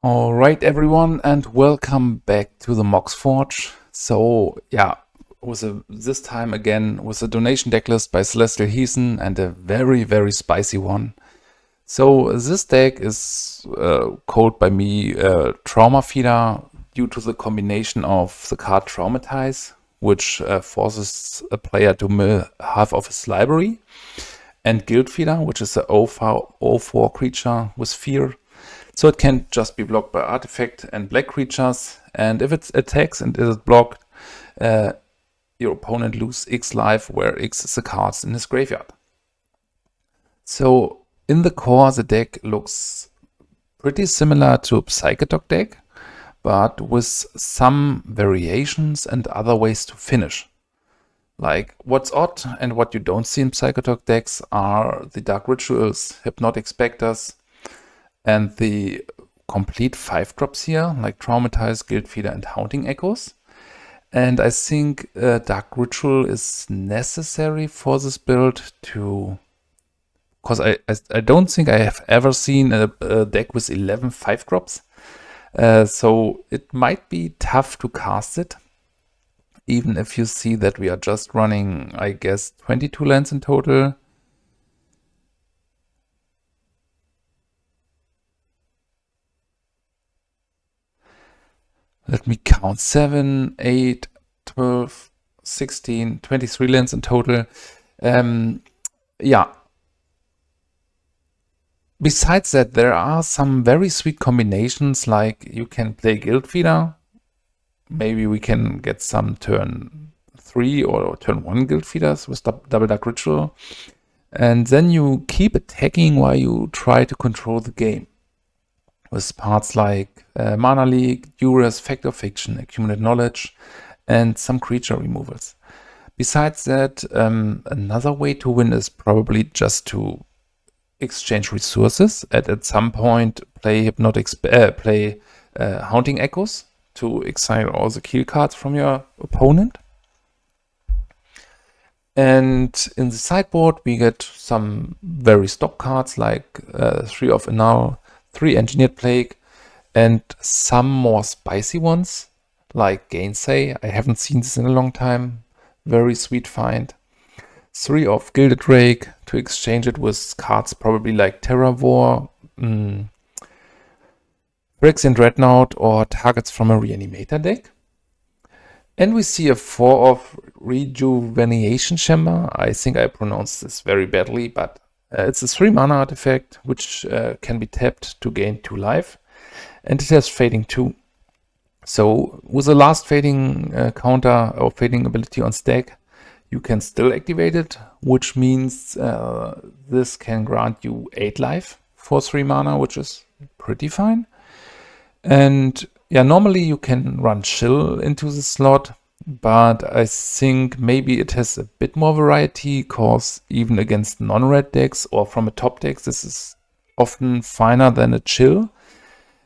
All right, everyone, and welcome back to the Moxforge. So, yeah, this time again with a donation decklist by Celestial Heathen and a very spicy one. So this deck is called by me Traumafeeder due to the combination of the card Traumatize, which forces a player to mill half of his library, and Guiltfeeder, which is a 0/4 creature with fear. So it can just be blocked by artifact and black creatures, and if it attacks and is blocked, your opponent loses X life, where X is the cards in his graveyard. So in the core, the deck looks pretty similar to a Psychatog deck, but with some variations and other ways to finish. Like, what's odd and what you don't see in Psychatog decks are the Dark Rituals, Hypnotic Specters, and the complete 5-drops here, like Traumatize, Guiltfeeder, and Haunting Echoes. And I think Dark Ritual is necessary for this build because I don't think I have ever seen a deck with 11 5-drops. So it might be tough to cast it, even if you see that we are just running, I guess, 22 lands in total. Let me count. 7, 8, 12, 16, 23 lands in total. Yeah. Besides that, there are some very sweet combinations, like you can play Guiltfeeder. Maybe we can get some turn 3 or turn 1 Guiltfeeders with double Dark Ritual. And then you keep attacking while you try to control the game, with parts like Mana Leak, Duress, Fact or Fiction, Accumulate Knowledge, and some creature removals. Besides that, another way to win is probably just to exchange resources and at some point play Haunting Echoes to exile all the kill cards from your opponent. And in the sideboard, we get some very stock cards like 3 of Annul, 3 Engineered Plague, and some more spicy ones like Gainsay. I haven't seen this in a long time. Very sweet find. 3 of Gilded Drake to exchange it with cards probably like Terravor, Phyrexian Dreadnought, or targets from a Reanimator deck. And we see a 4 of Rejuvenation Chamber. I think I pronounced this very badly, but it's a 3 mana artifact which can be tapped to gain 2 life, and it has Fading 2. So with the last Fading counter or Fading ability on stack, you can still activate it, which means this can grant you 8 life for 3 mana, which is pretty fine. And yeah, normally you can run Chill into the slot, but I think maybe it has a bit more variety, because even against non-red decks or from a top deck, this is often finer than a Chill.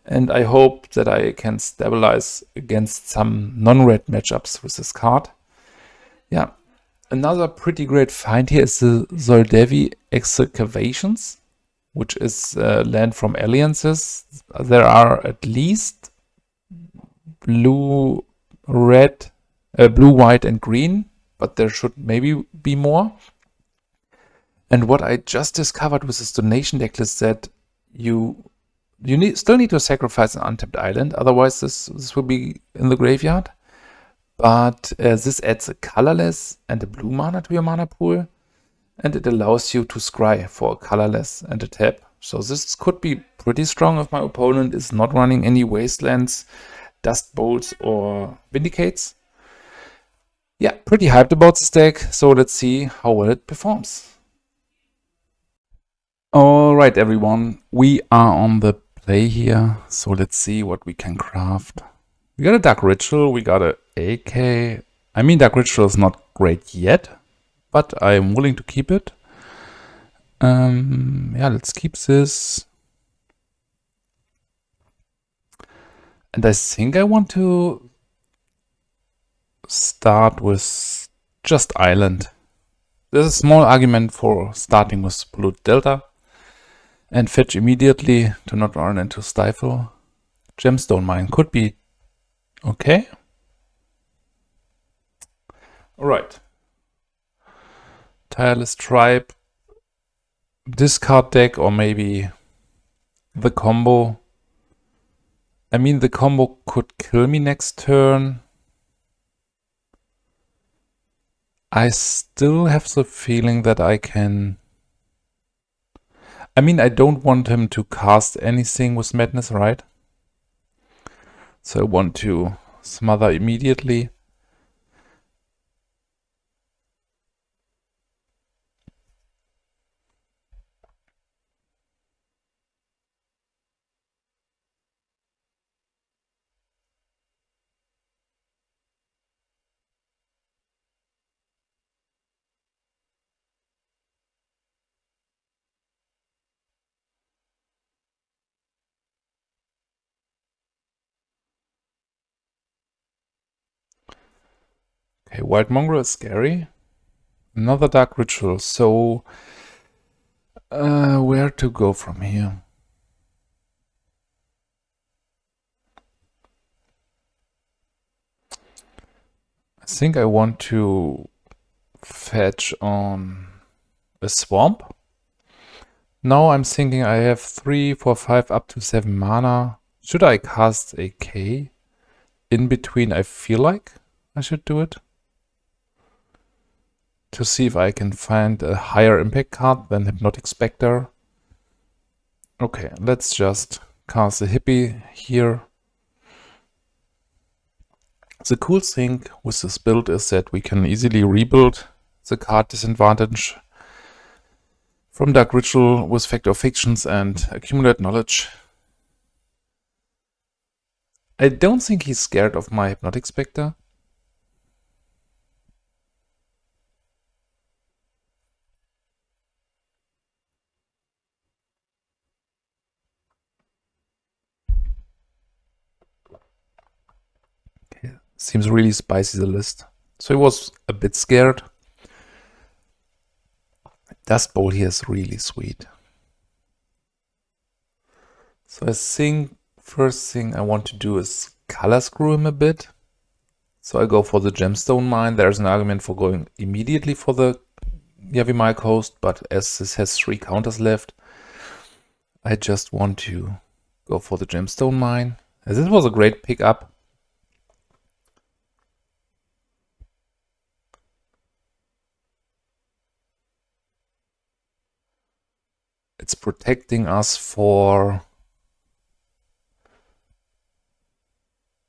And I hope that I can stabilize against some non-red matchups with this card. Yeah, another pretty great find here is the Soldevi Excavations, which is land from alliances. There are at least blue, red, blue, white, and green, but there should maybe be more. And what I just discovered with this donation decklist, that you still need to sacrifice an untapped island, otherwise this will be in the graveyard. But this adds a colorless and a blue mana to your mana pool, and it allows you to scry for a colorless and a tap. So this could be pretty strong if my opponent is not running any Wastelands, Dust Bowls, or Vindicates. Yeah, pretty hyped about this deck, so let's see how well it performs. Alright everyone, we are on the play here, so let's see what we can craft. We got a Dark Ritual, we got a AK. I mean, Dark Ritual is not great yet, but I'm willing to keep it. Yeah, let's keep this. And I think I want to start with just Island. There's a small argument for starting with Polluted Delta and fetch immediately to not run into Stifle. Gemstone Mine could be okay. Alright. Tireless Tribe, discard deck, or maybe the combo. I mean, the combo could kill me next turn. I still have the feeling that I can... I mean, I don't want him to cast anything with Madness, right? So I want to smother immediately. Okay, White Mongrel is scary. Another Dark Ritual. So, where to go from here? I think I want to fetch on a Swamp. Now I'm thinking I have 3, 4, 5, up to 7 mana. Should I cast a K? In between, I feel like I should do it. To see if I can find a higher impact card than Hypnotic Specter. Okay, let's just cast a Hippie here. The cool thing with this build is that we can easily rebuild the card disadvantage from Dark Ritual with Factor of Fictions and accumulate knowledge. I don't think he's scared of my Hypnotic Specter. Okay, seems really spicy, the list. So he was a bit scared. Dust Bowl here is really sweet. So I think first thing I want to do is color screw him a bit. So I go for the Gemstone Mine. There's an argument for going immediately for the Yavimai Coast, but as this has 3 counters left, I just want to go for the Gemstone Mine. As this was a great pickup. It's protecting us for...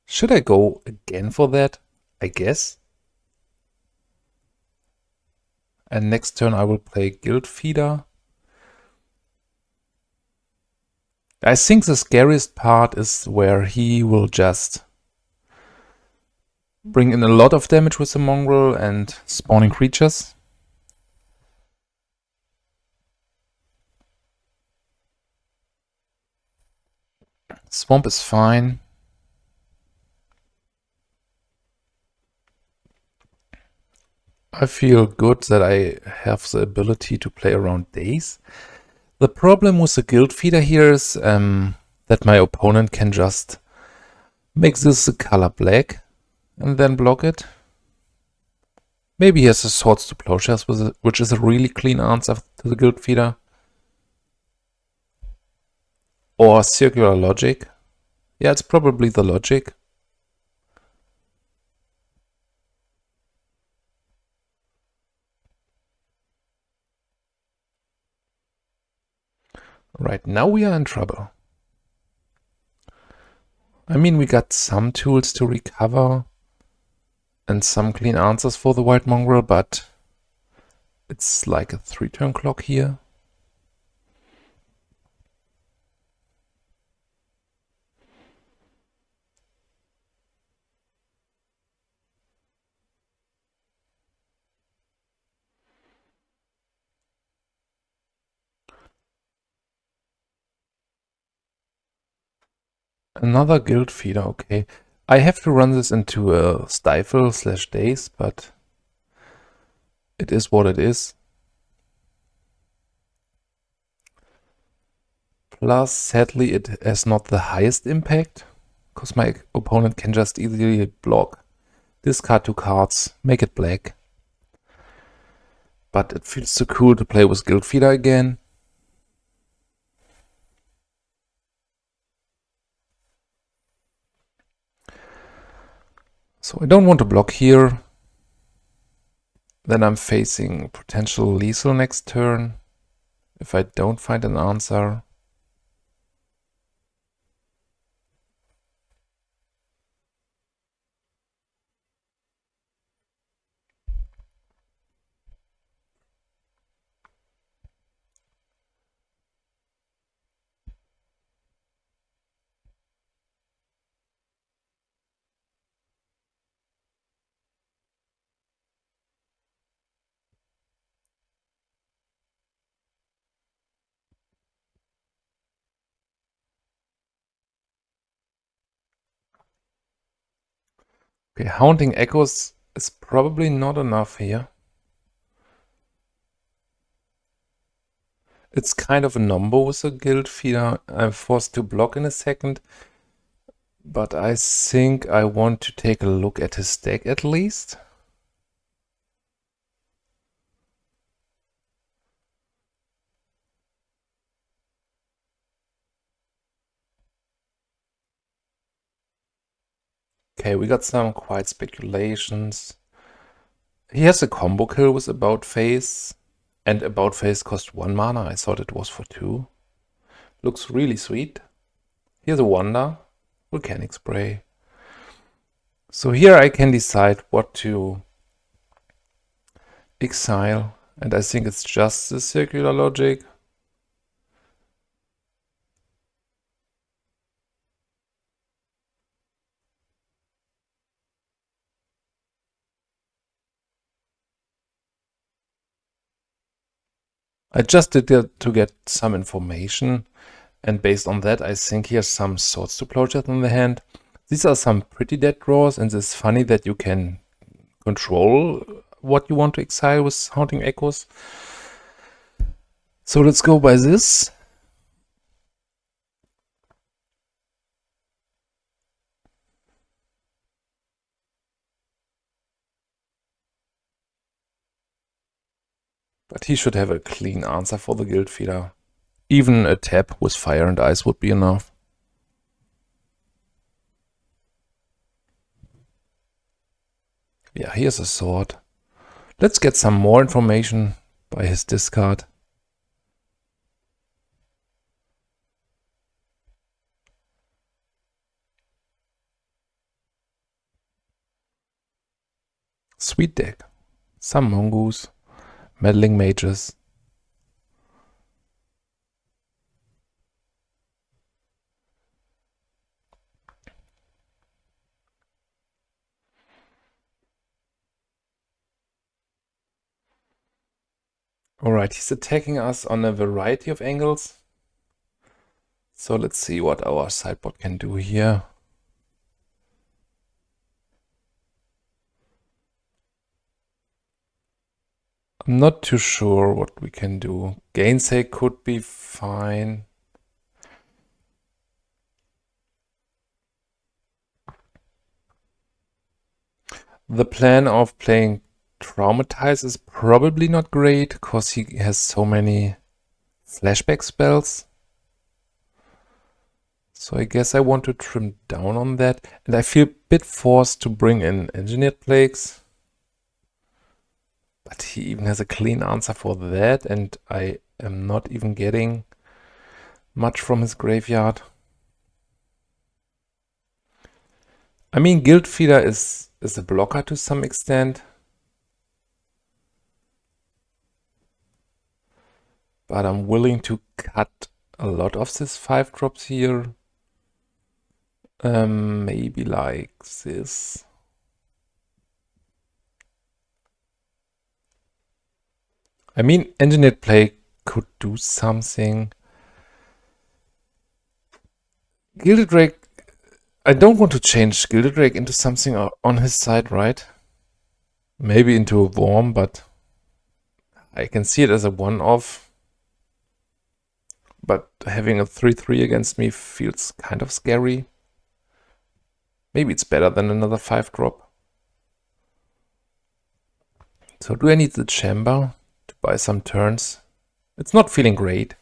Should I go again for that? I guess. And next turn I will play Guiltfeeder. I think the scariest part is where he will just bring in a lot of damage with the mongrel and spawning creatures. Swamp is fine. I feel good that I have the ability to play around days. The problem with the Guiltfeeder here is that my opponent can just make this the color black and then block it. Maybe he has a Swords to Plowshares, which is a really clean answer to the Guiltfeeder. Or Circular Logic. Yeah, it's probably the Logic. Right, now we are in trouble. I mean, we got some tools to recover and some clean answers for the White Mongrel, but it's like a 3-turn clock here. Another Guiltfeeder, okay. I have to run this into a Stifle/Daze, but it is what it is. Plus, sadly, it has not the highest impact. because my opponent can just easily block, discard 2 cards, make it black. But it feels so cool to play with Guiltfeeder again. So I don't want to block here. Then I'm facing potential lethal next turn if I don't find an answer. Okay, Haunting Echoes is probably not enough here. It's kind of a number with a Guiltfeeder. I'm forced to block in a second. But I think I want to take a look at his deck at least. Okay, we got some quiet speculations. He has a combo kill with About Face. And About Face cost 1 mana. I thought it was for 2. Looks really sweet. Here's a Wonder. Volcanic Spray. So here I can decide what to exile. And I think it's just the circular logic. I just did it to get some information. And based on that, I think here's some Swords to Plowshares in the hand. These are some pretty dead draws, and it's funny that you can control what you want to exile with Haunting Echoes. So let's go by this. But he should have a clean answer for the Guiltfeeder. Even a tap with Fire and Ice would be enough. Yeah, here's a sword. Let's get some more information by his discard. Sweet deck. Some Mongoose. Meddling Mages. Alright, he's attacking us on a variety of angles. So let's see what our sideboard can do here. I'm not too sure what we can do. Gainsay could be fine. The plan of playing Traumatize is probably not great because he has so many flashback spells. So I guess I want to trim down on that. And I feel a bit forced to bring in Engineered Plagues. But he even has a clean answer for that. And I am not even getting much from his graveyard. I mean, Guiltfeeder is a blocker to some extent. But I'm willing to cut a lot of this 5 drops here. Maybe like this. I mean, Engineered Plague could do something. Gilded Drake, I don't want to change Gilded Drake into something on his side, right? Maybe into a Worm, but I can see it as a one-off. But having a 3-3 against me feels kind of scary. Maybe it's better than another 5-drop. So do I need the chamber to buy some turns? It's not feeling great.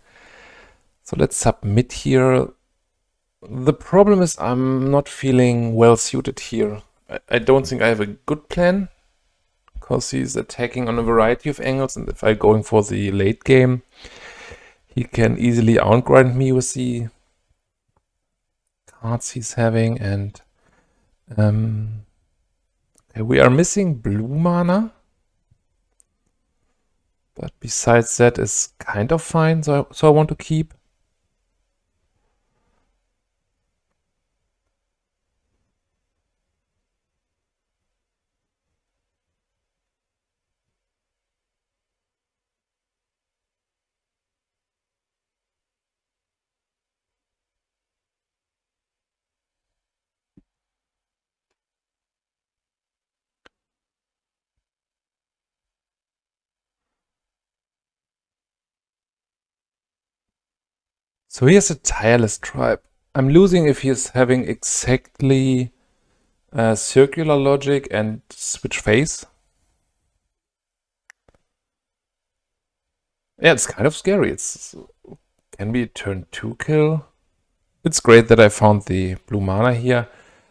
So let's submit here. The problem is I'm not feeling well suited here. I don't think I have a good plan, because he's attacking on a variety of angles, and if I'm going for the late game, he can easily outgrind me with the cards he's having. And we are missing blue mana, but besides that is kind of fine, so I want to keep. So here's a Tireless tribe. I'm losing if he's having exactly circular logic and switch phase. Yeah, it's kind of scary. It's can be a turn 2 kill. It's great that I found the blue mana here.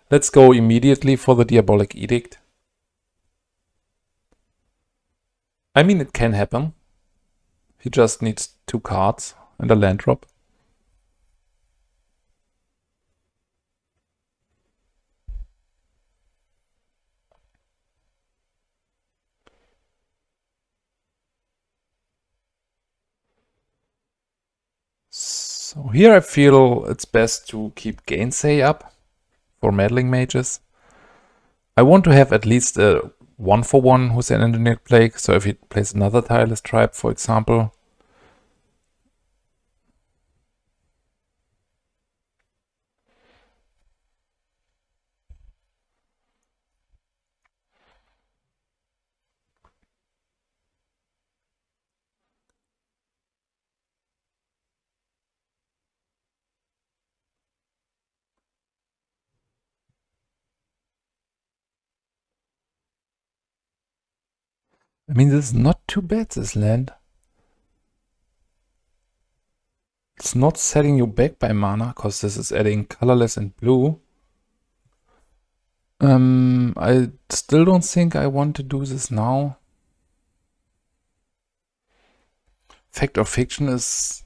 Let's go immediately for the Diabolic Edict. I mean, it can happen. He just needs 2 cards and a land drop. So here I feel it's best to keep Gainsay up for meddling mages. I want to have at least a 1-for-1 who's an engineered plague, so if he plays another Tireless tribe, for example. I mean, this is not too bad, this land. It's not setting you back by mana, because this is adding colorless and blue. I still don't think I want to do this now. Fact or fiction is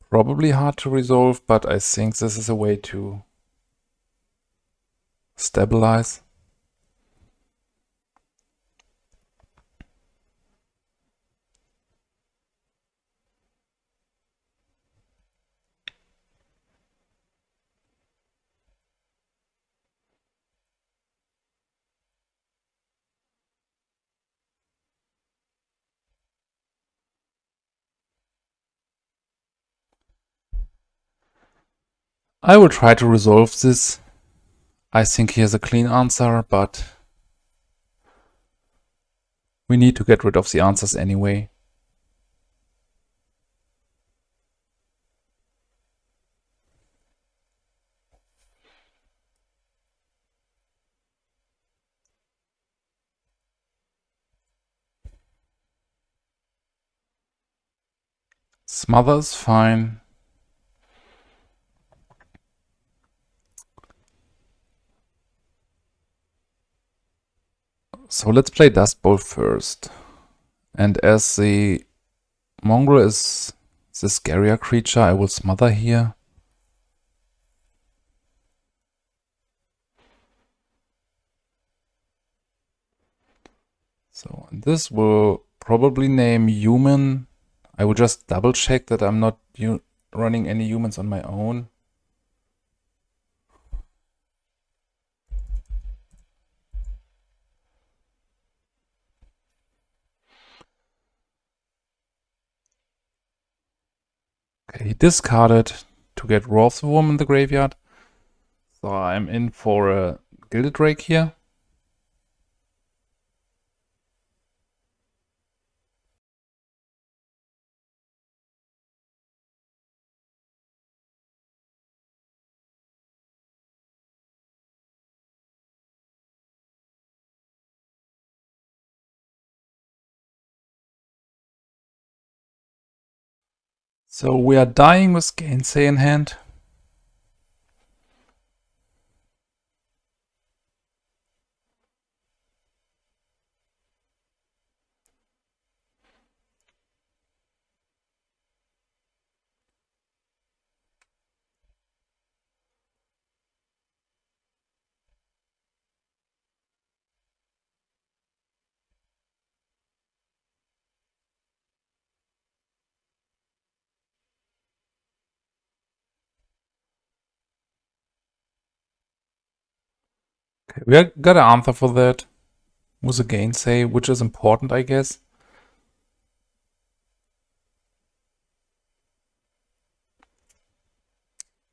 probably hard to resolve, but I think this is a way to stabilize. I will try to resolve this. I think he has a clean answer, but we need to get rid of the answers anyway. Smother is fine. So let's play Dust Bowl first. And as the mongrel is the scarier creature, I will smother here. So this will probably name human. I will just double check that I'm not running any humans on my own. Okay, he discarded to get Roar of the Worm in the graveyard. So I'm in for a Gilded Drake here. So we are dying with Gainsay in hand. Okay, we got an answer for that with a Gainsay, which is important, I guess.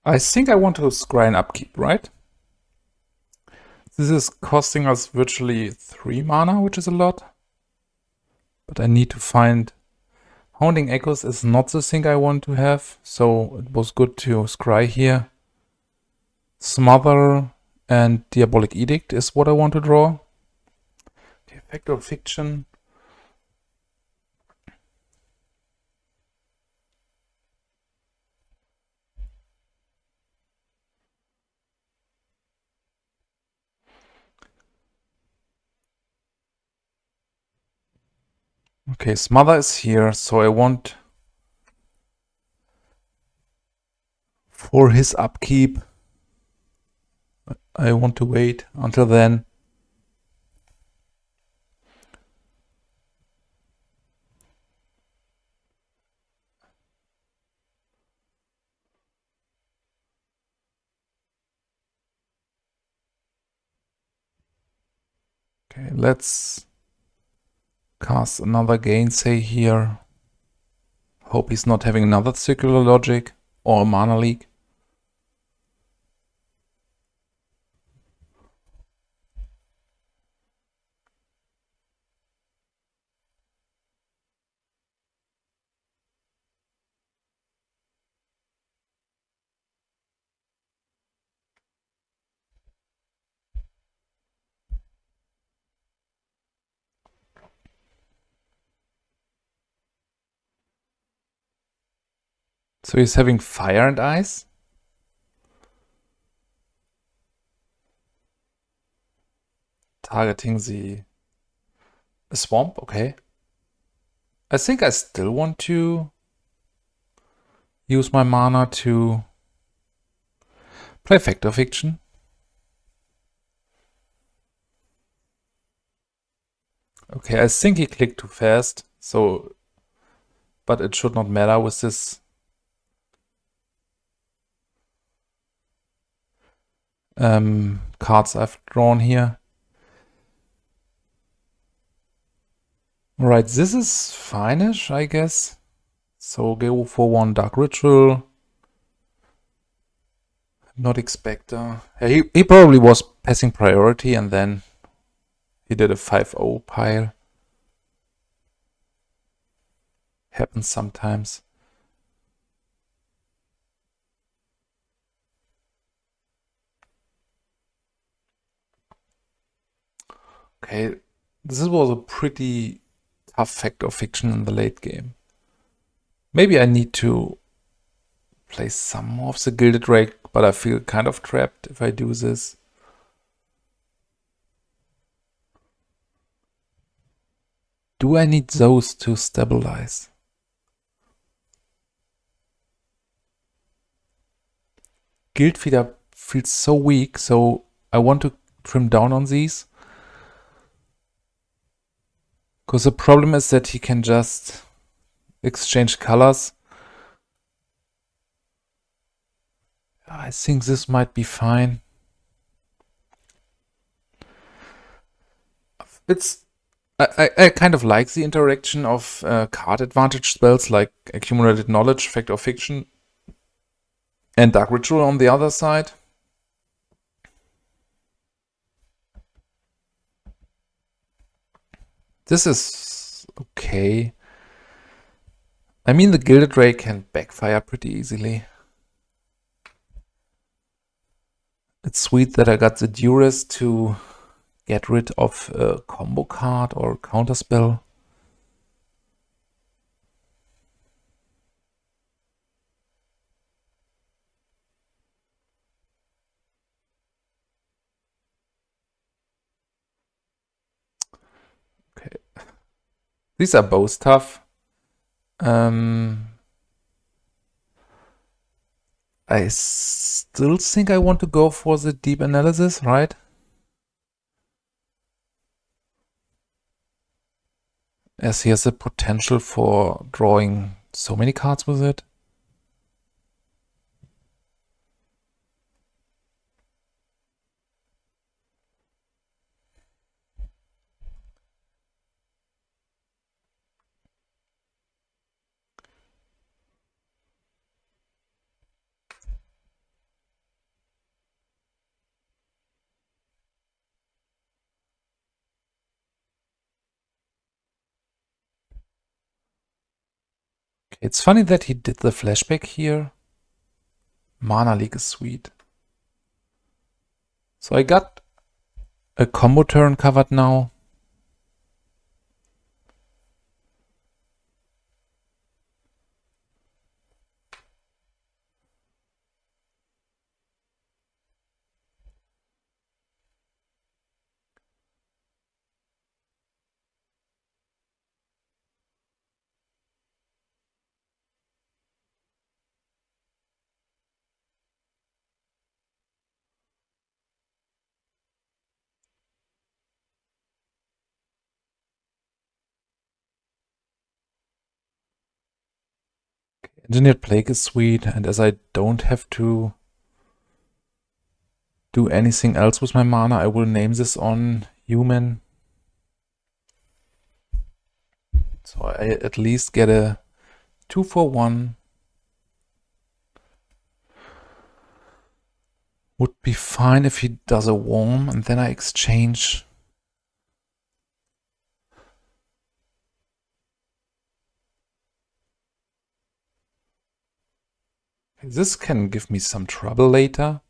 I think I want to scry an upkeep, right? This is costing us virtually 3 mana, which is a lot. But I need to find... Hounding Echoes is not the thing I want to have, so it was good to scry here. Smother and Diabolic Edict is what I want to draw. The Effect of Fiction. Okay, Smother is here, so I want for his upkeep. I want to wait until then. Okay, let's cast another Gainsay here. Hope he's not having another Circular Logic or a Mana Leak. So he's having Fire and Ice. Targeting the swamp, okay. I think I still want to use my mana to play Effect of Fiction. Okay, I think he clicked too fast, so... But it should not matter with this cards I've drawn here. Alright, this is fine-ish, I guess. So go for one Dark Ritual. Hypnotic Specter. Yeah, he probably was passing priority and then he did a 5-0 pile. Happens sometimes. Okay, this was a pretty tough Fact or Fiction in the late game. Maybe I need to play some more of the Gilded Drake, but I feel kind of trapped if I do this. Do I need those to stabilize? Guiltfeeder feels so weak, so I want to trim down on these. Because the problem is that he can just exchange colors. I think this might be fine. I kind of like the interaction of card advantage spells like Accumulated Knowledge, Fact or Fiction, and Dark Ritual on the other side. This is okay. I mean, the Gilded Drake can backfire pretty easily. It's sweet that I got the Duress to get rid of a combo card or counterspell. These are both tough. I still think I want to go for the deep analysis, right? As he has the potential for drawing so many cards with it. It's funny that he did the flashback here. Mana Leak is sweet. So I got a combo turn covered now. Engineered Plague is sweet, and as I don't have to do anything else with my mana, I will name this on human. So I at least get a 2-for-1. Would be fine if he does a warm and then I exchange. This can give me some trouble later.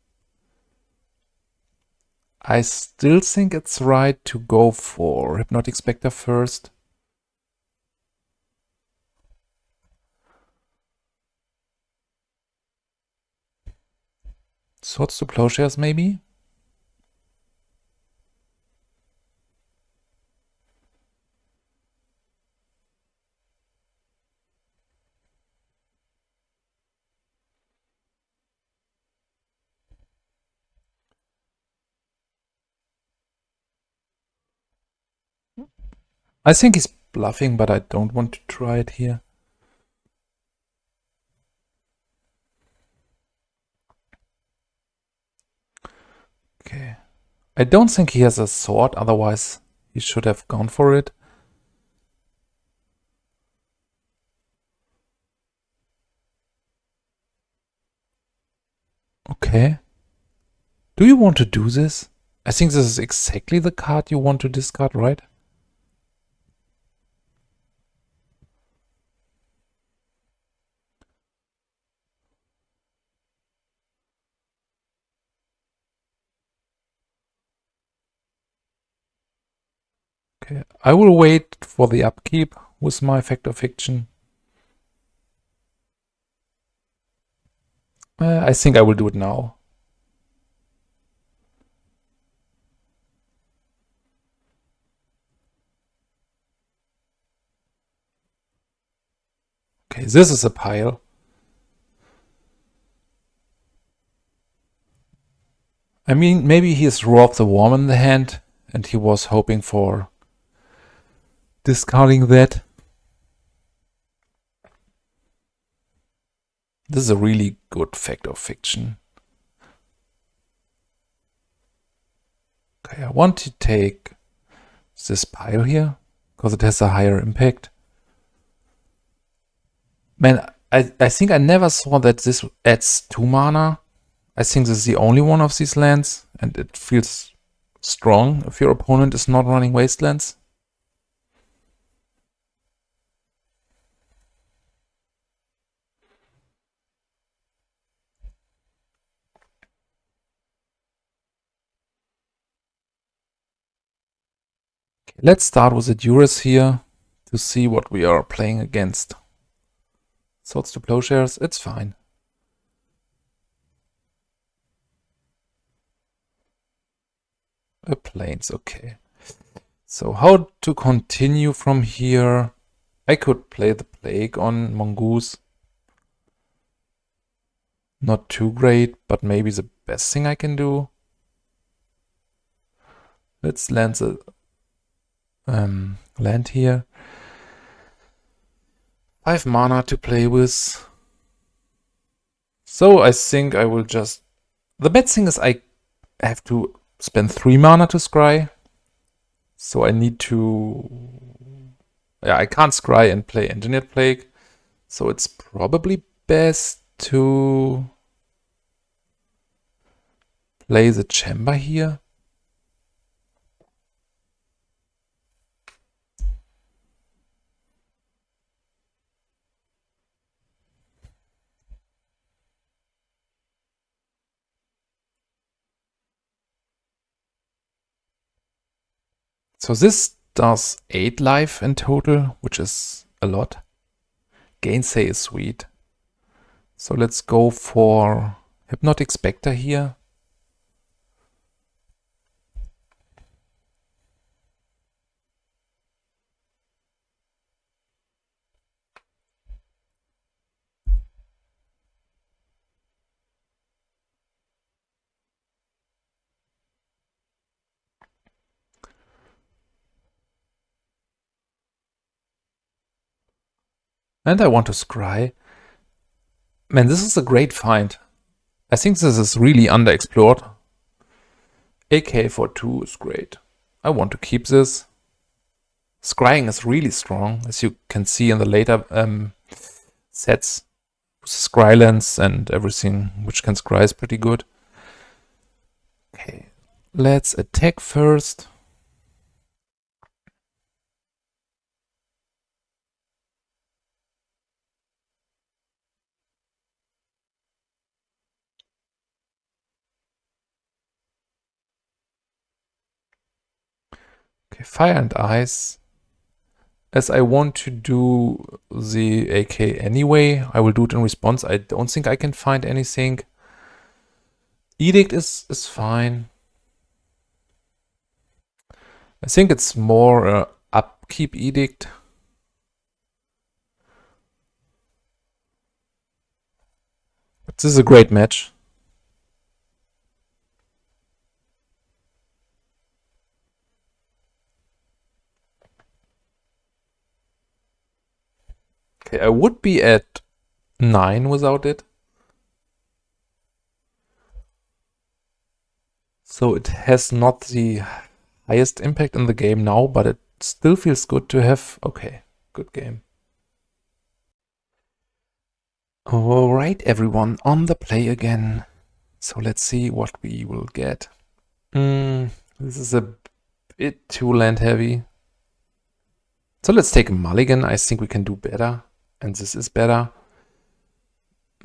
I still think it's right to go for Hypnotic Specter first. Swords to Plowshares maybe? I think he's bluffing, but I don't want to try it here. Okay. I don't think he has a sword, otherwise he should have gone for it. Okay. Do you want to do this? I think this is exactly the card you want to discard, right? Okay, I will wait for the upkeep with my Effect of Fiction. I think I will do it now. Okay, this is a pile. I mean, maybe he has Roar of the Worm in the hand and he was hoping for discarding that. This is a really good Fact of Fiction. Okay, I want to take this pile here because it has a higher impact. Man, I think I never saw that this adds 2 mana. I think this is the only one of these lands, and it feels strong if your opponent is not running Wastelands. Okay, let's start with the Duress here to see what we are playing against. Swords to Plowshares, it's fine. A Plains, okay. So how to continue from here? I could play the Plague on Mongoose. Not too great, but maybe the best thing I can do. Let's land the land here. 5 mana to play with. So I think I will just... The bad thing is I have to spend 3 mana to scry. So I need to... Yeah, I can't scry and play Engineered Plague. So it's probably best to play the Chamber here. So this does 8 life in total, which is a lot. Gainsay is sweet. So let's go for Hypnotic Specter here. And I want to scry. Man, this is a great find. I think this is really underexplored. AK for 2 is great. I want to keep this. Scrying is really strong, as you can see in the later sets. Scrylands and everything which can scry is pretty good. Okay, let's attack first. Okay, Fire and Ice. As I want to do the AK anyway, I will do it in response. I don't think I can find anything. Edict is fine. I think it's more upkeep Edict. But this is a great match. Okay, I would be at 9 without it. So it has not the highest impact in the game now, but it still feels good to have. Okay, good game. Alright, everyone, on the play again. So let's see what we will get. This is a bit too land heavy. So let's take a mulligan. I think we can do better. And this is better.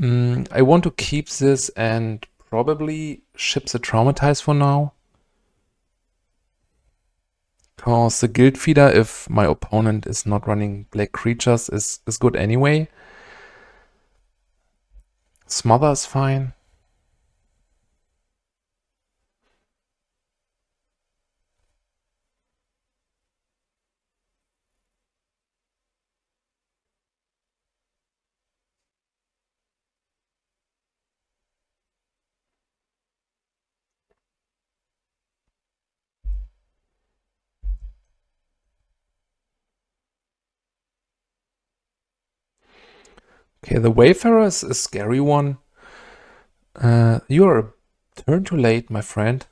I want to keep this and probably ship the Traumatize for now. Because the Guiltfeeder, if my opponent is not running black creatures, is good anyway. Smother is fine. Okay, the Wayfarer is a scary one. You're a turn too late, my friend.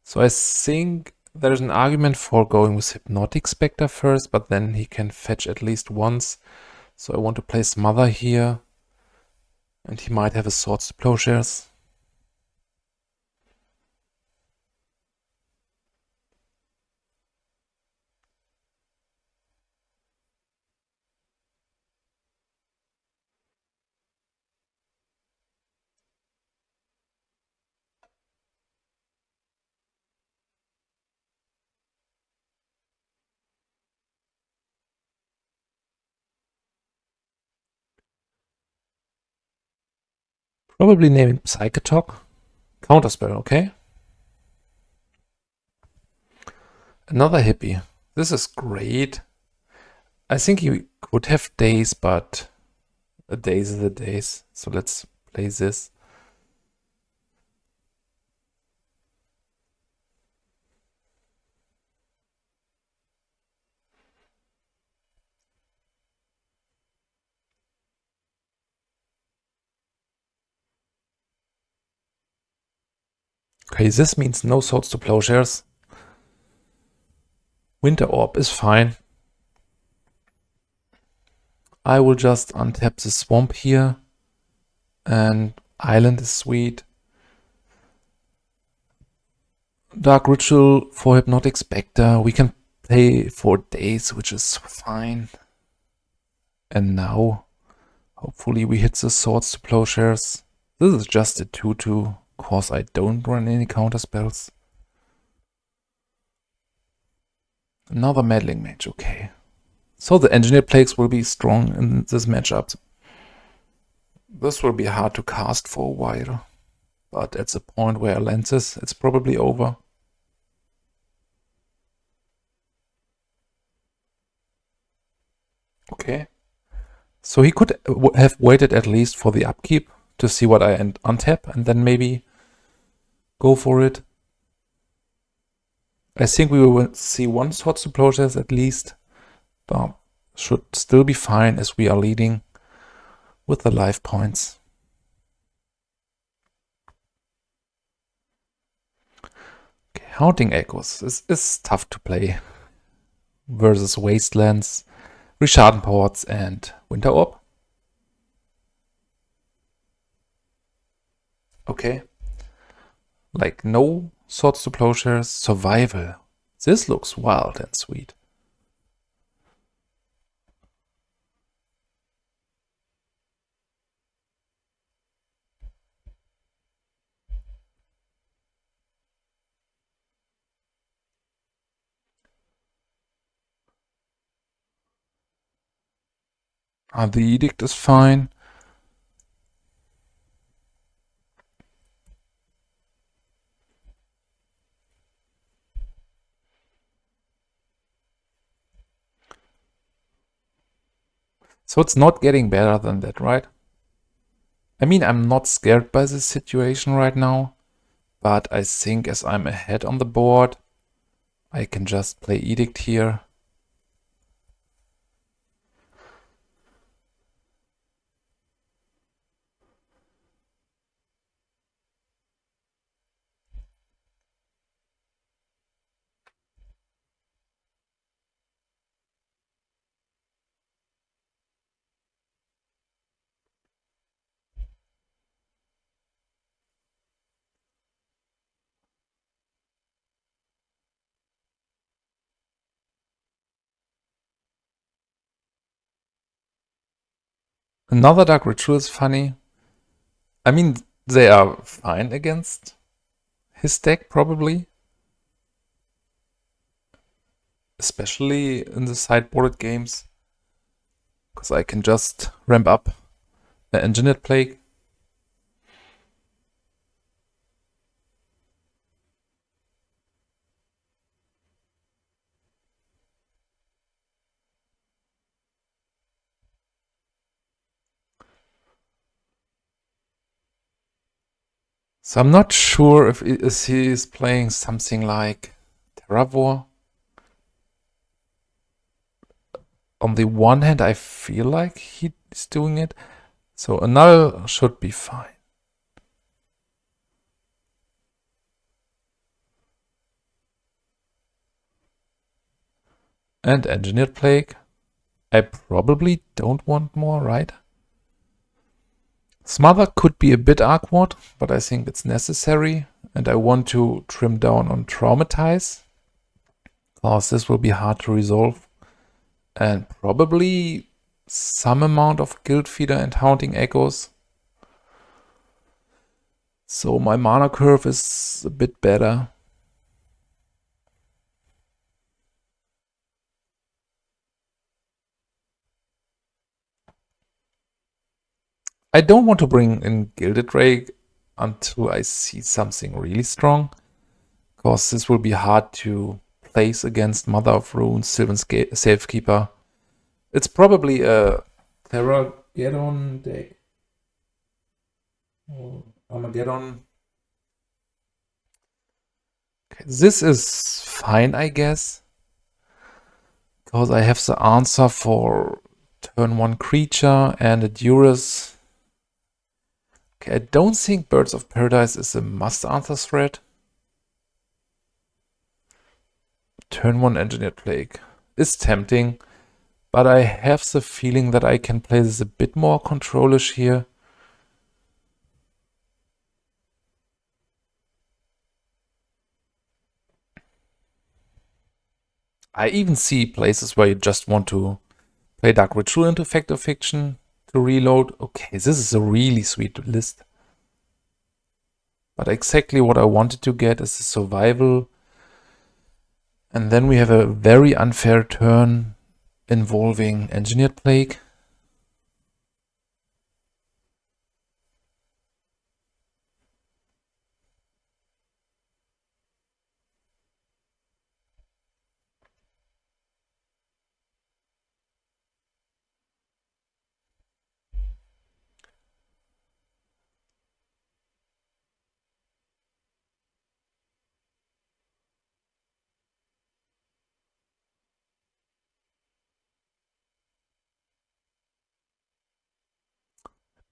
So I think there's an argument for going with Hypnotic Specter first, but then he can fetch at least once. So I want to play Smother here. And he might have a Swords to Plowshares. Probably naming Psychatog. Counterspell, okay. Another hippie. This is great. I think he could have days, but a days is a days. So let's play this. Okay, this means no Swords to Plowshares. Winter Orb is fine. I will just untap the Swamp here. And Island is sweet. Dark Ritual for Hypnotic Specter. We can play for days, which is fine. And now, hopefully we hit the Swords to Plowshares. This is just a 2-2, cause I don't run any counter spells. Another Meddling Mage, okay. So the Engineered Plagues will be strong in this matchup. This will be hard to cast for a while. But at the point where I land this, it's probably over. Okay. So he could have waited at least for the upkeep to see what I untap and then maybe go for it. I think we will see one Swords to Plowshares at least. But should still be fine as we are leading with the life points. Okay, Haunting Echoes is tough to play versus Wastelands, Rishaden Ports and Winter Orb. Okay. Like no Swords to Plowshares, Survival. This looks wild and sweet. The Edict is fine. So it's not getting better than that, right? I mean, I'm not scared by this situation right now, but I think as I'm ahead on the board, I can just play Edict here. Another Dark Ritual is funny. I mean, they are fine against his deck, probably. Especially in the sideboarded games. Because I can just ramp up the Engineered Plague. So I'm not sure if he is playing something like Terravor. On the one hand, I feel like he's doing it. So Annul should be fine. And Engineered Plague. I probably don't want more, right? Smother could be a bit awkward, but I think it's necessary. And I want to trim down on Traumatize, because this will be hard to resolve. And probably some amount of Guiltfeeder and Haunting Echoes. So my mana curve is a bit better. I don't want to bring in Gilded Drake until I see something really strong, because this will be hard to place against Mother of Runes, Sylvan Safekeeper, It's probably a Terrageddon deck. Or Armageddon. Okay, this is fine, I guess. Because I have the answer for turn 1 creature and a Duress. Okay, I don't think Birds of Paradise is a must answer threat. Turn 1 Engineered Plague is tempting, but I have the feeling that I can play this a bit more controlish here. I even see places where you just want to play Dark Ritual into Fact or Fiction to reload. Okay, this is a really sweet list. But exactly what I wanted to get is the survival. And then we have a very unfair turn involving Engineered Plague.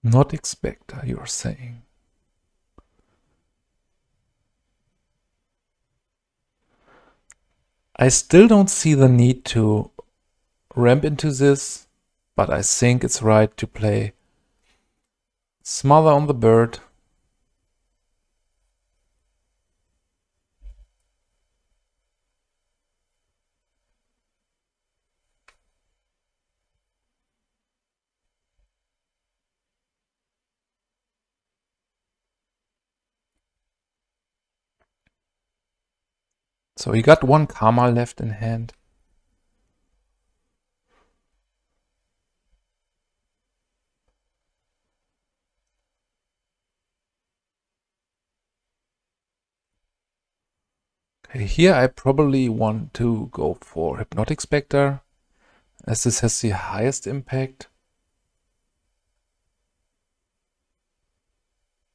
Hypnotic Specter, you're saying. I still don't see the need to ramp into this, but I think it's right to play Smother on the bird. So he got one Karma left in hand. Okay, here I probably want to go for Hypnotic Specter, as this has the highest impact.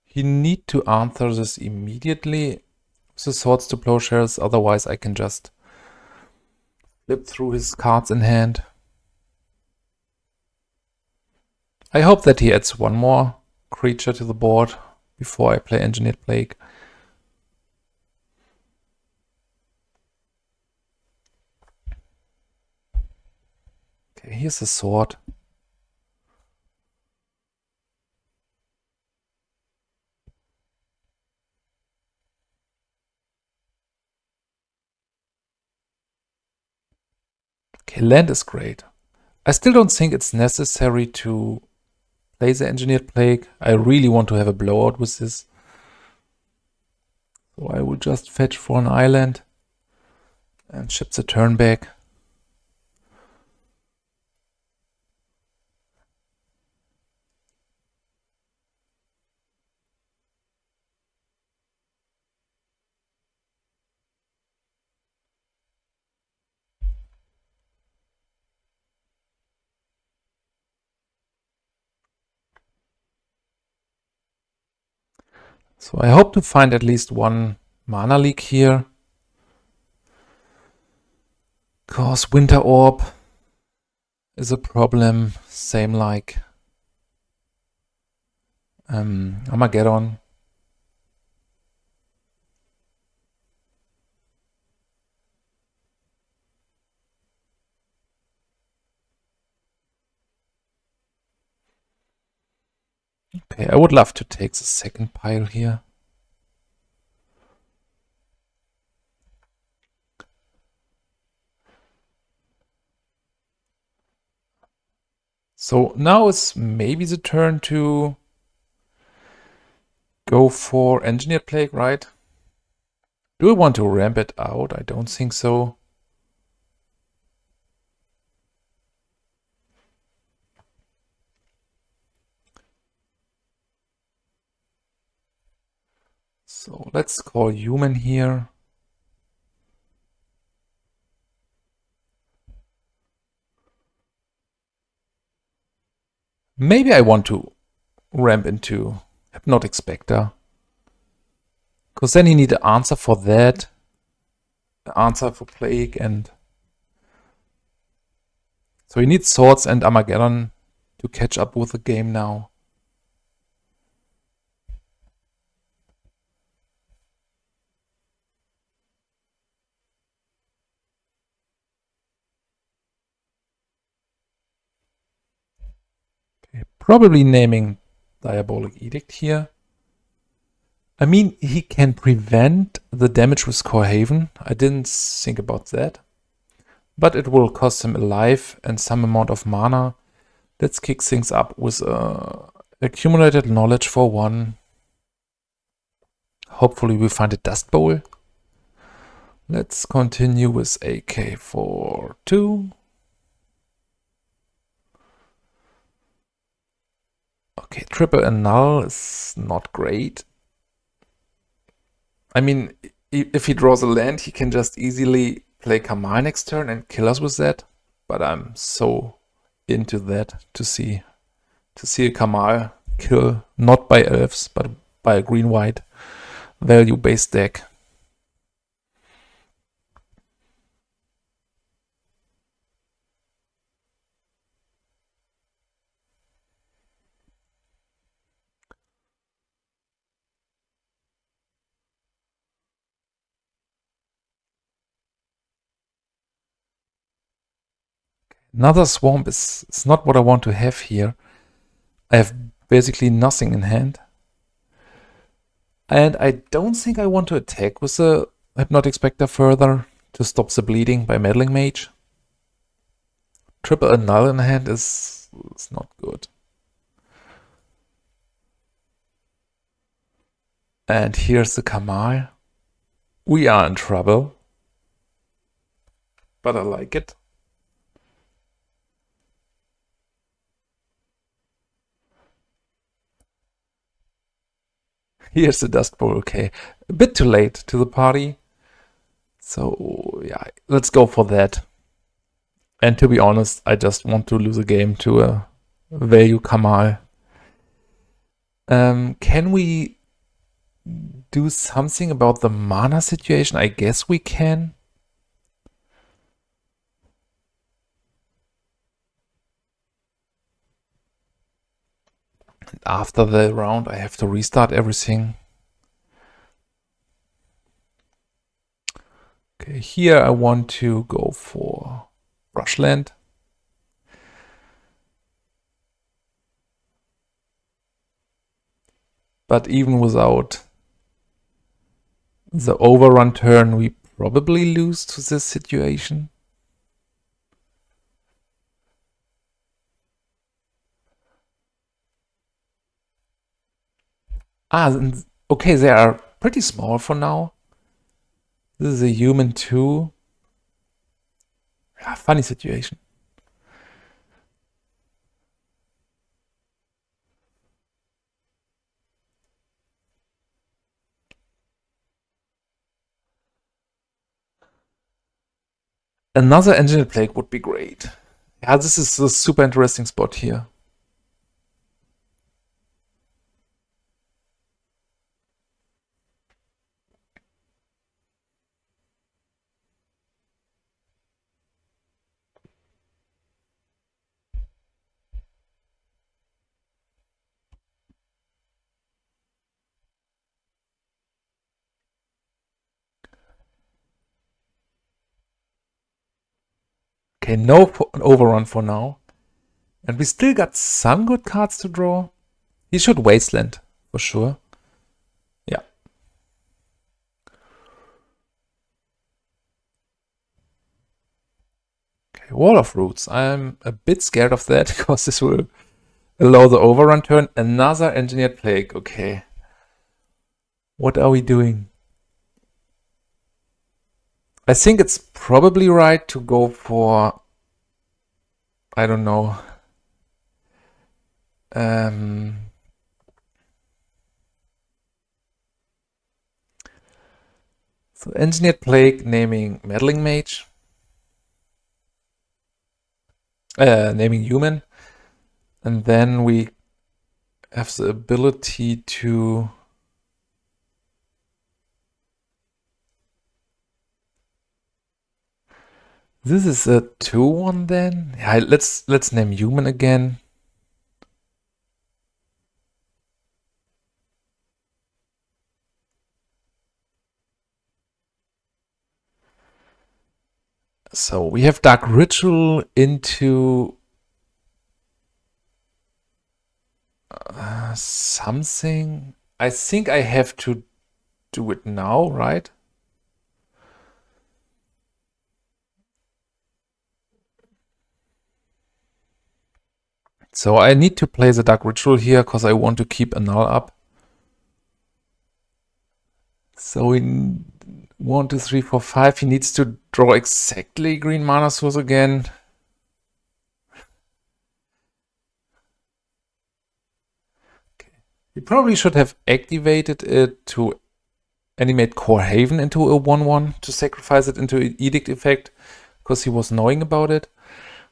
You need to answer this immediately with the Swords to Plowshares, otherwise I can just flip through his cards in hand. I hope that he adds one more creature to the board before I play Engineered Plague. Okay, here's a sword. Okay, land is great. I still don't think it's necessary to play the Engineered Plague. I really want to have a blowout with this. So I will just fetch for an island and ship the turn back. So I hope to find at least one mana leak here. Cause Winter Orb is a problem, same like Armageddon. Okay, I would love to take the second pile here. So now is maybe the turn to go for Engineered Plague, right? Do I want to ramp it out? I don't think so. So let's call human here. Maybe I want to ramp into Hypnotic Specter, because then he need an answer for that, an answer for Plague, and so he needs Swords and Armageddon to catch up with the game now. Okay, probably naming Diabolic Edict here. I mean, he can prevent the damage with Core Haven. I didn't think about that. But it will cost him a life and some amount of mana. Let's kick things up with accumulated knowledge for 1. Hopefully we find a Dust Bowl. Let's continue with AK for 2. Okay, triple Annul is not great. I mean, if he draws a land, he can just easily play Kamal next turn and kill us with that. But I'm so into that to see a Kamal kill, not by Elves, but by a green-white value-based deck. Another Swamp is not what I want to have here. I have basically nothing in hand. And I don't think I want to attack with the Hypnotic Specter further to stop the bleeding by Meddling Mage. Triple Annul in hand is not good. And here's the Kamal. We are in trouble. But I like it. Here's the Dust Bowl, okay. A bit too late to the party. So, yeah, let's go for that. And to be honest, I just want to lose a game to a value Kamal. Can we do something about the mana situation? I guess we can. And after the round, I have to restart everything. Okay, here I want to go for Brushland. But even without the overrun turn, we probably lose to this situation. Okay, they are pretty small for now. This is a human too. Yeah, funny situation. Another Engineered Plague would be great. Yeah, this is a super interesting spot here. Okay, no overrun for now. And we still got some good cards to draw. He should Wasteland, for sure. Yeah. Okay, Wall of Roots. I'm a bit scared of that, because this will allow the overrun turn. Another Engineered Plague, okay. What are we doing? I think it's probably right to go for, I don't know, so Engineered Plague naming Meddling Mage, naming Human. And then we have the ability to this is a 2/1 then? Yeah, let's name human again. So we have Dark Ritual into something. I think I have to do it now, right? So I need to play the Dark Ritual here because I want to keep Annul up. So in 1, 2, 3, 4, 5, he needs to draw exactly green mana source again. Okay. He probably should have activated it to animate Core Haven into a 1/1 to sacrifice it into an Edict effect because he was knowing about it.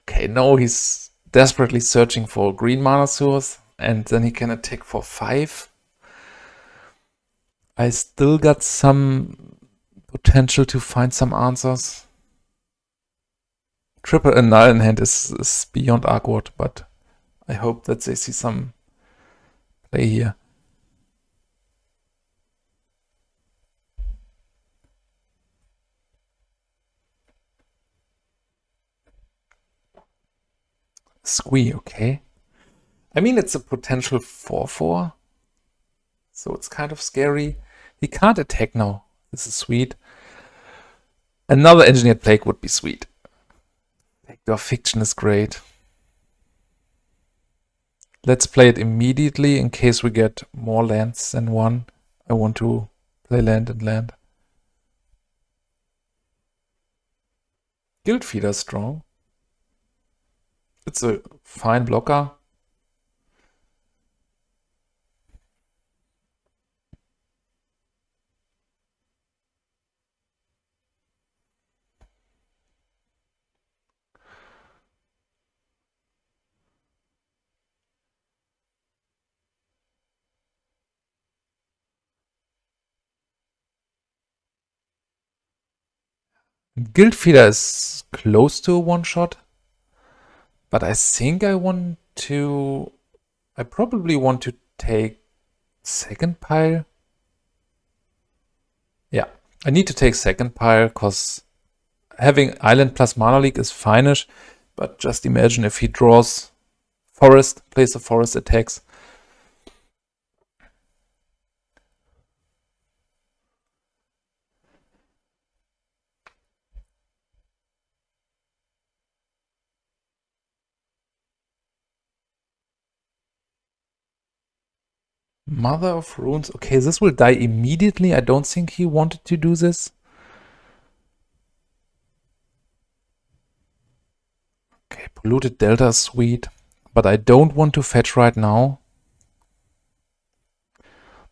Okay, now he's desperately searching for a green mana source and then he can attack for 5. I still got some potential to find some answers. Triple Annul in hand is beyond awkward, but I hope that they see some play here. Squee, okay. I mean, it's a potential 4/4, so it's kind of scary. He can't attack now. This is sweet. Another Engineered Plague would be sweet. Backdoor Fiction is great. Let's play it immediately in case we get more lands than one. I want to play land and land. Guiltfeeder is strong. It's a fine blocker. Guiltfeeder is close to a one-shot, but I think I probably want to take second pile. Yeah, I need to take second pile because having Island plus Mana Leak is fine-ish, but just imagine if he draws Forest, plays the Forest attacks. Mother of Runes. Okay, this will die immediately. I don't think he wanted to do this. Okay, Polluted Delta is sweet, but I don't want to fetch right now.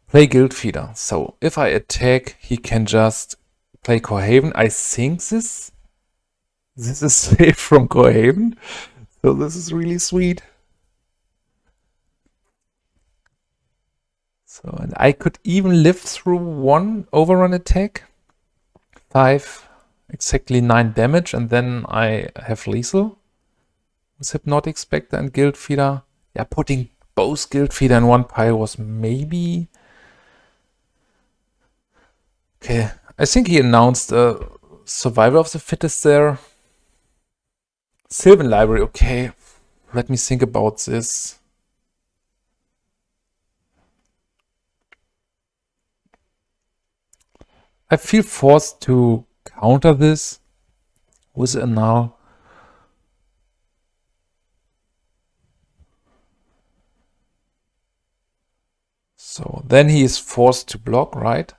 Play Guiltfeeder. So if I attack, he can just play Core Haven. I think this is safe from Core Haven. So this is really sweet. So, and I could even live through one overrun attack. 5, exactly 9 damage, and then I have lethal with Hypnotic Specter and Guiltfeeder. Yeah, putting both Guiltfeeder in one pile was maybe... Okay, I think he announced Survival of the Fittest there. Sylvan Library, okay. Let me think about this. I feel forced to counter this with Annul. So then he is forced to block, right?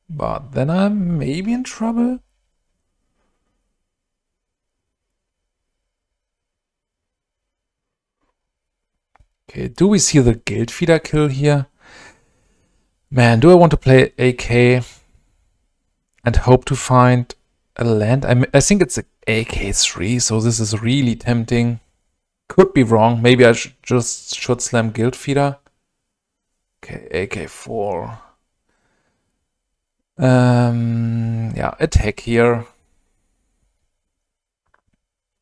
But then I'm maybe in trouble. Okay, do we see the Guiltfeeder kill here? Man, do I want to play AK and hope to find a land? I think it's a AK3, so this is really tempting. Could be wrong. Maybe I should slam Guiltfeeder. Okay, AK4. Yeah, attack here.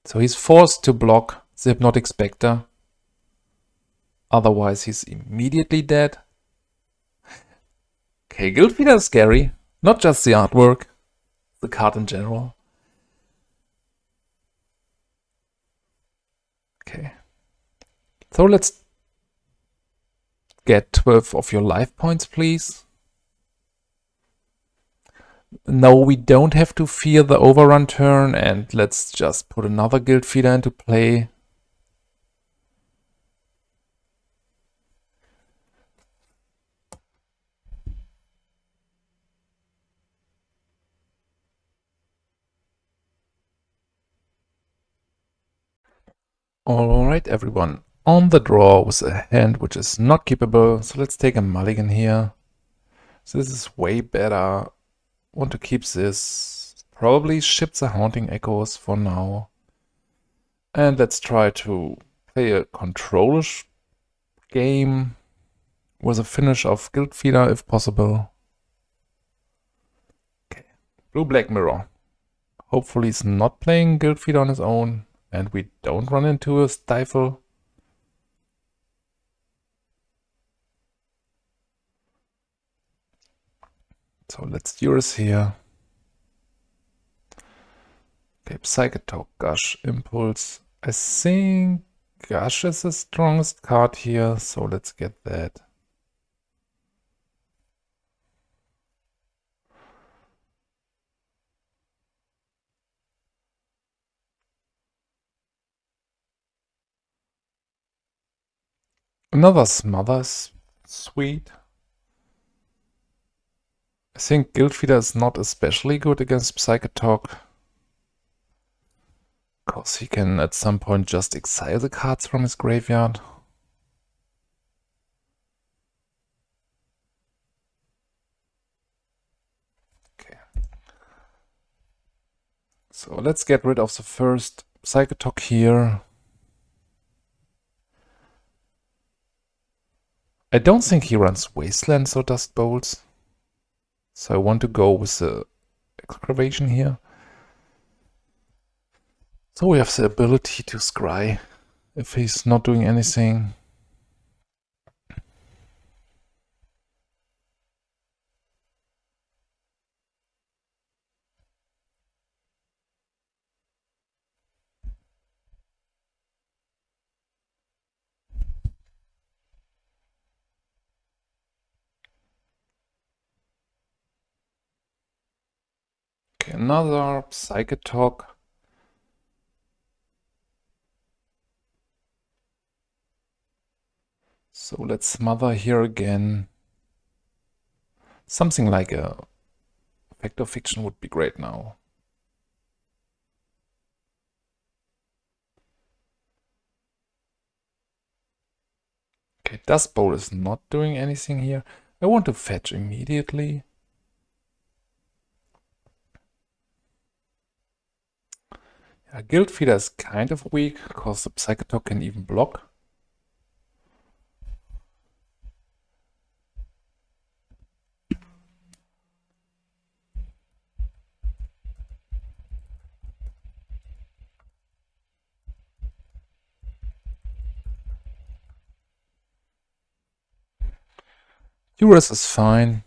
So he's forced to block the Hypnotic Specter. Otherwise, he's immediately dead. Okay, Guiltfeeder is scary. Not just the artwork, the card in general. Okay. So let's get 12 of your life points, please. No, we don't have to fear the overrun turn, and let's just put another Guiltfeeder into play. Alright everyone, on the draw with a hand which is not keepable, so let's take a mulligan here. So this is way better. Want to keep this. Probably ship the Haunting Echoes for now. And let's try to play a control-ish game with a finish of Guiltfeeder if possible. Okay, Blue-Black Mirror. Hopefully he's not playing Guiltfeeder on his own and we don't run into a stifle. So let's Duress here. Okay, Psychatog, Gush, Impulse. I think Gush is the strongest card here, so let's get that. Another Smother is sweet. I think Guiltfeeder is not especially good against Psychatog, because he can at some point just exile the cards from his graveyard. Okay. So let's get rid of the first Psychatog here. I don't think he runs Wastelands or Dust Bowls. So I want to go with the Excavation here. So we have the ability to scry if he's not doing anything. Okay, another Psychatog. So let's Smother here again. Something like a Effect of Fiction would be great now. Okay, Dust Bowl is not doing anything here. I want to fetch immediately. Yeah, Guiltfeeder is kind of weak, because the Psychatog can even block. Duress is fine.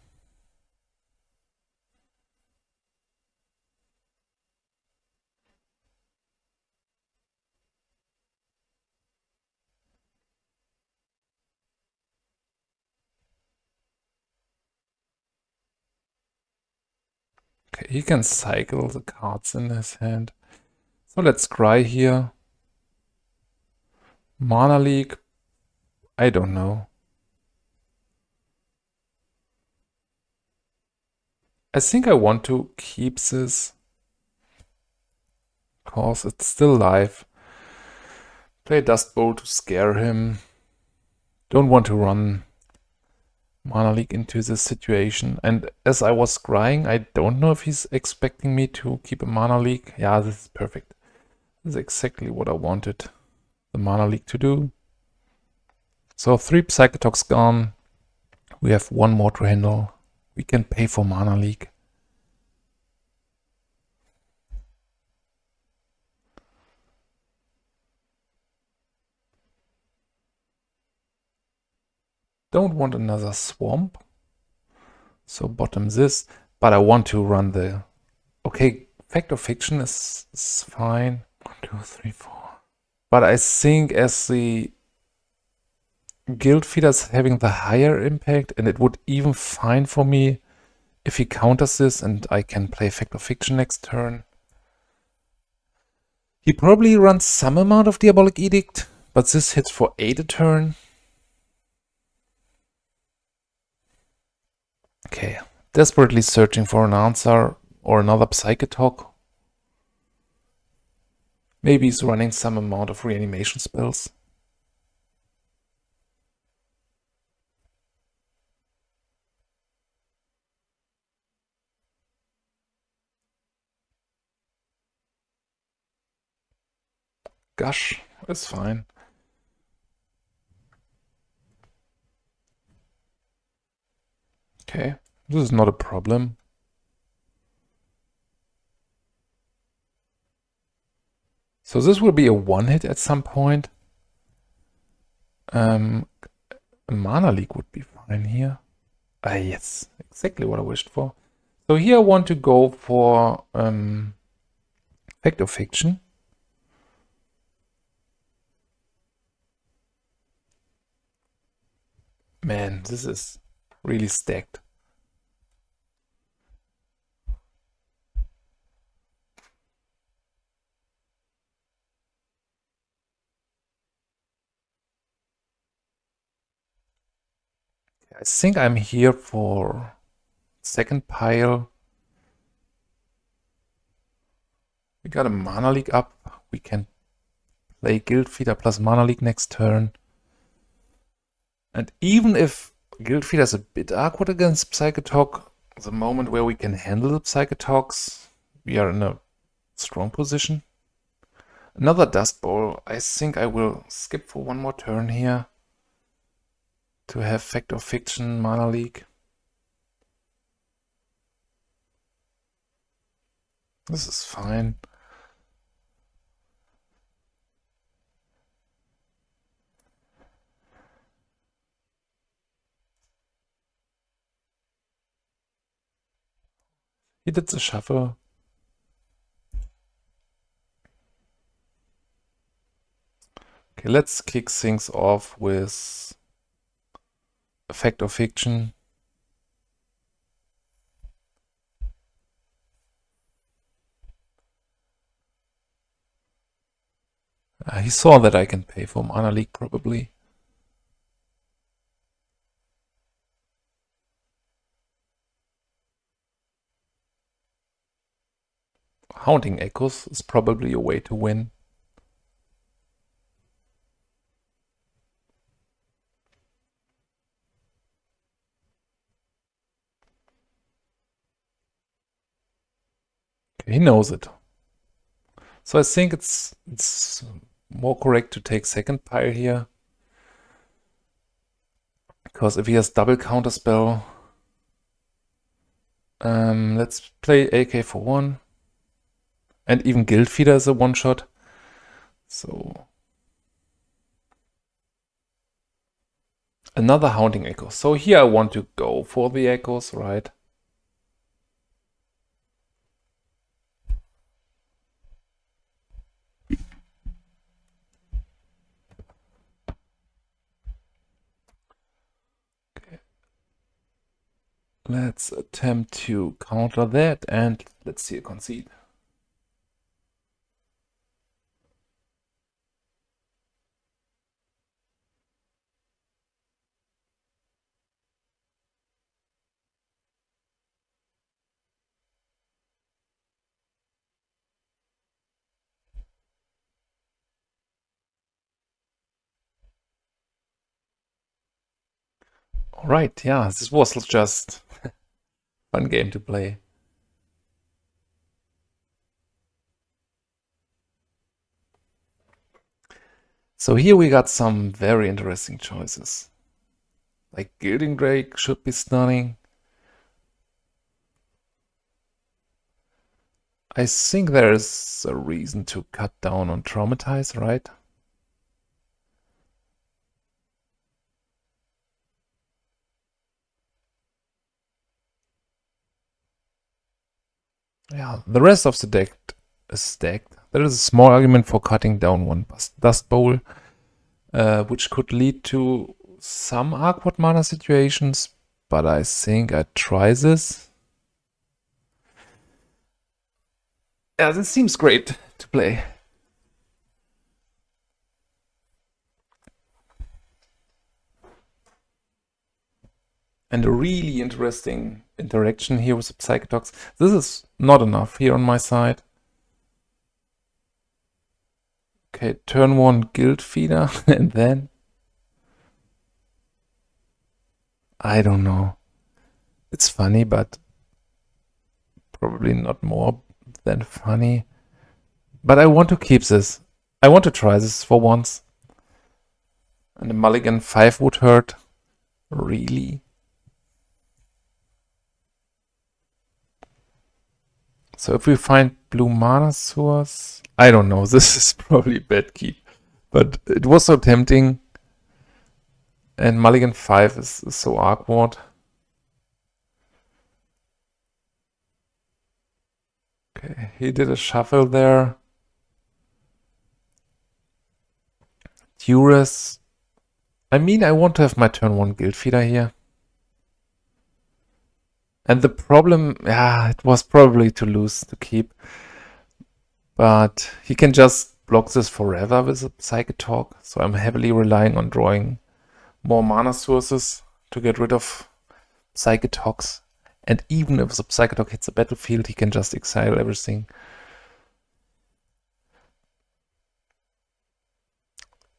Okay, he can cycle the cards in his hand. So let's scry here. Mana Leak, I don't know. I think I want to keep this, because it's still live. Play Dust Bowl to scare him. Don't want to run Mana Leak into this situation. And as I was scrying, I don't know if he's expecting me to keep a Mana Leak. Yeah, this is perfect. This is exactly what I wanted. the mana leak to do. So 3 Psychatogs gone. We have 1 more to handle. We can pay for mana leak. Don't want another swamp. So bottom this. But I want to run the... Okay, Fact of Fiction is fine. 1, 2, 3, 4. But I think as the Guiltfeeder is having the higher impact, and it would even fine for me if he counters this and I can play Fact of Fiction next turn. He probably runs some amount of Diabolic Edict, but this hits for 8 a turn. Okay, desperately searching for an answer or another Psychatog. Maybe he's running some amount of reanimation spells. Gush is fine. Okay, this is not a problem. So this will be a one-hit at some point. A mana leak would be fine here. Yes, exactly what I wished for. So here I want to go for Fact of Fiction. Man, this is really stacked. I think I'm here for second pile. We got a mana leak up. We can play Guiltfeeder plus mana leak next turn. And even if Guiltfeeder is a bit awkward against Psychatog, the moment where we can handle the Psychatogs, we are in a strong position. Another Dust Bowl. I think I will skip for 1 more turn here to have Fact of Fiction, mana leak. This is fine. He did the shuffle. Okay, let's kick things off with Fact of Fiction. He saw that I can pay for mana leak probably. Haunting Echoes is probably a way to win. Okay, he knows it. So I think it's more correct to take second pile here. Because if he has double counterspell, let's play AK for 1. And even Guiltfeeder is a one-shot. So another Haunting Echo. So here I want to go for the echoes, right? Okay. Let's attempt to counter that and let's see a concede. All right, yeah, this was just a fun game to play. So here we got some very interesting choices. Like Gilded Drake should be stunning. I think there is a reason to cut down on Traumatize, right? Yeah, the rest of the deck is stacked. There is a small argument for cutting down one Dust Bowl, which could lead to some awkward mana situations, but I think I'd try this. Yeah, this seems great to play. And a really interesting interaction here with the Psychatogs. This is not enough here on my side. Okay, turn 1 Guiltfeeder, and then... I don't know. It's funny, but probably not more than funny. But I want to keep this. I want to try this for once. And the mulligan 5 would hurt. Really? So if we find blue mana source... I don't know, this is probably bad keep. But it was so tempting. And mulligan 5 is so awkward. Okay, he did a shuffle there. Duress. I mean, I want to have my turn 1 Guiltfeeder here. And the problem, it was probably to lose to keep. But he can just block this forever with a Psychatog. So I'm heavily relying on drawing more mana sources to get rid of Psychatogs. And even if the Psychatog hits the battlefield, he can just exile everything.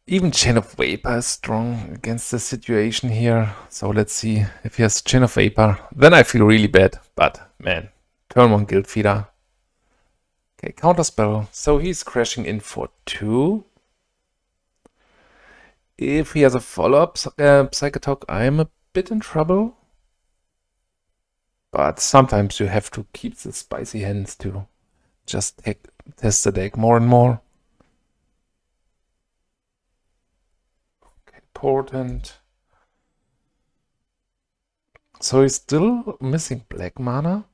Even Chain of Vapor is strong against the situation here. So let's see if he has Chain of Vapor. Then I feel really bad. But man, turn 1 Guiltfeeder. Okay, counterspell. So he's crashing in for 2. If he has a follow-up Psychatog, I'm a bit in trouble. But sometimes you have to keep the spicy hands to just test the deck more and more. Okay, Portent. So he's still missing black mana.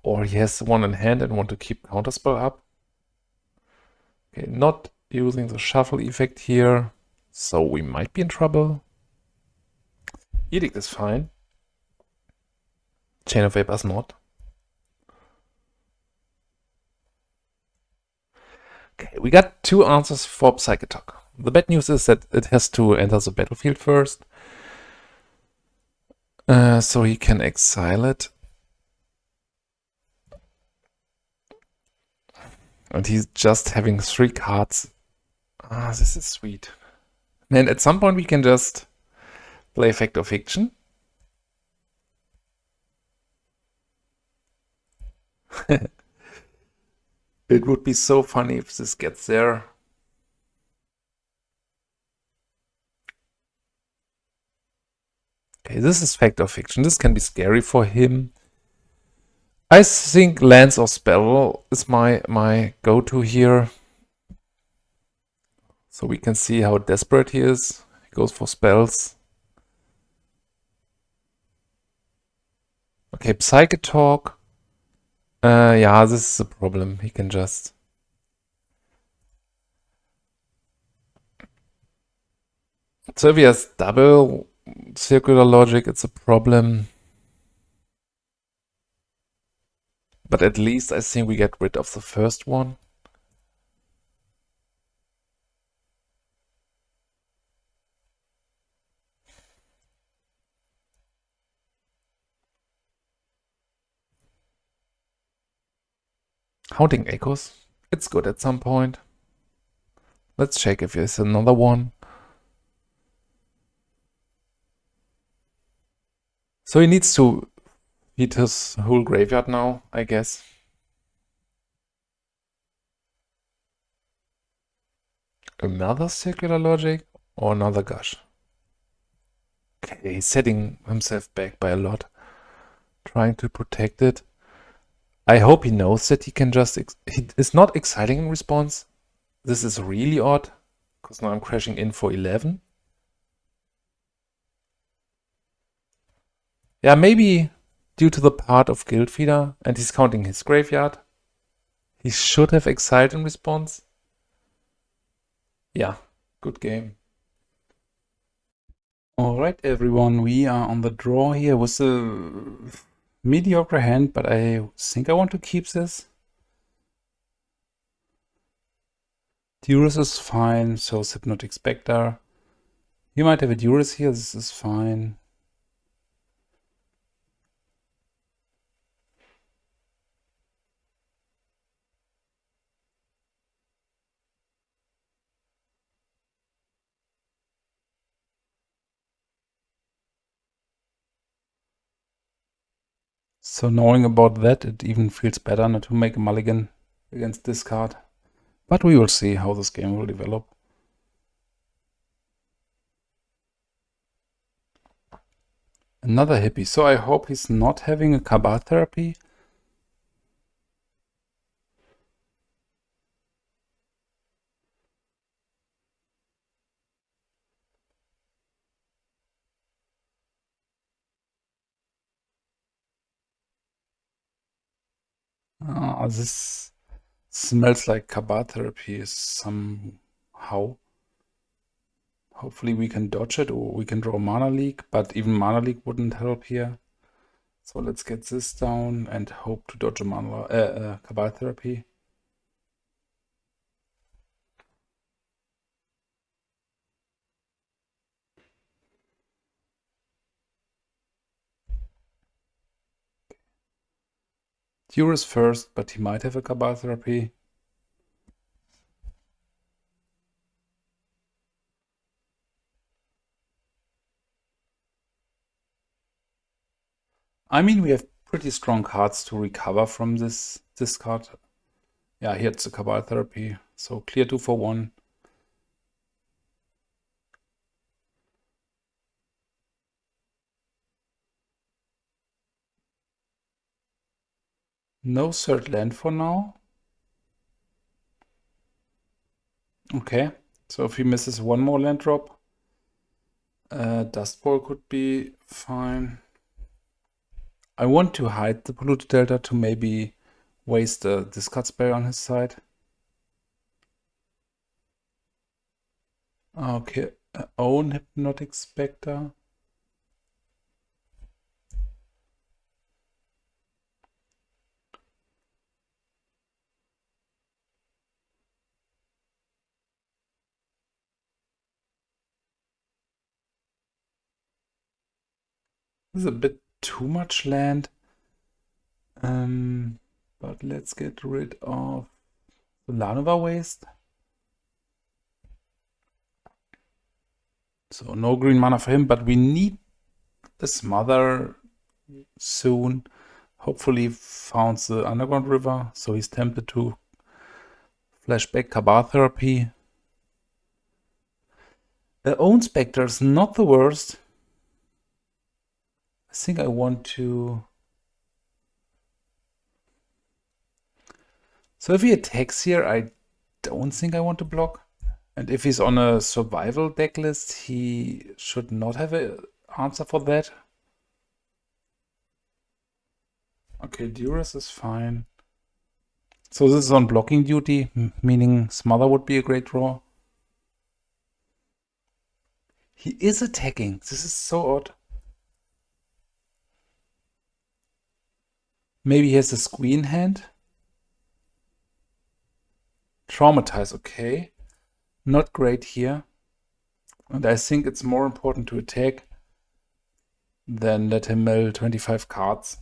Or he has one in hand and want to keep counterspell up. Okay, not using the shuffle effect here. So we might be in trouble. Edict is fine. Chain of Vapor is not. Okay, we got 2 answers for Psychatog. The bad news is that it has to enter the battlefield first. So he can exile it. And he's just having 3 cards. This is sweet. And at some point we can just play Fact or Fiction. It would be so funny if this gets there. Okay, this is Fact or Fiction. This can be scary for him. I think Lance or Spell is my go-to here. So we can see how desperate he is. He goes for spells. Okay, Psychatog. Yeah, this is a problem. He can just... So if he has double circular logic, it's a problem. But at least I think we get rid of the first one. Haunting Echoes. It's good at some point. Let's check if there's another one. So he needs to feed his whole graveyard now, I guess. Another circular logic or another gush? Okay, he's setting himself back by a lot. Trying to protect it. I hope he knows that he can just... He is not exciting in response. This is really odd, because now I'm crashing in for 11. Yeah, maybe due to the part of Guiltfeeder, and he's counting his graveyard. He should have Excite in response. Yeah, good game. Alright everyone, we are on the draw here with a mediocre hand, but I think I want to keep this. Duress is fine, so is Hypnotic Specter. You might have a Duress here, this is fine. So knowing about that, it even feels better not to make a mulligan against this card. But we will see how this game will develop. Another hippie, so I hope he's not having a Kabar therapy. This smells like Kabar therapy somehow. Hopefully we can dodge it, or we can draw Mana Leak, but even Mana Leak wouldn't help here. So let's get this down and hope to dodge a Kabar therapy. Duress first, but he might have a Kabar therapy. I mean, we have pretty strong cards to recover from this discard. Yeah, here's the Kabar therapy. So clear 2 for 1. No third land for now. Okay, so if he misses one more land drop, Dust Bowl could be fine. I want to hide the Polluted Delta to maybe waste the discard spell on his side. Okay, own Hypnotic Specter. This is a bit too much land. But let's get rid of the Lanova waste. So no green mana for him, but we need the Smother soon. Hopefully found the Underground River, so he's tempted to flashback Kabar therapy. The own Spectre is not the worst. I think I want to... So if he attacks here, I don't think I want to block. And if he's on a survival deck list, he should not have an answer for that. Okay, Duress is fine. So this is on blocking duty, meaning Smother would be a great draw. He is attacking. This is so odd. Maybe he has a Squeen hand. Traumatize, okay. Not great here. And I think it's more important to attack than let him mill 25 cards.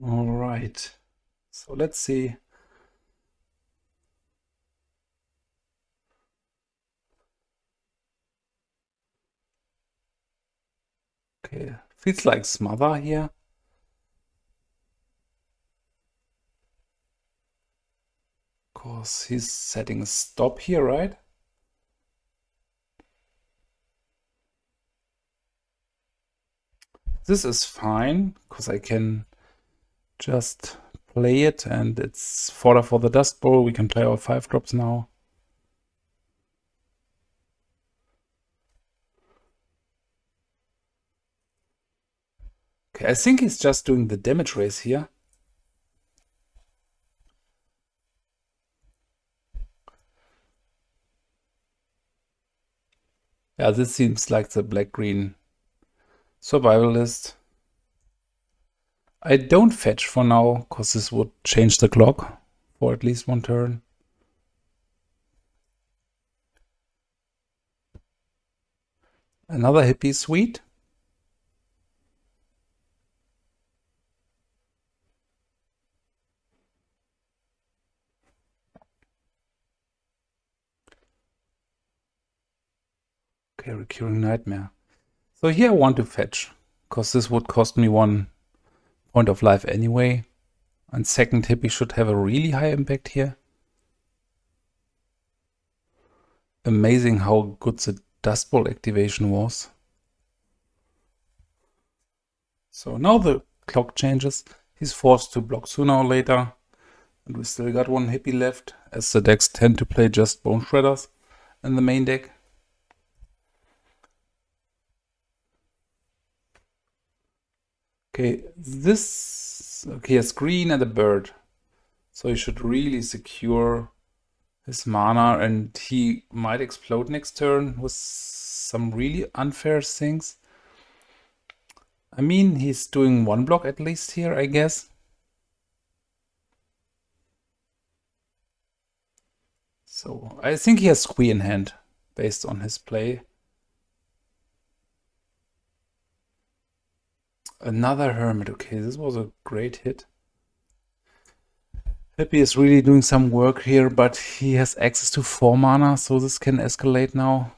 All right. So let's see. Okay, feels like Smother here. Of course, he's setting a stop here, right? This is fine, because I can just play it, and it's fodder for the Dust Bowl. We can play our 5-drops now. Okay, I think he's just doing the damage race here. Yeah, this seems like the black-green survivalist. I don't fetch for now, because this would change the clock for at least one turn. Another hippie suite. Okay, Recurring Nightmare. So here I want to fetch, because this would cost me 1 point of life anyway. And second hippie should have a really high impact here. Amazing how good the Dust Bowl activation was. So now the clock changes. He's forced to block sooner or later. And we still got 1 hippie left, as the decks tend to play just Bone Shredders in the main deck. Okay, he has green and a bird. So he should really secure his mana, and he might explode next turn with some really unfair things. I mean, he's doing 1 block at least here, I guess. So I think he has Squee in hand, based on his play. Another Hermit. Okay, this was a great hit. Hippie is really doing some work here, but he has access to 4 mana, so this can escalate now.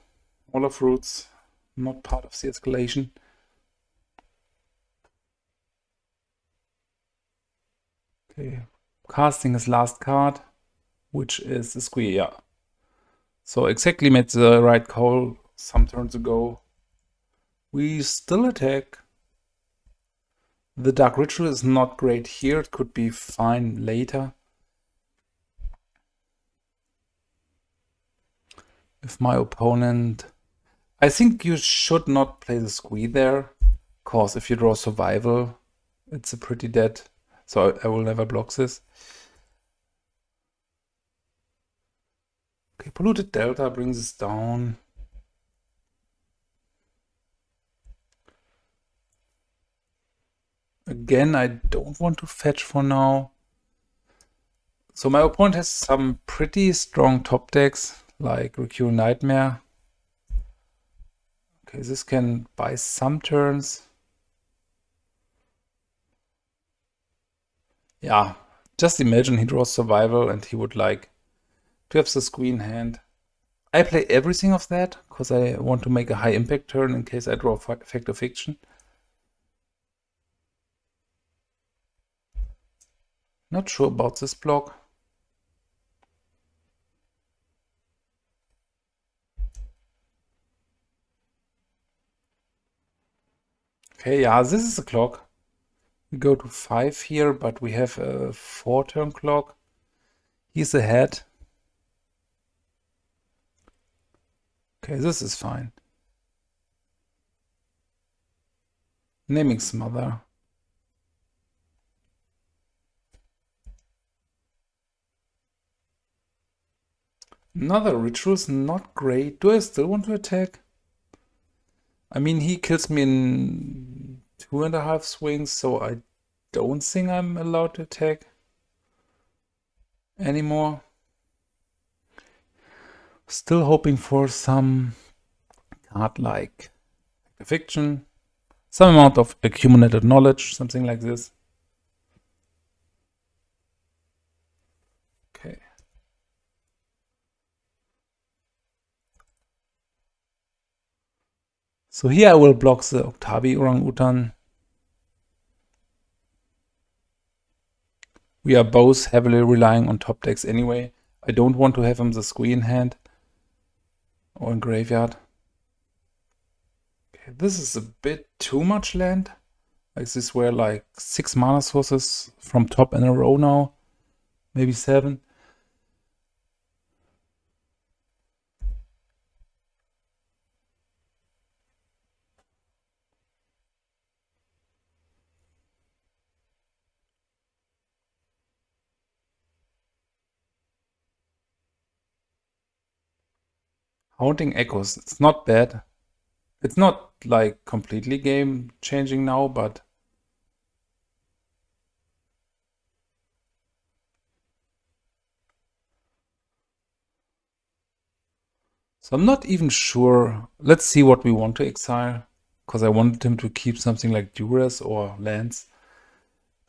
All of Roots, not part of the escalation. Okay, casting his last card, which is a Squee, yeah. So exactly made the right call some turns ago. We still attack. The Dark Ritual is not great here. It could be fine later. If my opponent... I think you should not play the Squee there, because if you draw Survival, it's a pretty dead. So I will never block this. Okay, Polluted Delta brings us down. Again, I don't want to fetch for now. So my opponent has some pretty strong top decks, like Recurring Nightmare. Okay, this can buy some turns. Yeah, just imagine he draws Survival and he would like to have the Squee in hand. I play everything of that, because I want to make a high impact turn in case I draw Effect of Fiction. Not sure about this block. Okay, yeah, this is the clock. We go to 5 here, but we have a 4-turn clock. He's ahead. Okay, this is fine. Naming Smother. Another Ritual's not great. Do I still want to attack? I mean, he kills me in 2.5 swings, so I don't think I'm allowed to attack anymore. Still hoping for some card like Fiction, some amount of accumulated knowledge, something like this. So here I will block the Octavi Orangutan. We are both heavily relying on top decks anyway. I don't want to have him the squee in hand or in graveyard. Okay, this is a bit too much land. Like this were like 6 mana sources from top in a row now. Maybe 7. Haunting Echoes, it's not bad. It's not like completely game changing now, but so I'm not even sure. Let's see what we want to exile, because I wanted him to keep something like Duress or lands.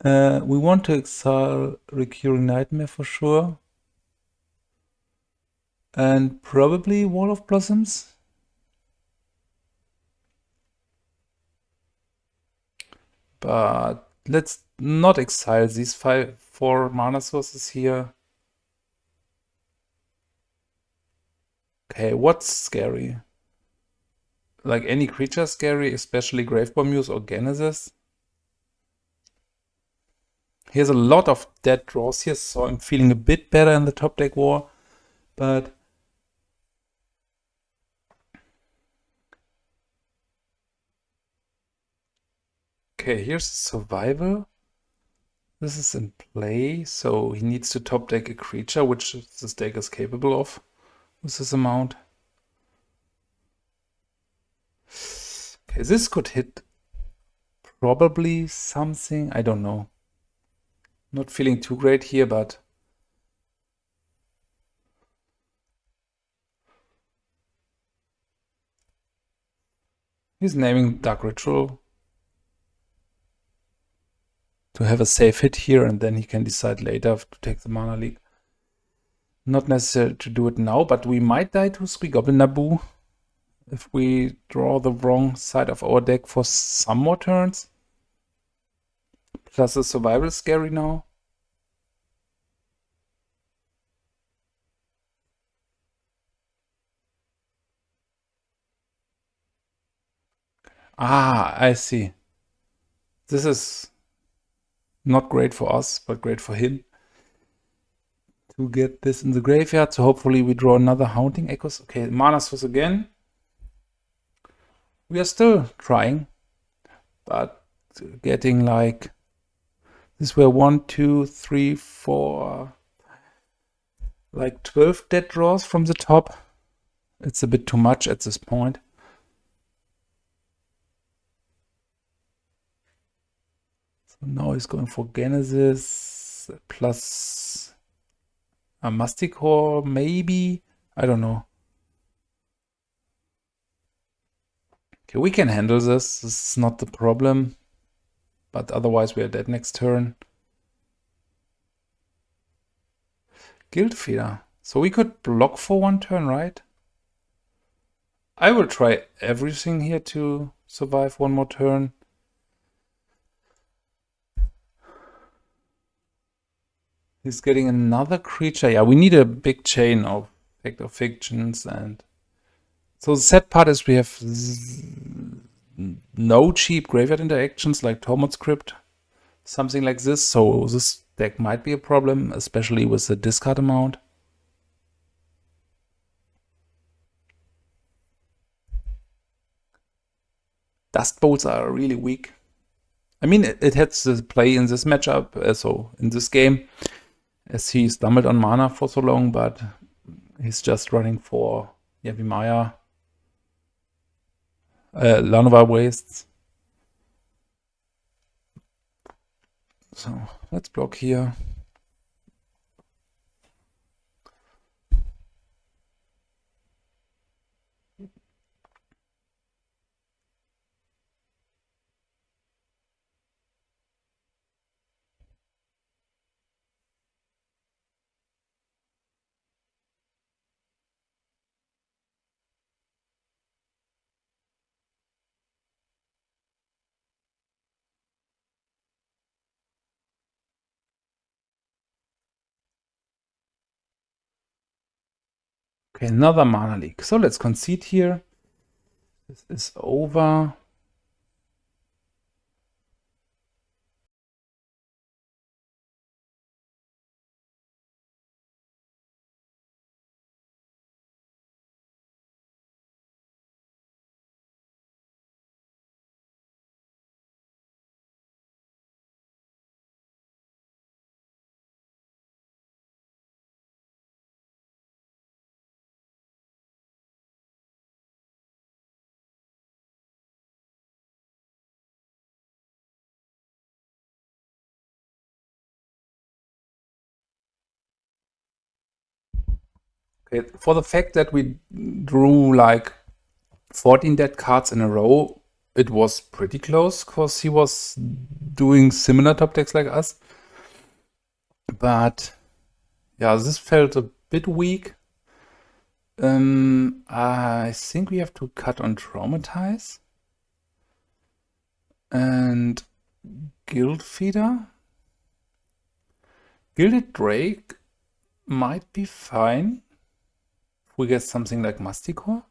We want to exile Recurring Nightmare for sure. And probably Wall of Blossoms. But let's not exile these 4 mana sources here. Okay, what's scary? Like any creature scary, especially Gravebomb Muse or Genesis. Here's a lot of dead draws here, so I'm feeling a bit better in the top deck war. But okay, here's Survival. This is in play, so he needs to top deck a creature, which this deck is capable of with this amount. Okay, this could hit probably something. I don't know. Not feeling too great here, but he's naming Dark Ritual to have a safe hit here, and then he can decide later to take the Mana Leak. Not necessary to do it now, but we might die to 3 Goblin Naboo if we draw the wrong side of our deck for some more turns. Plus the survival is scary now. Ah, I see. This is not great for us, but great for him to get this in the graveyard. So hopefully we draw another Haunting Echoes. Okay, Mana Source again. We are still trying, but getting like this were 1, 2, 3, 4, like 12 dead draws from the top. It's a bit too much at this point. So now he's going for Genesis plus a Masticore, maybe. I don't know. Okay, we can handle this. This is not the problem. But otherwise we are dead next turn. Guiltfeeder. So we could block for 1 turn, right? I will try everything here to survive 1 more turn. He's getting another creature. Yeah, we need a big chain of Fact of Fictions. And so the sad part is we have no cheap graveyard interactions like Tormod Script, something like this. So this deck might be a problem, especially with the discard amount. Dust Bolts are really weak. I mean, it had to play in this matchup, so in this game, as he stumbled on mana for so long, but he's just running for Yavimaya, Lanova Wastes. So let's block here. Okay, another mana leak. So let's concede here. This is over. Okay, for the fact that we drew like 14 dead cards in a row, it was pretty close because he was doing similar top decks like us. But yeah, this felt a bit weak. I think we have to cut on Traumatize and Guiltfeeder. Gilded Drake might be fine if we get something like Masticore.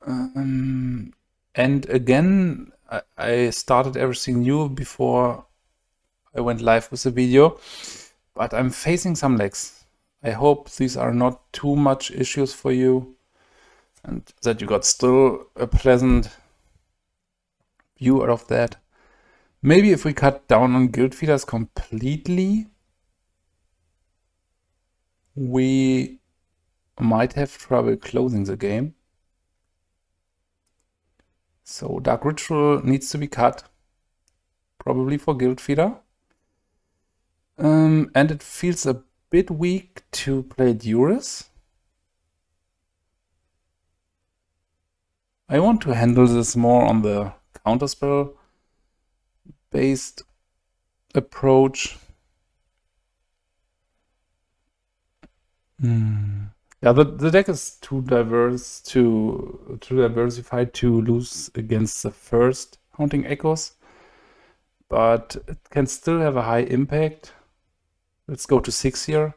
And again, I started everything new before I went live with the video, but I'm facing some lags. I hope these are not too much issues for you and that you got still a pleasant view out of that. Maybe if we cut down on Guiltfeeders completely, we might have trouble closing the game. So Dark Ritual needs to be cut, probably for Guiltfeeder. And it feels a bit weak to play Duress. I want to handle this more on the counterspell based approach. Yeah, the deck is too diverse to diversify to lose against the first Haunting Echoes, but it can still have a high impact. Let's go to 6 here.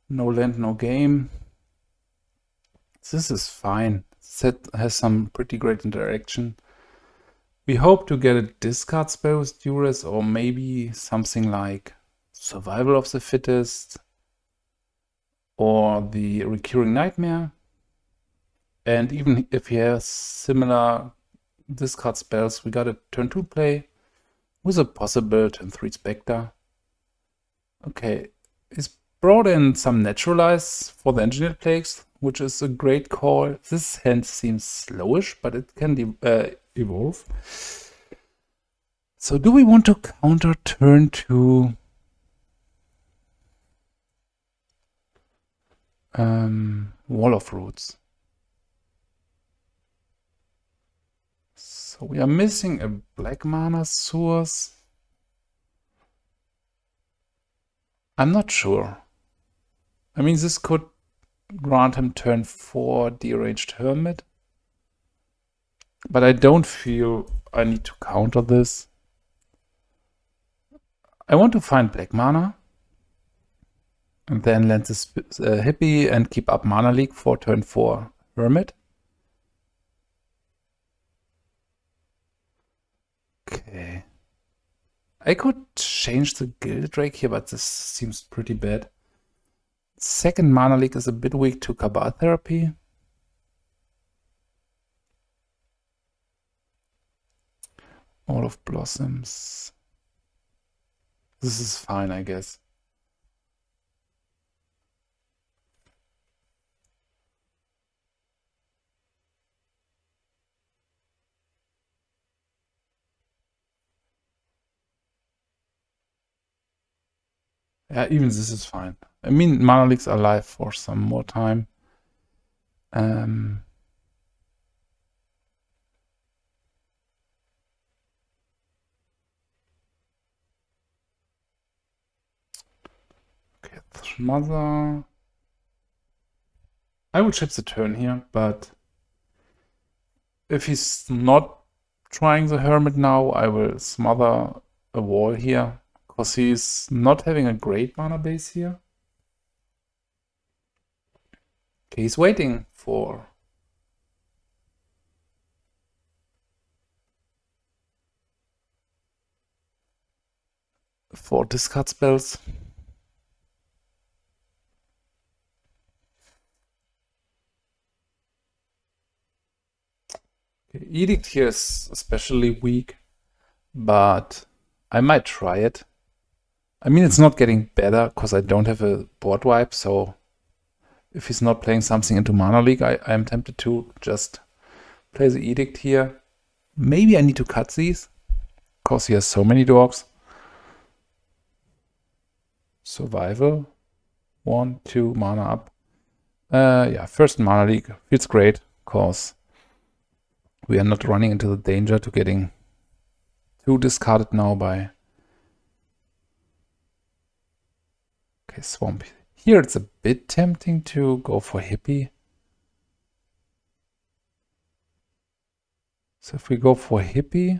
No land, no game. This is fine. Set has some pretty great interaction. We hope to get a discard spell with Duress, or maybe something like Survival of the Fittest or the Recurring Nightmare. And even if he has similar discard spells, we got a turn 2 play with a possible turn 3 Specter. Okay, he's brought in some Naturalize for the Engineered Plagues, which is a great call. This hand seems slowish, but it can evolve. So do we want to counter turn 2 Wall of Roots? So we are missing a black mana source. I'm not sure. I mean, this could grant him turn 4 Deranged Hermit, but I don't feel I need to counter this. I want to find black mana and then land this hippie and keep up mana leak for turn 4 Hermit. Okay. I could change the Gilded Drake here, but this seems pretty bad. Second mana leak is a bit weak to Cabal Therapy. All of Blossoms. This is fine, I guess. Yeah, even this is fine. I mean, mana leaks are alive for some more time. Okay, Smother. I will chip the turn here, but if he's not trying the Hermit now, I will Smother a wall here, because he's not having a great mana base here. Okay, he's waiting for discard spells. Okay, Edict here is especially weak, but I might try it. I mean, it's not getting better because I don't have a board wipe, so if he's not playing something into Mana League, I'm tempted to just play the Edict here. Maybe I need to cut these, because he has so many dogs. Survival. 1, 2, mana up. Yeah, first Mana League. Feels great, because we are not running into the danger to getting too discarded now by... Okay, Swamp. Here it's a bit tempting to go for Hippie. So if we go for Hippie,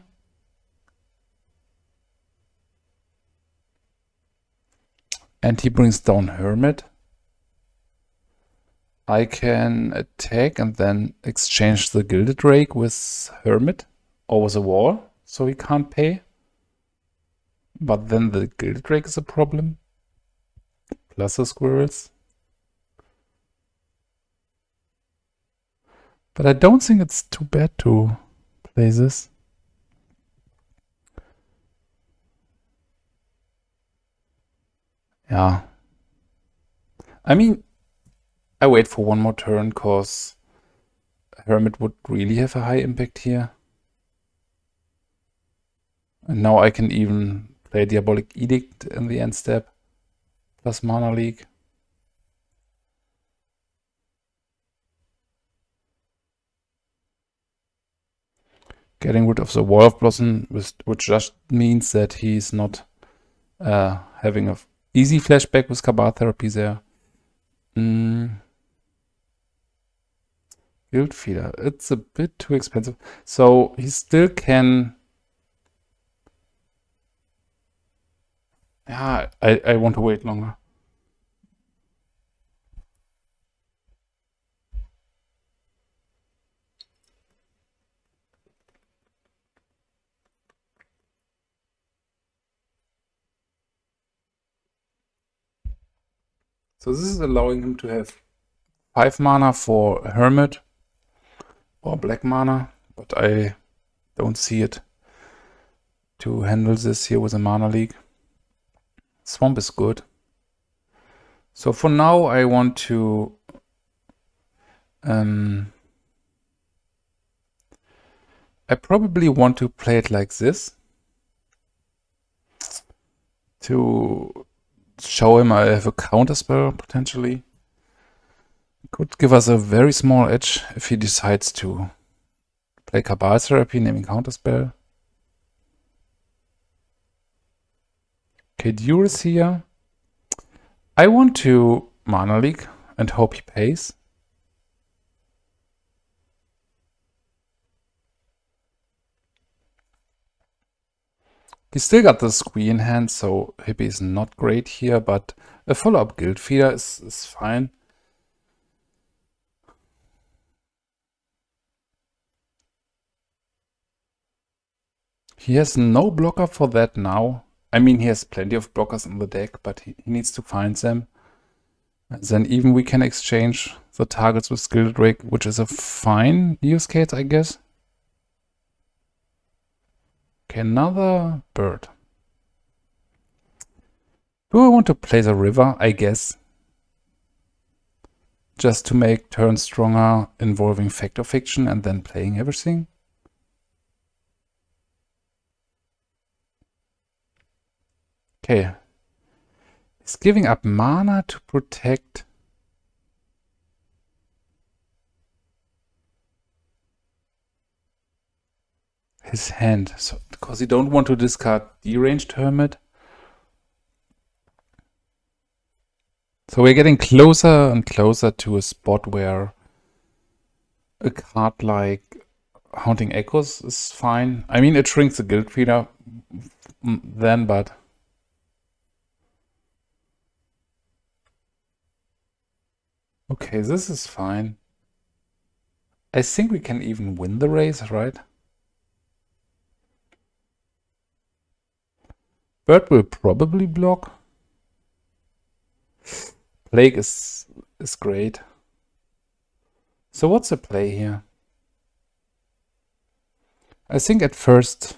and he brings down Hermit, I can attack and then exchange the Gilded Drake with Hermit over the wall, so he can't pay. But then the Gilded Drake is a problem, plus the squirrels. But I don't think it's too bad to play this. Yeah. I mean, I wait for one more turn, because Hermit would really have a high impact here. And now I can even play Diabolic Edict in the end step, plus Mana League. Getting rid of the Wall of Blossom, which just means that he's not having a easy flashback with Cabal Therapy there. Guiltfeeder, it's a bit too expensive. So he still can... Yeah, I want to wait longer. So this is allowing him to have 5 mana for Hermit or black mana, but I don't see it to handle this here with a Mana League. Swamp is good. So for now I want to I probably want to play it like this to show him I have a counterspell potentially. Could give us a very small edge if he decides to play Cabal Therapy, naming counterspell. Okay, Duress here. I want to Mana League and hope he pays. He still got the Squee in hand, so Hippie is not great here, but a follow-up Guiltfeeder is fine. He has no blocker for that now. I mean, he has plenty of blockers in the deck, but he needs to find them. And then even we can exchange the targets with Gilded Drake, which is a fine use case, I guess. Okay, another bird. Do I want to play the river? I guess. Just to make turns stronger, involving Fact or Fiction, and then playing everything. Okay. He's giving up mana to protect his hand. So, because he don't want to discard Deranged Hermit. So we're getting closer and closer to a spot where a card like Haunting Echoes is fine. I mean, it shrinks the Guiltfeeder then, but... Okay, this is fine. I think we can even win the race, right? Bird will probably block. Plague is great. So what's the play here? I think at first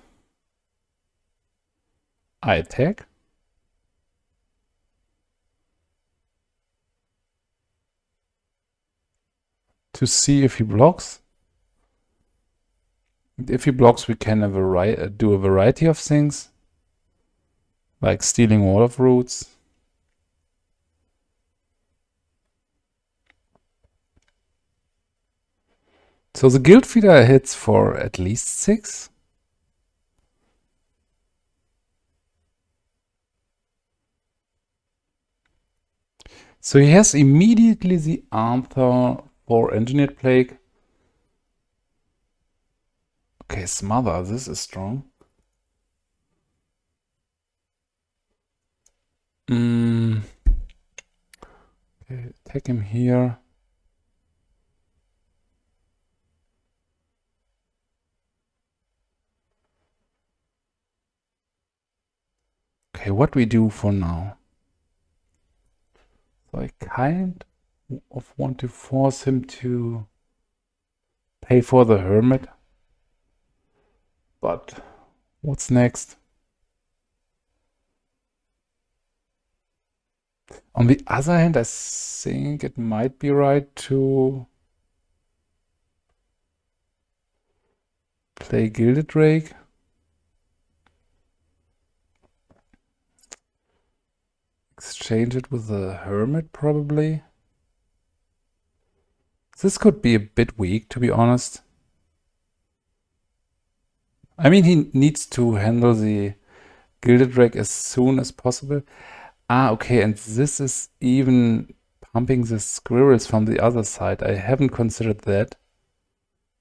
I attack. To see if he blocks. If he blocks, we can do a variety of things. Like stealing Wall of Roots. So the Guiltfeeder hits for at least 6. So he has immediately the answer for Engineered Plague. Okay, Smother, this is strong. Okay, attack him here. Okay, what we do for now? So I kind of want to force him to pay for the Hermit. But what's next? On the other hand, I think it might be right to play Gilded Drake. Exchange it with the Hermit, probably. This could be a bit weak, to be honest. I mean, he needs to handle the Gilded Drake as soon as possible. Ah, okay, and this is even pumping the squirrels from the other side. I haven't considered that.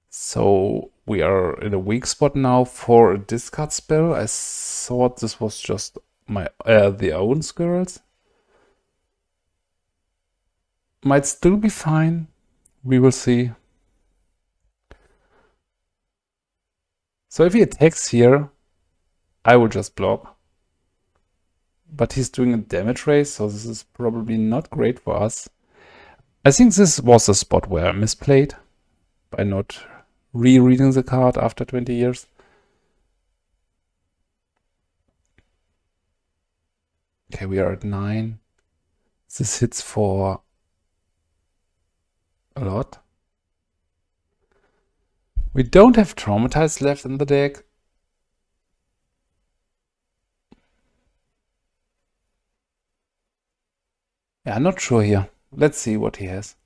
So we are in a weak spot now for a discard spell. I thought this was just the own squirrels. Might still be fine. We will see. So if he attacks here, I will just block. But he's doing a damage raise, so this is probably not great for us. I think this was a spot where I misplayed by not rereading the card after 20 years. Okay, we are at 9. This hits for a lot. We don't have Traumatize left in the deck. Yeah, I'm not sure here. Let's see what he has.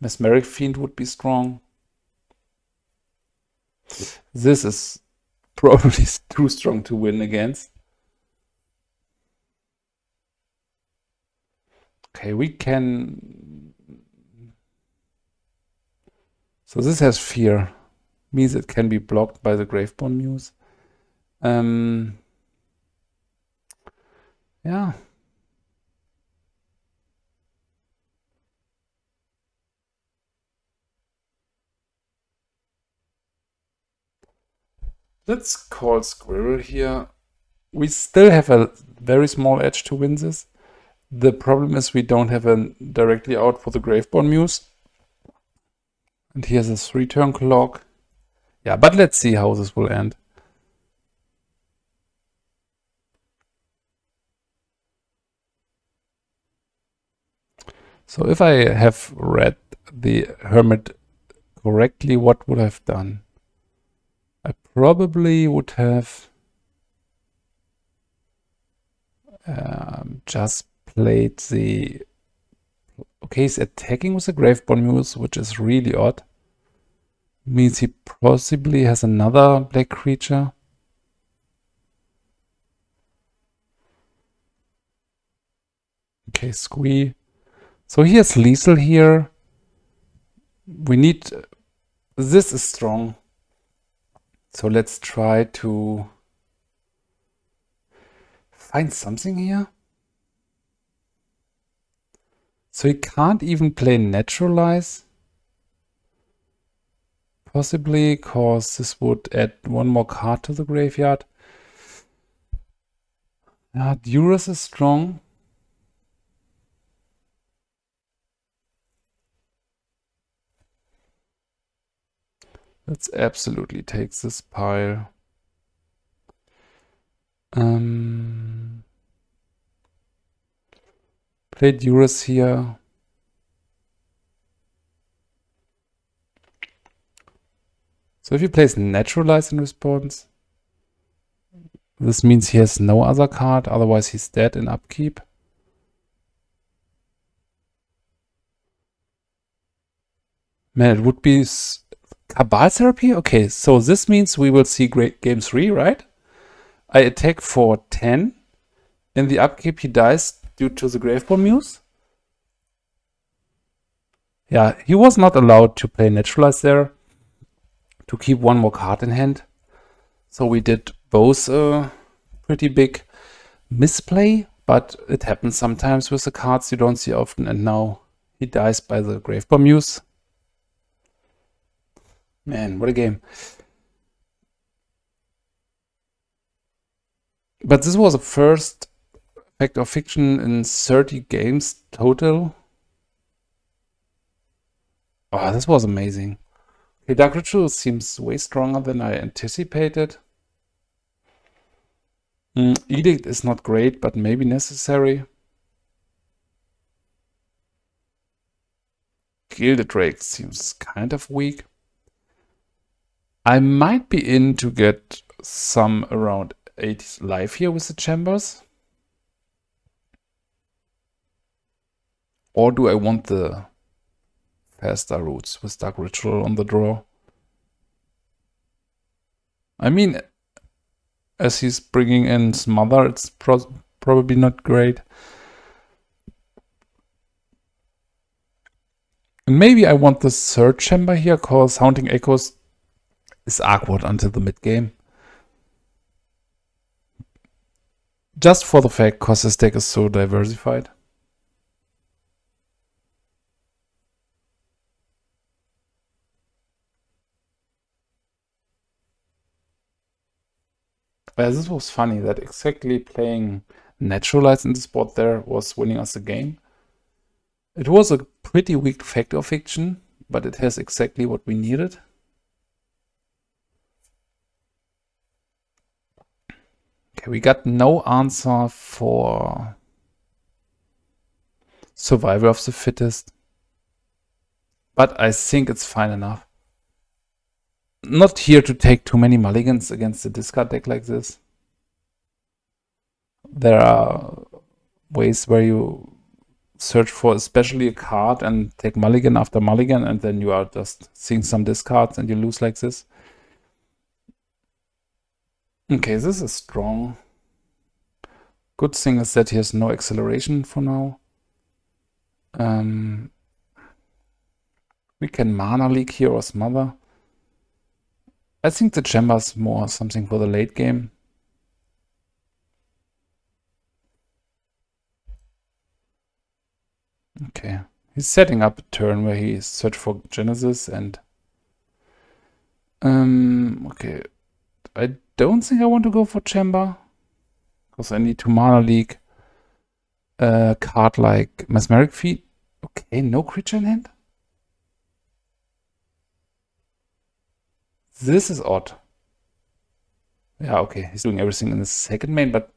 Mesmeric Fiend would be strong. This is probably too strong to win against. Okay, we can... So this has Fear. Means it can be blocked by the Graveborn Muse. Yeah. Let's call Squirrel here. We still have a very small edge to win this. The problem is we don't have a directly out for the Graveborn Muse. And he has a 3-turn clock. Yeah, but let's see how this will end. So if I have read the Hermit correctly, what would I have done? I probably would have just played the... Okay, he's attacking with the Graveborn Muse, which is really odd. Means he possibly has another black creature. Okay, Squee. So he has lethal here. We need... This is strong. So let's try to find something here. So he can't even play Naturalize. Possibly, because this would add one more card to the graveyard. Duress is strong. Let's absolutely take this pile. Play Duress here. So if he plays Naturalize in response, this means he has no other card, otherwise he's dead in upkeep. Man, it would be Cabal Therapy? Okay, so this means we will see great game 3, right? I attack for 10. In the upkeep, he dies due to the Gravebone Muse. Yeah, he was not allowed to play Naturalize there to keep one more card in hand. So we did both a pretty big misplay, but it happens sometimes with the cards you don't see often. And now he dies by the Gravebone Muse. Man, what a game. But this was the first Fact or Fiction in 30 games total. Oh, this was amazing. Okay, Dark Ritual seems way stronger than I anticipated. Edict is not great, but maybe necessary. Gilded Drake seems kind of weak. I might be in to get some around 8 life here with the chambers. Or do I want the faster routes with Dark Ritual on the draw? I mean, as he's bringing in Smother, it's probably not great. And maybe I want the third chamber here, because Haunting Echoes is awkward until the mid game. Just for the fact, because this deck is so diversified. This was funny that exactly playing Naturalize in the spot there was winning us the game. It was a pretty weak Fact or Fiction, but it has exactly what we needed. Okay, we got no answer for Survival of the Fittest, but I think it's fine enough. Not here to take too many mulligans against a discard deck like this. There are ways where you search for especially a card and take mulligan after mulligan, and then you are just seeing some discards and you lose like this. Okay, this is strong. Good thing is that he has no acceleration for now. We can Mana Leak here or Smother. I think the Chamber's more something for the late game. Okay, he's setting up a turn where he search for Genesis and okay. I don't think I want to go for Chamber, because I need to Mana Leak a card like Mesmeric Feet. Okay, no creature in hand? This is odd. Yeah, okay, he's doing everything in the second main, but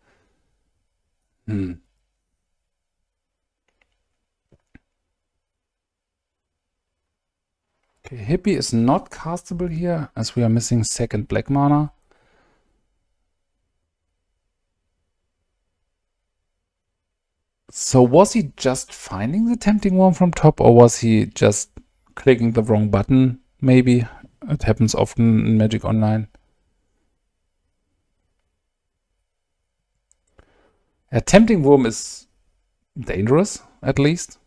Okay, Hippie is not castable here, as we are missing second black mana. So was he just finding the Tempting Worm from top, or was he just clicking the wrong button? Maybe. It happens often in Magic Online. A Tempting Worm is dangerous, at least.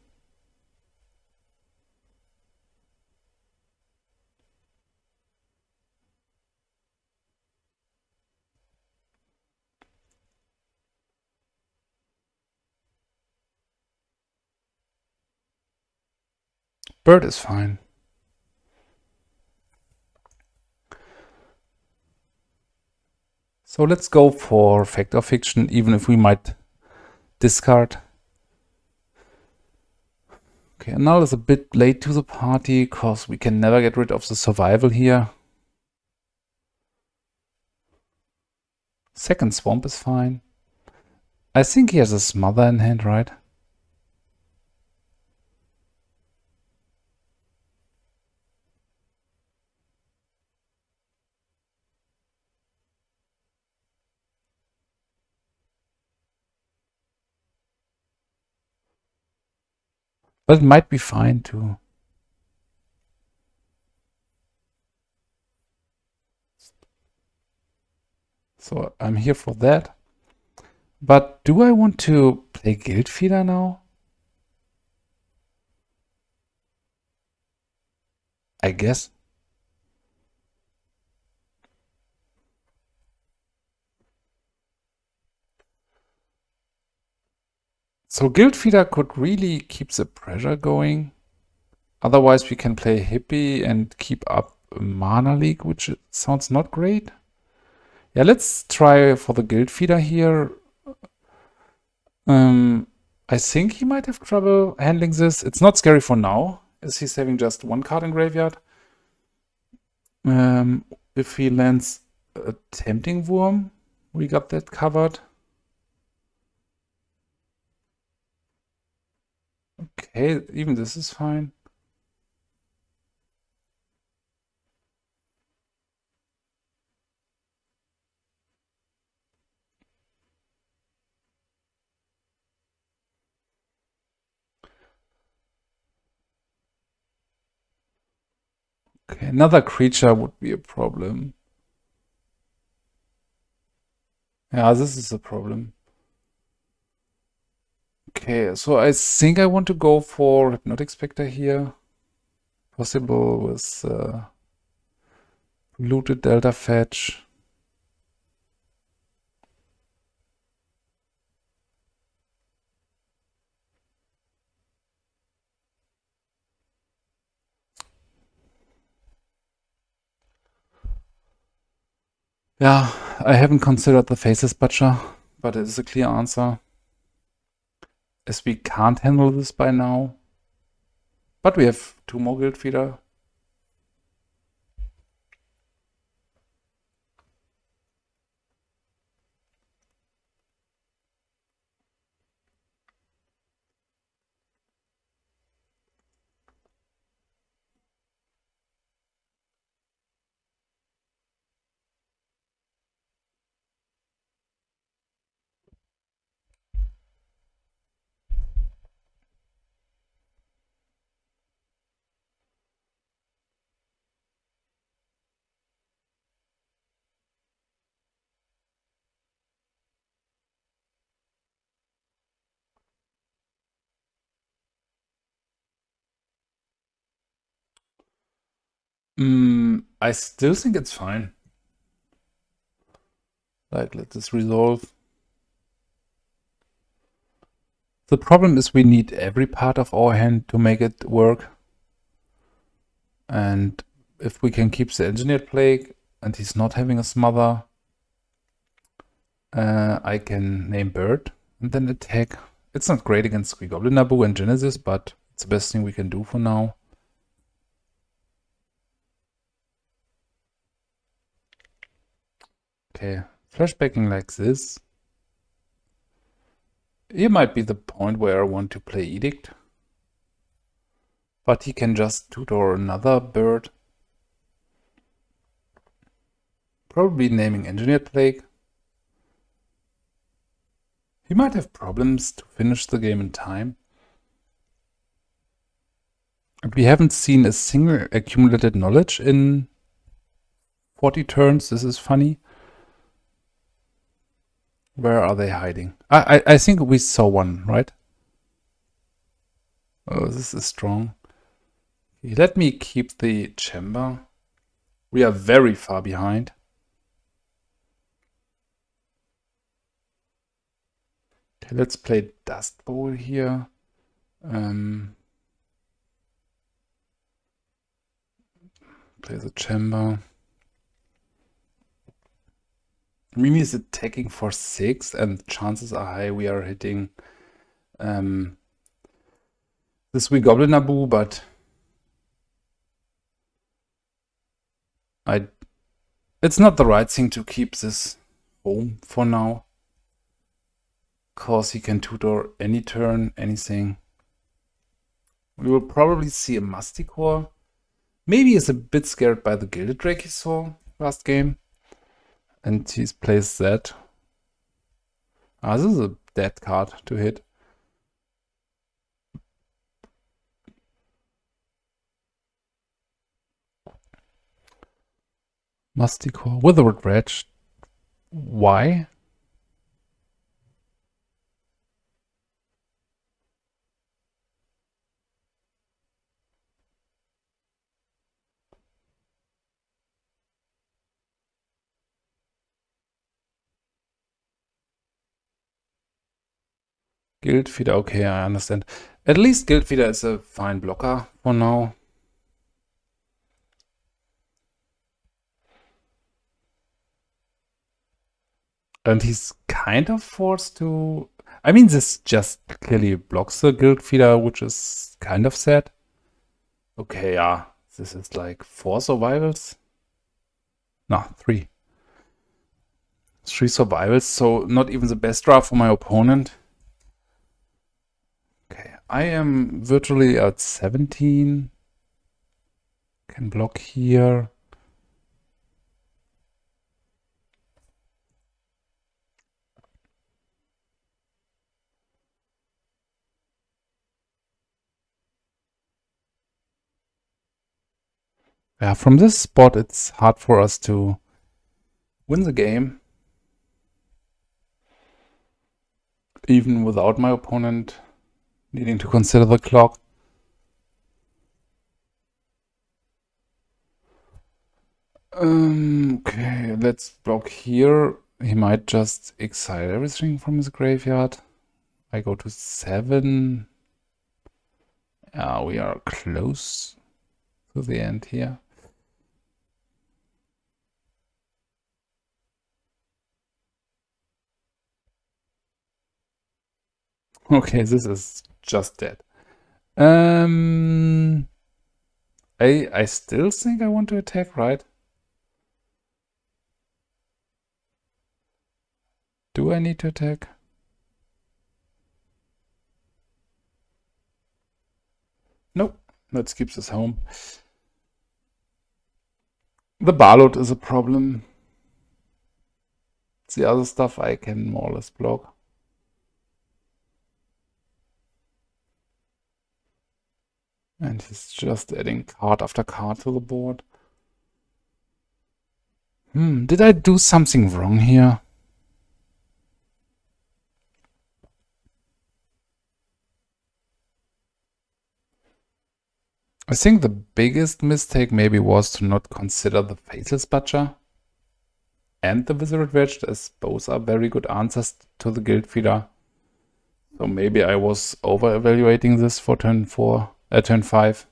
Bird is fine. So let's go for Fact or Fiction, even if we might discard. Okay, Annul is a bit late to the party, because we can never get rid of the survival here. Second Swamp is fine. I think he has a Smother in hand, right? But it might be fine too. So I'm here for that. But do I want to play Guiltfeeder now? I guess. So Guiltfeeder could really keep the pressure going. Otherwise we can play Hippie and keep up a Mana Leak, which sounds not great. Yeah, let's try for the Guiltfeeder here. I think he might have trouble handling this. It's not scary for now, as he's having just one card in graveyard. If he lands a Tempting Worm, we got that covered. Okay, even this is fine. Okay, another creature would be a problem. Yeah, this is a problem. Okay, so I think I want to go for Hypnotic Specter here. Possible with Polluted Delta fetch. Yeah, I haven't considered the Faces Butcher, but it is a clear answer. As we can't handle this by now. But we have 2 more Guiltfeeder. I still think it's fine. Like, let this resolve. The problem is we need every part of our hand to make it work. And if we can keep the Engineered Plague and he's not having a Smother, I can name Bird and then attack. It's not great against Squee Goblin Naboo and Genesis, but it's the best thing we can do for now. Okay, flashbacking like this. Here might be the point where I want to play Edict. But he can just tutor another bird. Probably naming Engineered Plague. He might have problems to finish the game in time. We haven't seen a single accumulated knowledge in 40 turns. This is funny. Where are they hiding? I think we saw one, right? Oh, this is strong. Let me keep the chamber. We are very far behind. Okay, let's play Dust Bowl here. Play the chamber. Mimi is attacking for 6, and chances are high we are hitting this wee Goblin Naboo, but it's not the right thing to keep this home for now. Cause he can tutor any turn, anything. We will probably see a Musticore. Maybe he's a bit scared by the Gilded Drake he saw last game. And he's plays that. Ah, this is a dead card to hit. Musticore, Withered Wretch. Why? Guiltfeeder, okay, I understand. At least Guiltfeeder is a fine blocker for now. And he's kind of forced to... I mean, this just clearly blocks the Guiltfeeder, which is kind of sad. Okay, yeah. This is like 4 survivals. No, 3. 3 survivals, so not even the best draft for my opponent. Okay, I am virtually at 17. Can block here. Yeah, from this spot, it's hard for us to win the game. Even without my opponent needing to consider the clock. Okay, let's block here. He might just exile everything from his graveyard. I go to 7. Yeah, we are close to the end here. Okay, this is just dead. I still think I want to attack, right? Do I need to attack? Nope. Let's keep this home. The Barload is a problem. The other stuff I can more or less block. And he's just adding card after card to the board. Did I do something wrong here? I think the biggest mistake maybe was to not consider the Faceless Butcher and the Wizard Wedge, as both are very good answers to the Guiltfeeder. So maybe I was over-evaluating this for turn 5.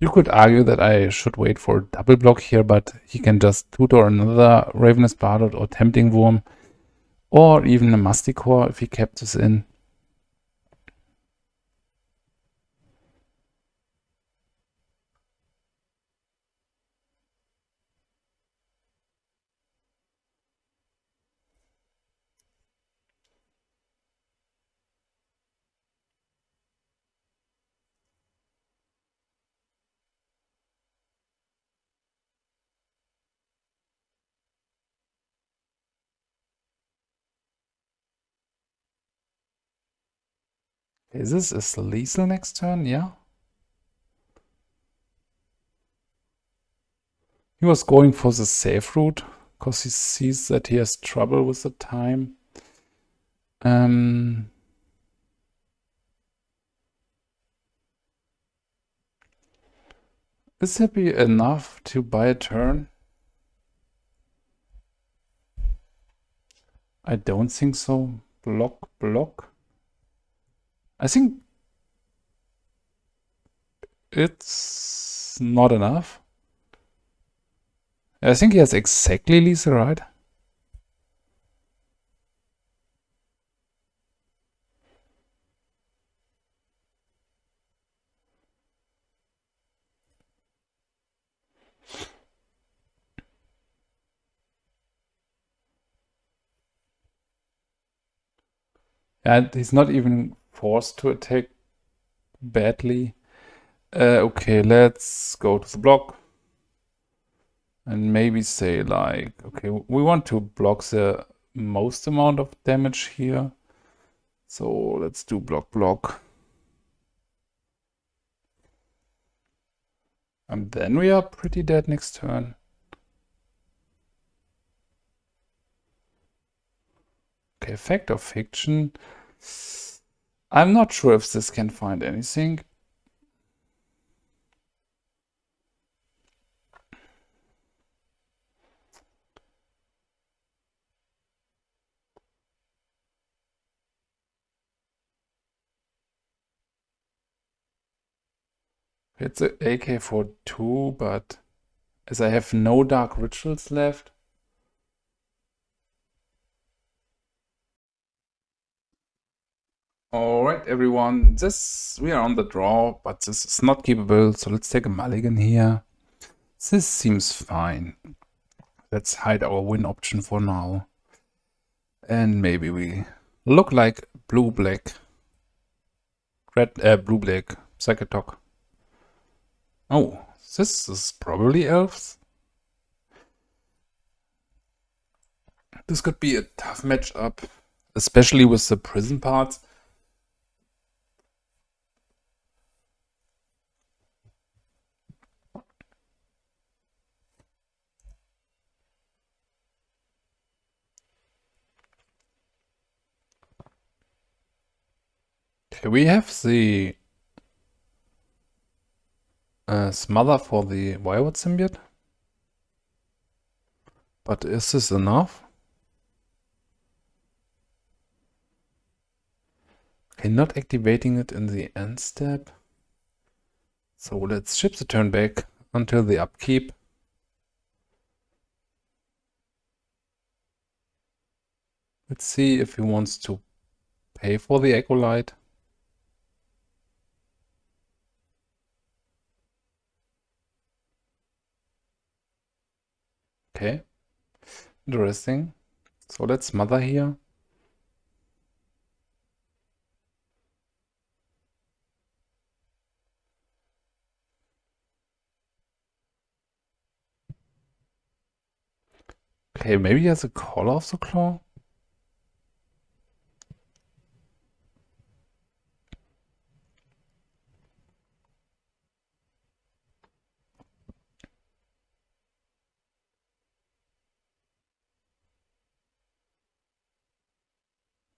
You could argue that I should wait for a double block here, but he can just tutor another Ravenous Bardot or Tempting Worm, or even a Musticore if he kept this in. Okay, this is lethal next turn, yeah? He was going for the safe route, because he sees that he has trouble with the time. Is that be enough to buy a turn? I don't think so. Block, block. I think it's not enough. I think he has exactly Lisa, right? And he's not even forced to attack badly. Okay, let's go to the block. And maybe say like, okay, we want to block the most amount of damage here. So let's do block, block. And then we are pretty dead next turn. Okay, Effect of Fiction. I'm not sure if this can find anything. It's a AK-42, but as I have no Dark Rituals left. Alright everyone, we are on the draw, but this is not keepable, so let's take a mulligan here. This seems fine. Let's hide our win option for now. And maybe we look like blue-black. Blue-black Psychatog. Oh, this is probably Elves. This could be a tough matchup, especially with the prison parts. Okay, we have the Smother for the Wild Symbiote. But is this enough? Okay, not activating it in the end step. So let's ship the turn back until the upkeep. Let's see if he wants to pay for the Acolyte. Okay, interesting. So let's Smother here. Okay, maybe he has a Caller of the Claw.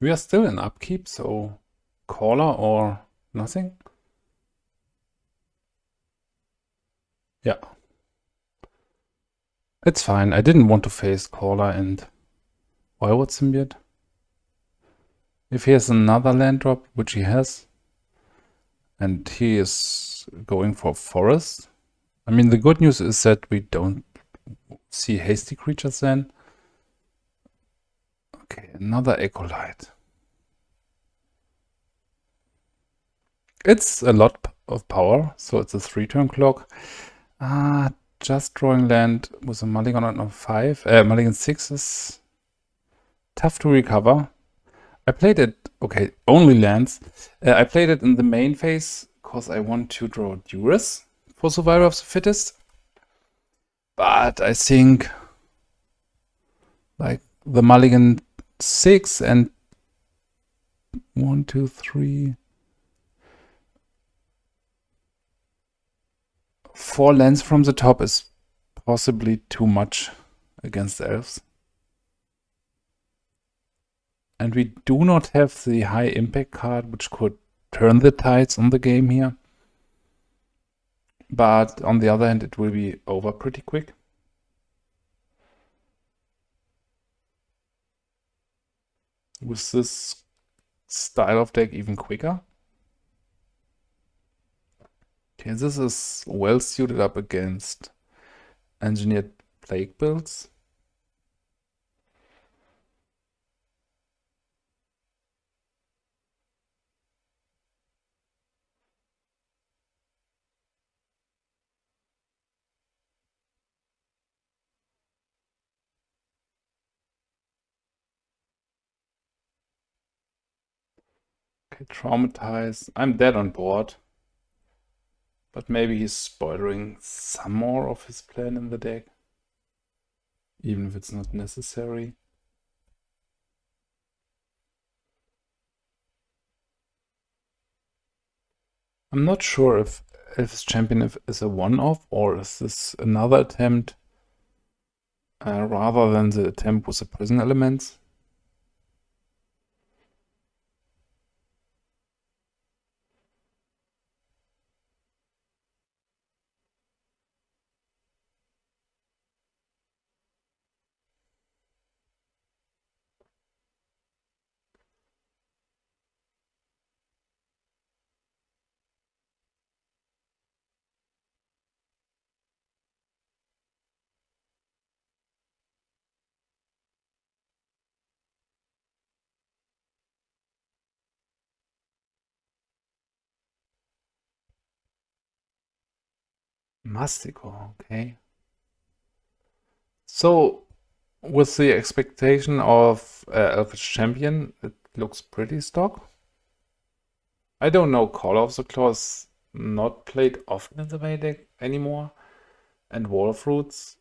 We are still in upkeep, so Caller or nothing. Yeah. It's fine. I didn't want to face Caller and Wild Symbiote. If he has another land drop, which he has, and he is going for Forest. I mean, the good news is that we don't see hasty creatures then. Okay, another Acolyte. It's a lot of power, so it's a 3-turn clock. Just drawing land with a mulligan on 5. Mulligan 6 is tough to recover. I played it, okay, only lands. I played it in the main phase because I want to draw Duress for Survival of the Fittest. But I think like the mulligan 6 and 1, 2, 3, 4 lands from the top is possibly too much against the Elves. And we do not have the high impact card, which could turn the tides on the game here. but on the other hand, it will be over pretty quick. With this style of deck, even quicker. Okay, this is well suited up against engineered plague builds. Okay, Traumatize. I'm dead on board. But maybe he's spoiling some more of his plan in the deck. Even if it's not necessary. I'm not sure if Elves Champion is a one-off or is this another attempt rather than the attempt with the prison elements. Mastico, okay. So, with the expectation of Elvish Champion, it looks pretty stock. I don't know, Call of the Claw is not played often in the Maindeck anymore. And Wall of Roots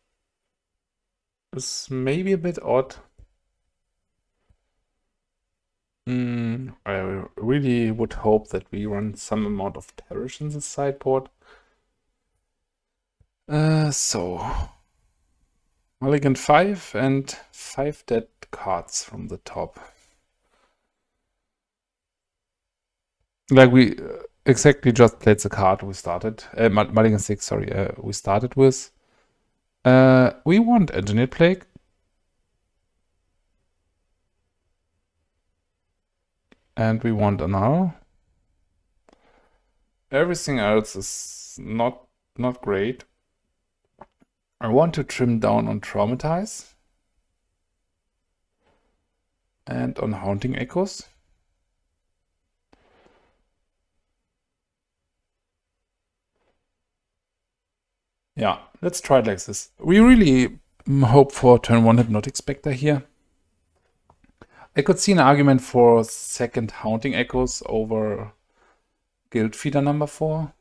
is maybe a bit odd. I really would hope that we run some amount of Perish in the sideboard. So Mulligan 5 and 5 dead cards from the top. Like we exactly just played the card we started. Mulligan 6, sorry, we started with. We want Engineered Plague. And we want Annul. Everything else is not great. I want to trim down on Traumatize and on Haunting Echoes. Yeah, let's try it like this. We really hope for turn 1 Hypnotic Specter here. I could see an argument for second Haunting Echoes over Guiltfeeder number 4.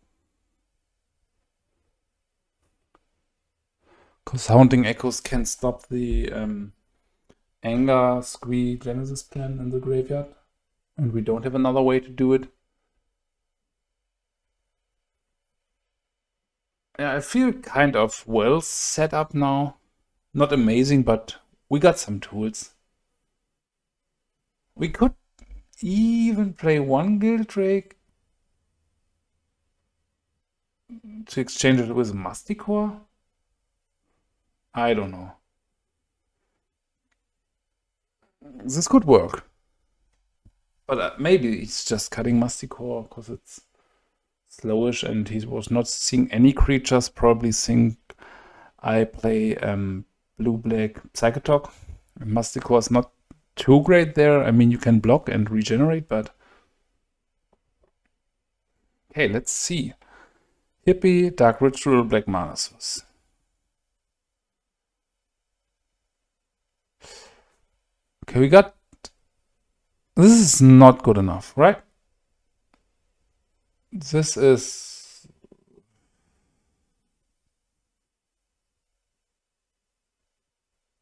Because Haunting Echoes can stop the Anger Squee Genesis plan in the graveyard. And we don't have another way to do it. Yeah, I feel kind of well set up now. Not amazing, but we got some tools. We could even play one Gilded Drake to exchange it with a Masticore. I don't know. This could work. But maybe he's just cutting Masticore because it's slowish and he was not seeing any creatures. Probably think I play blue-black Psychatog. Masticore is not too great there. I mean, you can block and regenerate, but... Okay, let's see. Hippie, Dark Ritual, Black Mana Source. Okay, we got... This is not good enough, right? This is...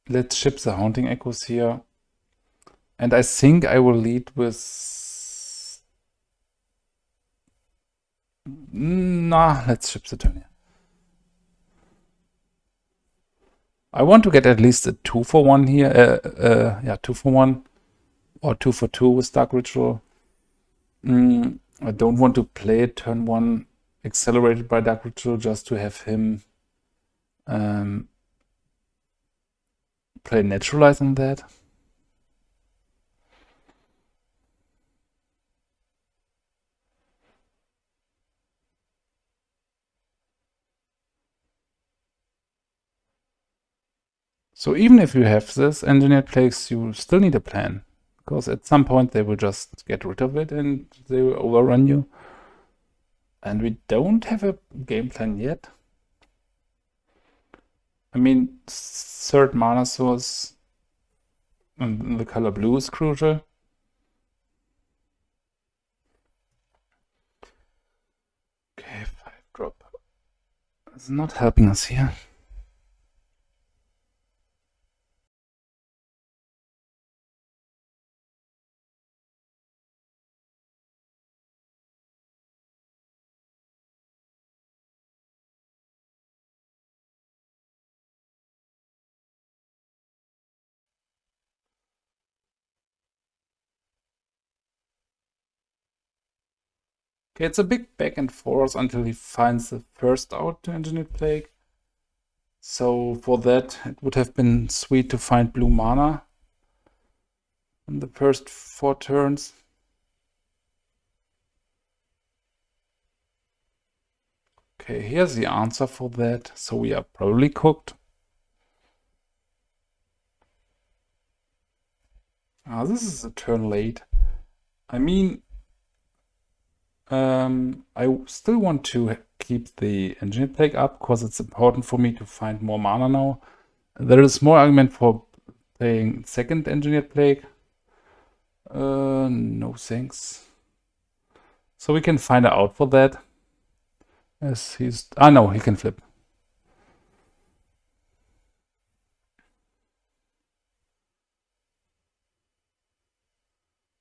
Let's ship the Haunting Echoes here. And I think I will lead with... Nah, let's ship the turn here. I want to get at least a 2-for-1 here. Yeah, 2-for-1. Or 2-for-2 with Dark Ritual. I don't want to play it turn 1 accelerated by Dark Ritual just to have him play Naturalize on that. So even if you have this Engineered Plagues, you still need a plan. Because at some point they will just get rid of it and they will overrun you. And we don't have a game plan yet. I mean, third mana source and the color blue is crucial. Okay, 5-drop. It's not helping us here. Okay, it's a big back and forth until he finds the first out to Engineered Plague. So for that, it would have been sweet to find blue mana in the first 4 turns. Okay, here's the answer for that. So we are probably cooked. This is a turn late. I mean, I still want to keep the Engineered Plague up because it's important for me to find more mana now. There is more argument for playing second Engineered Plague. No thanks. So we can find out for that. As he's... no, he can flip.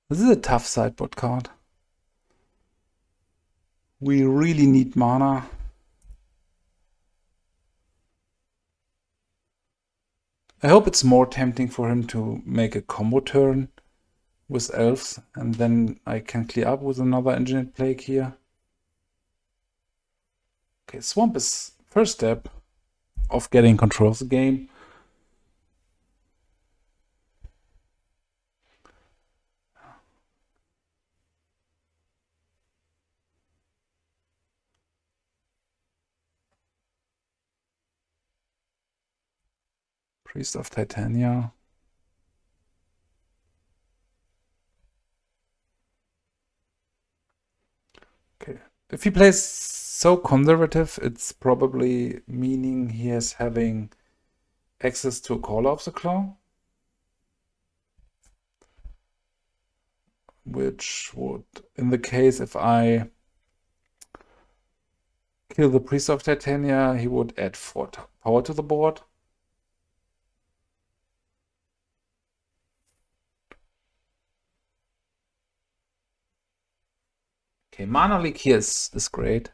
This is a tough sideboard card. We really need mana. I hope it's more tempting for him to make a combo turn with Elves, and then I can clear up with another Engineered Plague here. Okay, Swamp is first step of getting control of the game. Priest of Titania. Okay, if he plays so conservative, it's probably meaning he is having access to a Caller of the Claw, which would, in the case if I kill the Priest of Titania, he would add 4 power to the board. Okay, Mana Leak here is great.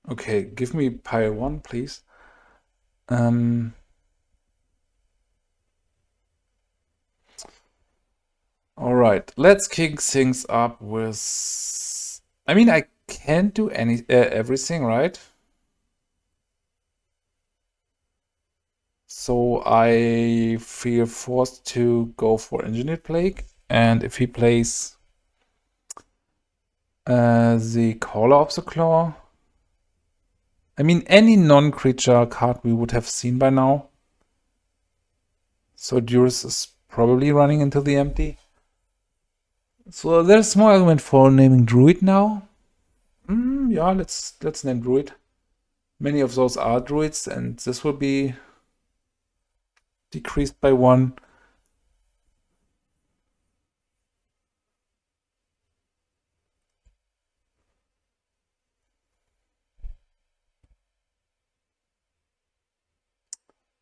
Okay, give me pile 1, please. Alright, let's kick things up with... I mean, I can't do everything, right? So I feel forced to go for Engineered Plague. And if he plays the Caller of the Claw, I mean, any non-creature card we would have seen by now. So Duress is probably running into the empty. So there's more argument for naming Druid now. Yeah, let's name Druid. Many of those are Druids, and this will be decreased by 1.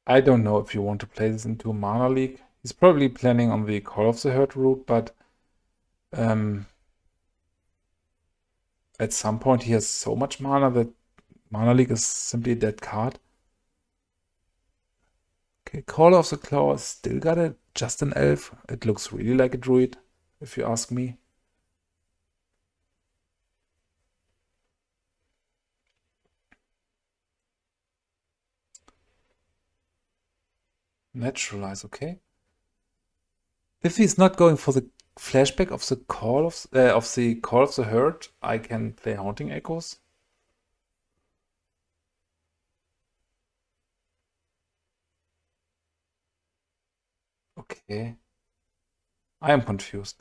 I don't know if you want to play this into a Mana Leak. He's probably planning on the Call of the Herd route, but at some point he has so much mana that Mana Leak is simply a dead card. Okay, Call of the Claw still got just an elf. It looks really like a druid, if you ask me. Naturalize, okay. If he's not going for the flashback of the call of the herd, I can play Haunting Echoes. Okay. I am confused.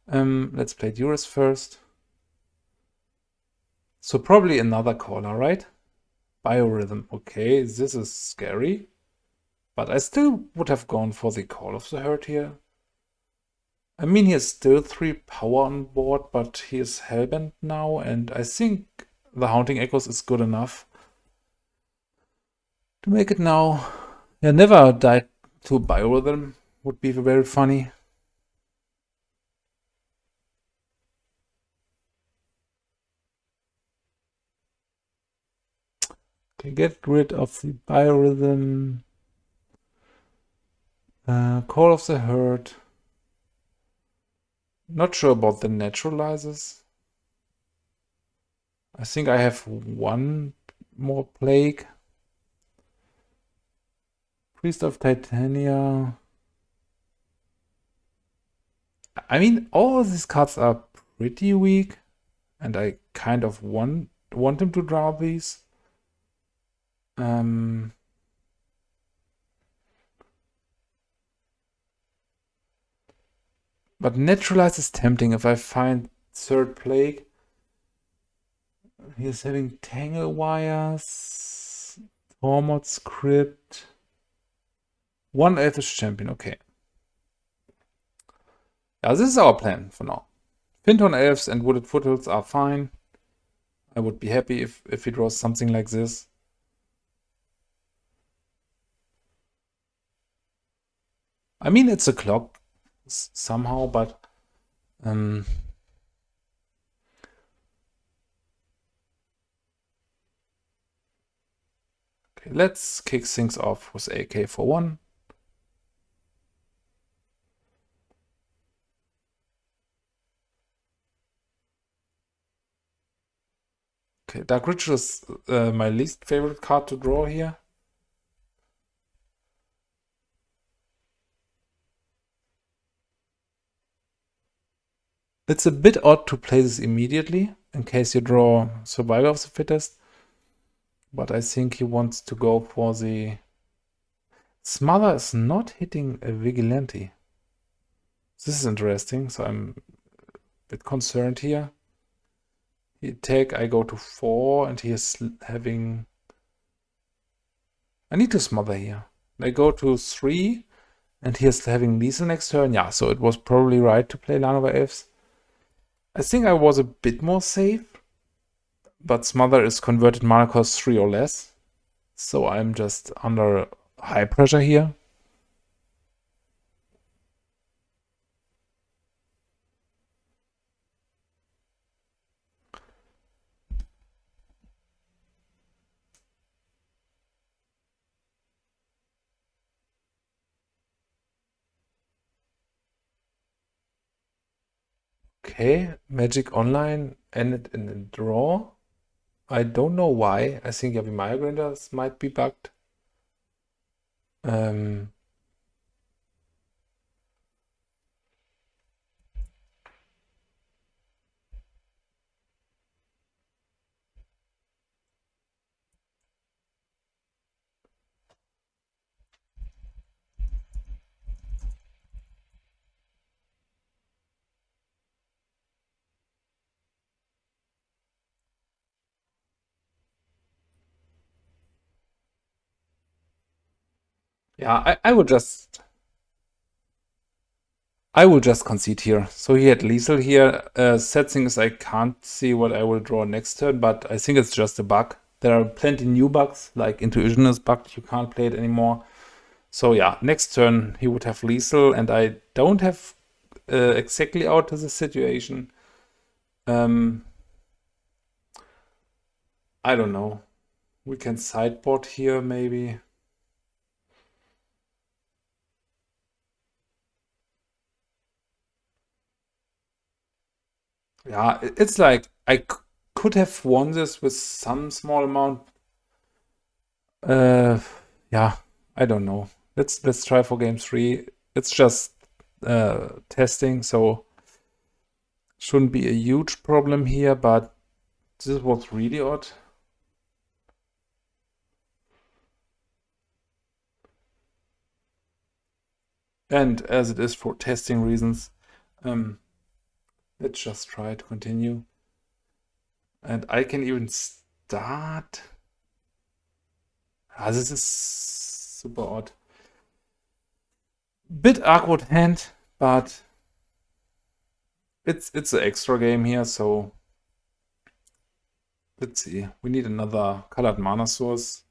Let's play Duress first. So probably another caller, right? Biorhythm. Okay, this is scary. But I still would have gone for the Call of the Herd here. I mean, he has still 3 power on board, but he is hellbent now, and I think the Haunting Echoes is good enough to make it now. Yeah, never died to Biorhythm. Would be very funny. Okay, get rid of the Biorhythm. Call of the Herd. Not sure about the Naturalizes. I think I have 1 more Plague. Priest of Titania. I mean, all of these cards are pretty weak, and I kind of want him to draw these. But Naturalize is tempting if I find 3rd Plague. He's having Tangle Wires, Tormod Script, 1 Elfish Champion, okay. Yeah, this is our plan for now. Finton Elves and Wooded Foothills are fine. I would be happy if he draws something like this. I mean, it's a clock somehow, but okay, let's kick things off with AK for 1. Okay, Dark Ritual is my least favorite card to draw here. It's a bit odd to play this immediately, in case you draw Survival of the Fittest. But I think he wants to go for the... Smother is not hitting a Vigilante. This is interesting, so I'm a bit concerned here. He attack, I go to 4, and he is having... I need to Smother here. I go to 3, and he is having lethal next turn. Yeah, so it was probably right to play Land of Elves. I think I was a bit more safe, but Smother is converted mana cost 3 or less, so I'm just under high pressure here. Okay, Magic Online ended in a draw. I don't know why. I think Yavimaya Grinders might be bugged. Yeah, I will just concede here. So he had lethal here. Sad thing is I can't see what I will draw next turn, but I think it's just a bug. There are plenty new bugs, like Intuition is bugged, you can't play it anymore. So yeah, next turn he would have lethal, and I don't have exactly out to the situation. I don't know. We can sideboard here, maybe. Yeah, it's like I could have won this with some small amount. Yeah, I don't know. Let's try for game 3. It's just testing, so shouldn't be a huge problem here, but this was really odd. And as it is for testing reasons, let's just try to continue. And I can even start. This is super odd. Bit awkward hand, but it's an extra game here, so let's see. We need another colored mana source.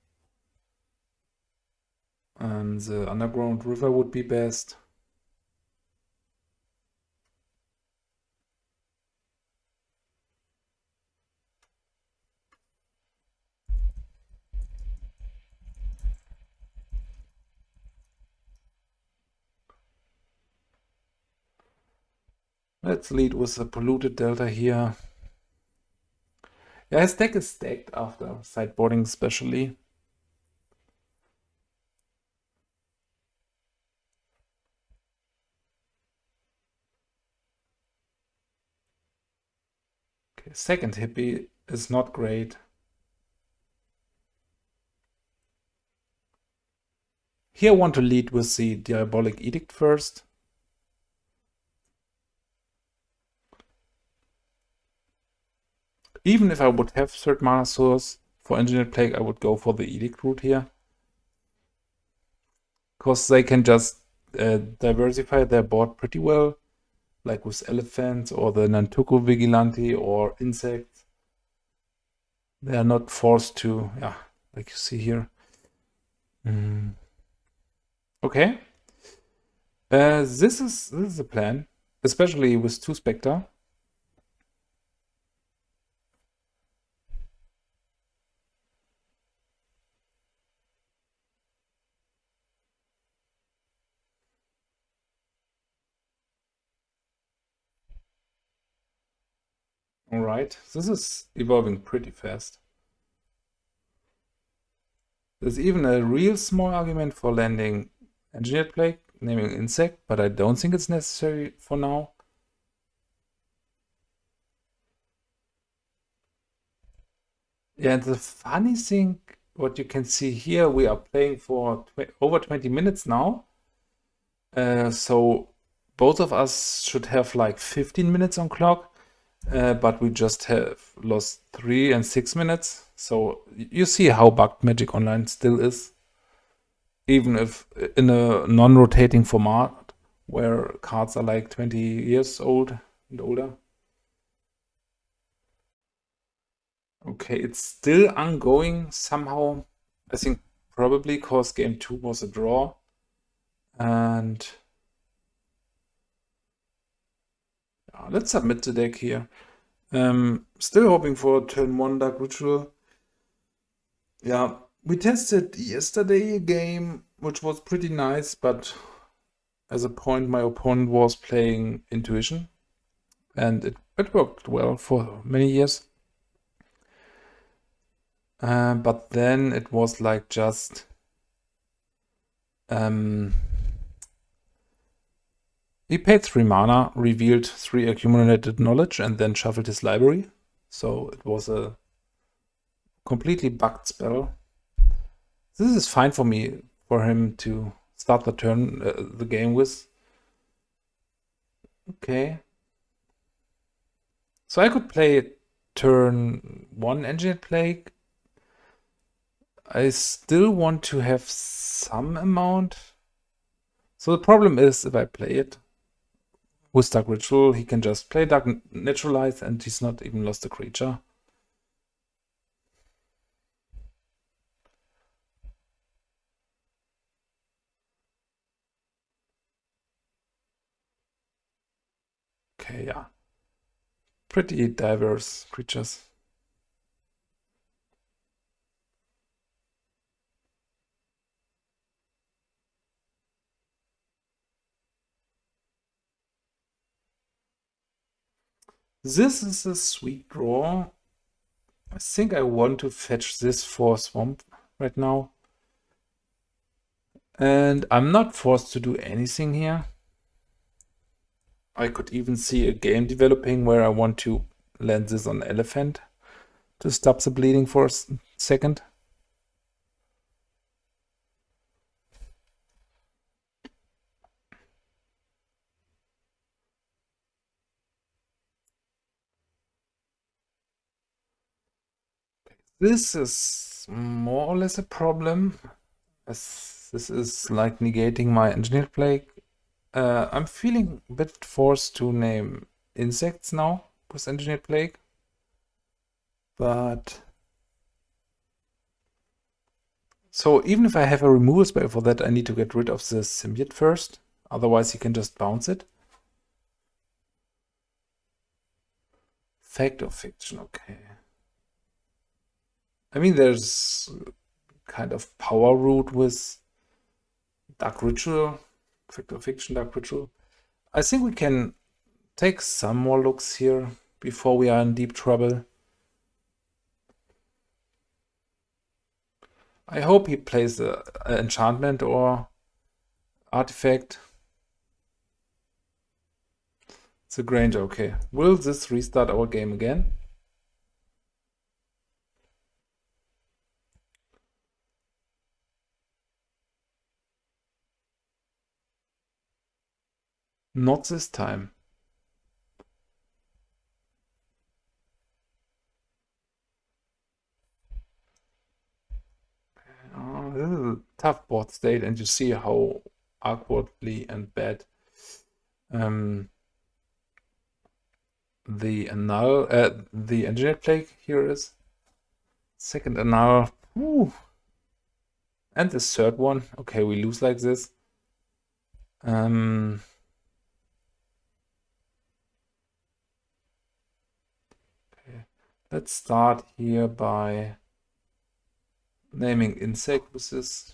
And the underground river would be best. Let's lead with the Polluted Delta here. Yeah, his deck is stacked after sideboarding especially. Okay, second hippie is not great. Here I want to lead with the Diabolic Edict first. Even if I would have third mana source for Engineered Plague, I would go for the Edict route here. Because they can just diversify their board pretty well, like with Elephants or the Nantuko Vigilante or Insects. They are not forced to, yeah, like you see here. Okay. This is the plan, especially with 2 Spectre. Alright, this is evolving pretty fast. There's even a real small argument for landing Engineered Plague, naming Insect, but I don't think it's necessary for now. Yeah, and the funny thing, what you can see here, we are playing for over 20 minutes now. So both of us should have like 15 minutes on clock. But we just have lost 3 and 6 minutes. So you see how bugged Magic Online still is. Even if in a non-rotating format where cards are like 20 years old and older. Okay, it's still ongoing somehow. I think probably because game 2 was a draw. And let's submit the deck here. Still hoping for turn 1 Dark Ritual. Yeah, we tested yesterday a game which was pretty nice, but as a point my opponent was playing Intuition and it worked well for many years. But then it was like just he paid 3 mana, revealed 3 accumulated knowledge, and then shuffled his library. So it was a completely bugged spell. This is fine for me, for him to start the game with. Okay. So I could play turn 1 Engineered Plague. I still want to have some amount. So the problem is if I play it with Dark Ritual, he can just play Dark Naturalize and he's not even lost a creature. Okay, yeah. Pretty diverse creatures. This is a sweet draw. I think I want to fetch this for Swamp right now. And I'm not forced to do anything here. I could even see a game developing where I want to land this on Elephant to stop the bleeding for a second. This is more or less a problem, as this is like negating my Engineered Plague. I'm feeling a bit forced to name insects now with Engineered Plague, but so even if I have a removal spell for that, I need to get rid of the symbiote first, otherwise he can just bounce it. Fact or fiction, okay. I mean, there's kind of power root with Dark Ritual, Fact or Fiction, Dark Ritual. I think we can take some more looks here before we are in deep trouble. I hope he plays an enchantment or artifact. It's a Granger, okay. Will this restart our game again? Not this time. This is a tough board state, and you see how awkwardly and bad the Annul, the Engineered Plague here is. Second Annul, and the third one. Okay, we lose like this. Okay. Let's start here by naming insect with this.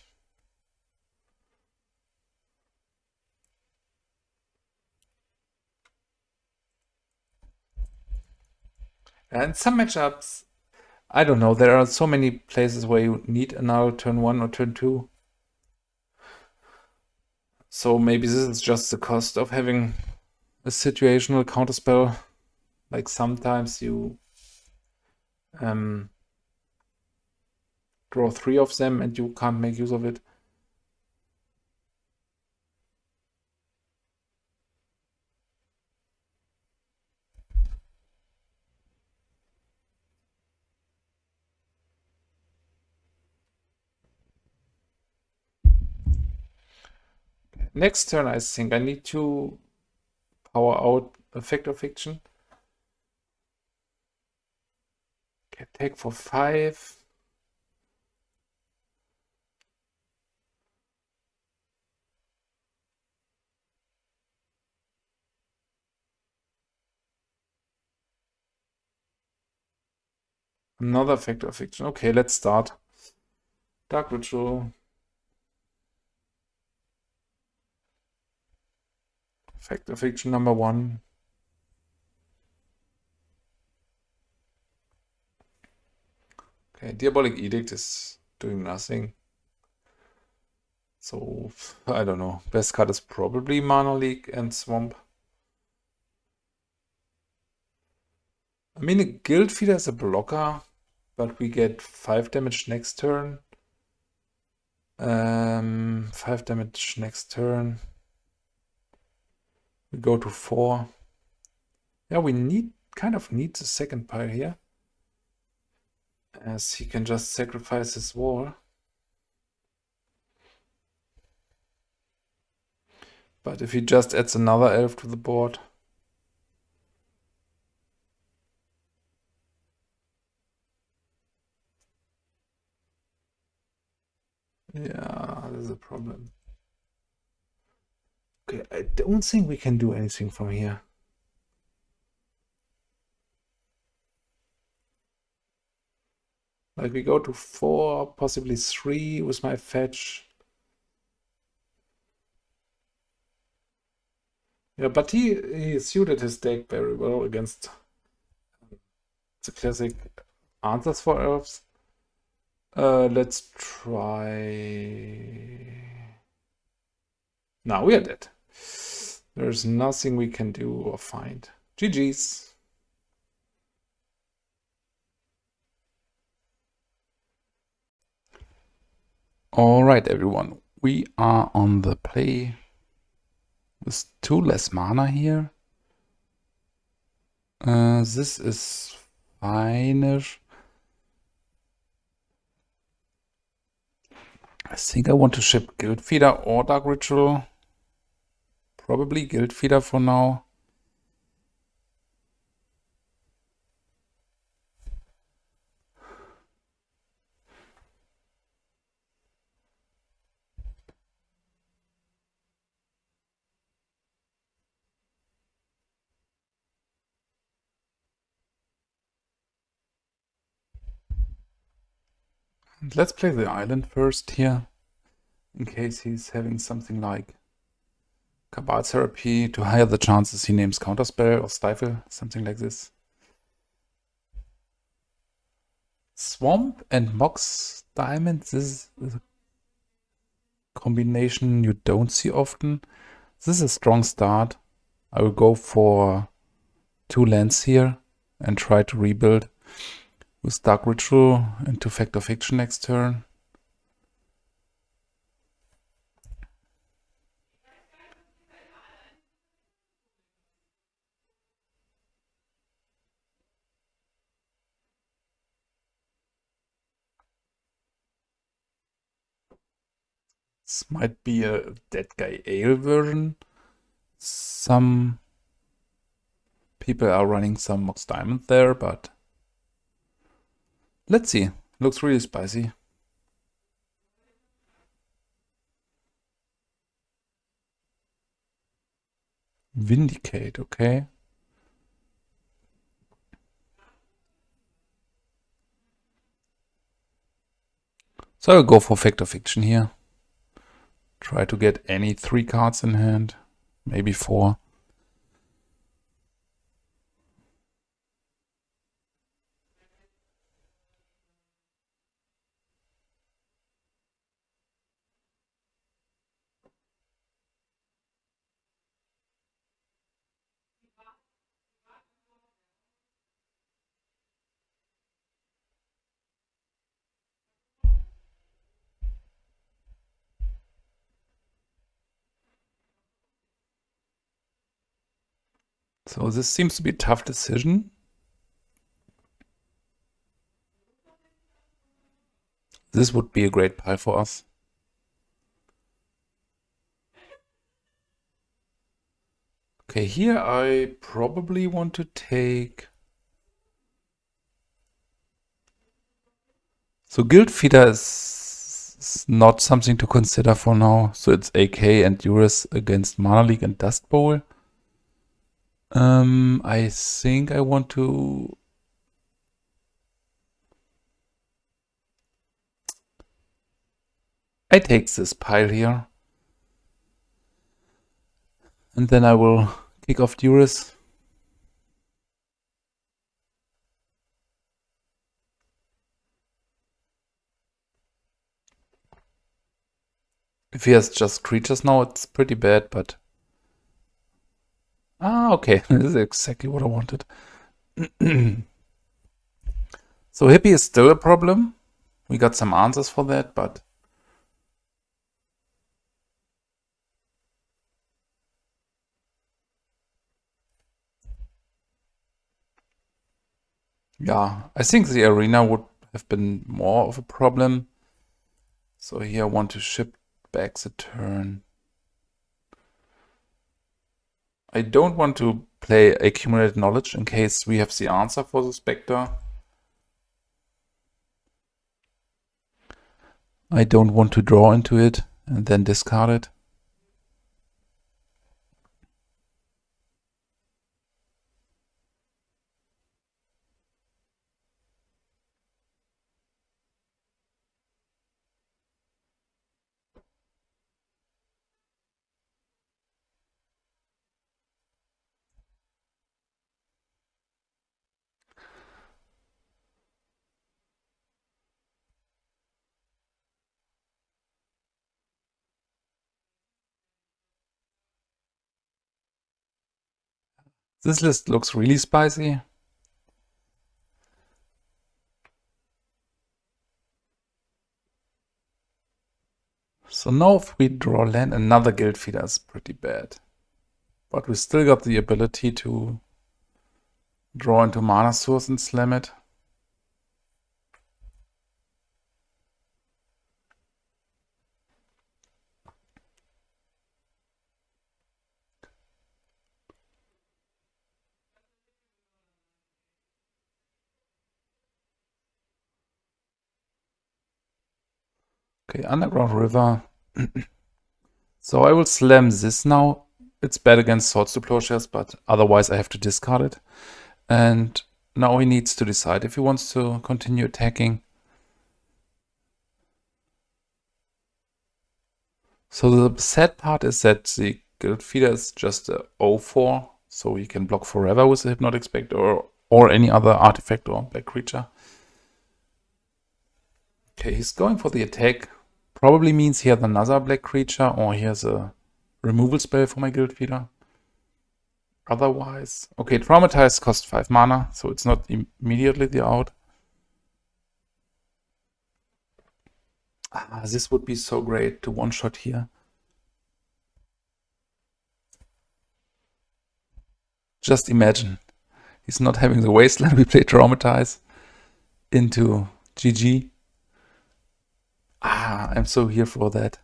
And some matchups, I don't know, there are so many places where you need Annul turn 1 or turn 2. So maybe this is just the cost of having a situational counterspell. Like sometimes you draw 3 of them and you can't make use of it. Next turn, I think I need to power out Fact or Fiction. Okay, take for 5. Another Fact or Fiction. Okay, let's start. Dark Ritual. Fact or Fiction number 1. Okay, Diabolic Edict is doing nothing. So, I don't know. Best card is probably Mana Leak and Swamp. I mean, a Guiltfeeder is a blocker, but we get 5 damage next turn. 5 damage next turn. We go to 4. Yeah, we kind of need the second pile here, as he can just sacrifice his wall. But if he just adds another elf to the board, yeah, there's a problem. Okay, I don't think we can do anything from here. Like we go to 4, possibly 3 with my fetch. Yeah, but he suited his deck very well against the classic answers for elves. Let's try Now we are dead. There's nothing we can do or find. GG's. All right, everyone. We are on the play with 2 less mana here. This is fine-ish. I think I want to ship Guiltfeeder or Dark Ritual. Probably Guiltfeeder for now. Let's play the island first here, in case he's having something like Cabal Therapy to higher the chances he names Counterspell or Stifle, something like this. Swamp and Mox Diamond, this is a combination you don't see often. This is a strong start. I will go for 2 lands here and try to rebuild with Dark Ritual into Fact or Fiction next turn. This might be a Deadguy Ale version. Some people are running some Mox Diamond there, but let's see. Looks really spicy. Vindicate, okay. So I'll go for Fact or Fiction here. Try to get any 3 cards in hand, maybe 4. So this seems to be a tough decision. This would be a great pile for us. Okay, here I probably want to take... So Guiltfeeder is not something to consider for now. So it's AK and Duress against Mana Leak and Dust Bowl. I think I want to... I take this pile here. And then I will kick off Duress. If he has just creatures now, it's pretty bad, but... Ah, okay. This is exactly what I wanted. So Hippie is still a problem. We got some answers for that, but... Yeah, I think the arena would have been more of a problem. So here I want to ship back the turn. I don't want to play Accumulated Knowledge in case we have the answer for the Spectre. I don't want to draw into it and then discard it. This list looks really spicy. So now if we draw land, another Guiltfeeder is pretty bad. But we still got the ability to draw into mana source and slam it. Okay, Underground River. So I will slam this now. It's bad against Swords to Plowshares, but otherwise I have to discard it. And now he needs to decide if he wants to continue attacking. So the sad part is that the Guiltfeeder is just a 0-4, so he can block forever with the Hypnotic Specter or any other artifact or black creature. Okay, he's going for the attack. Probably means he has another black creature or he has a removal spell for my Guiltfeeder. Otherwise, okay, Traumatize costs 5 mana, so it's not immediately the out. Ah, this would be so great to one-shot here. Just imagine, he's not having the Wasteland, we play Traumatize into GG. Ah, I'm so here for that.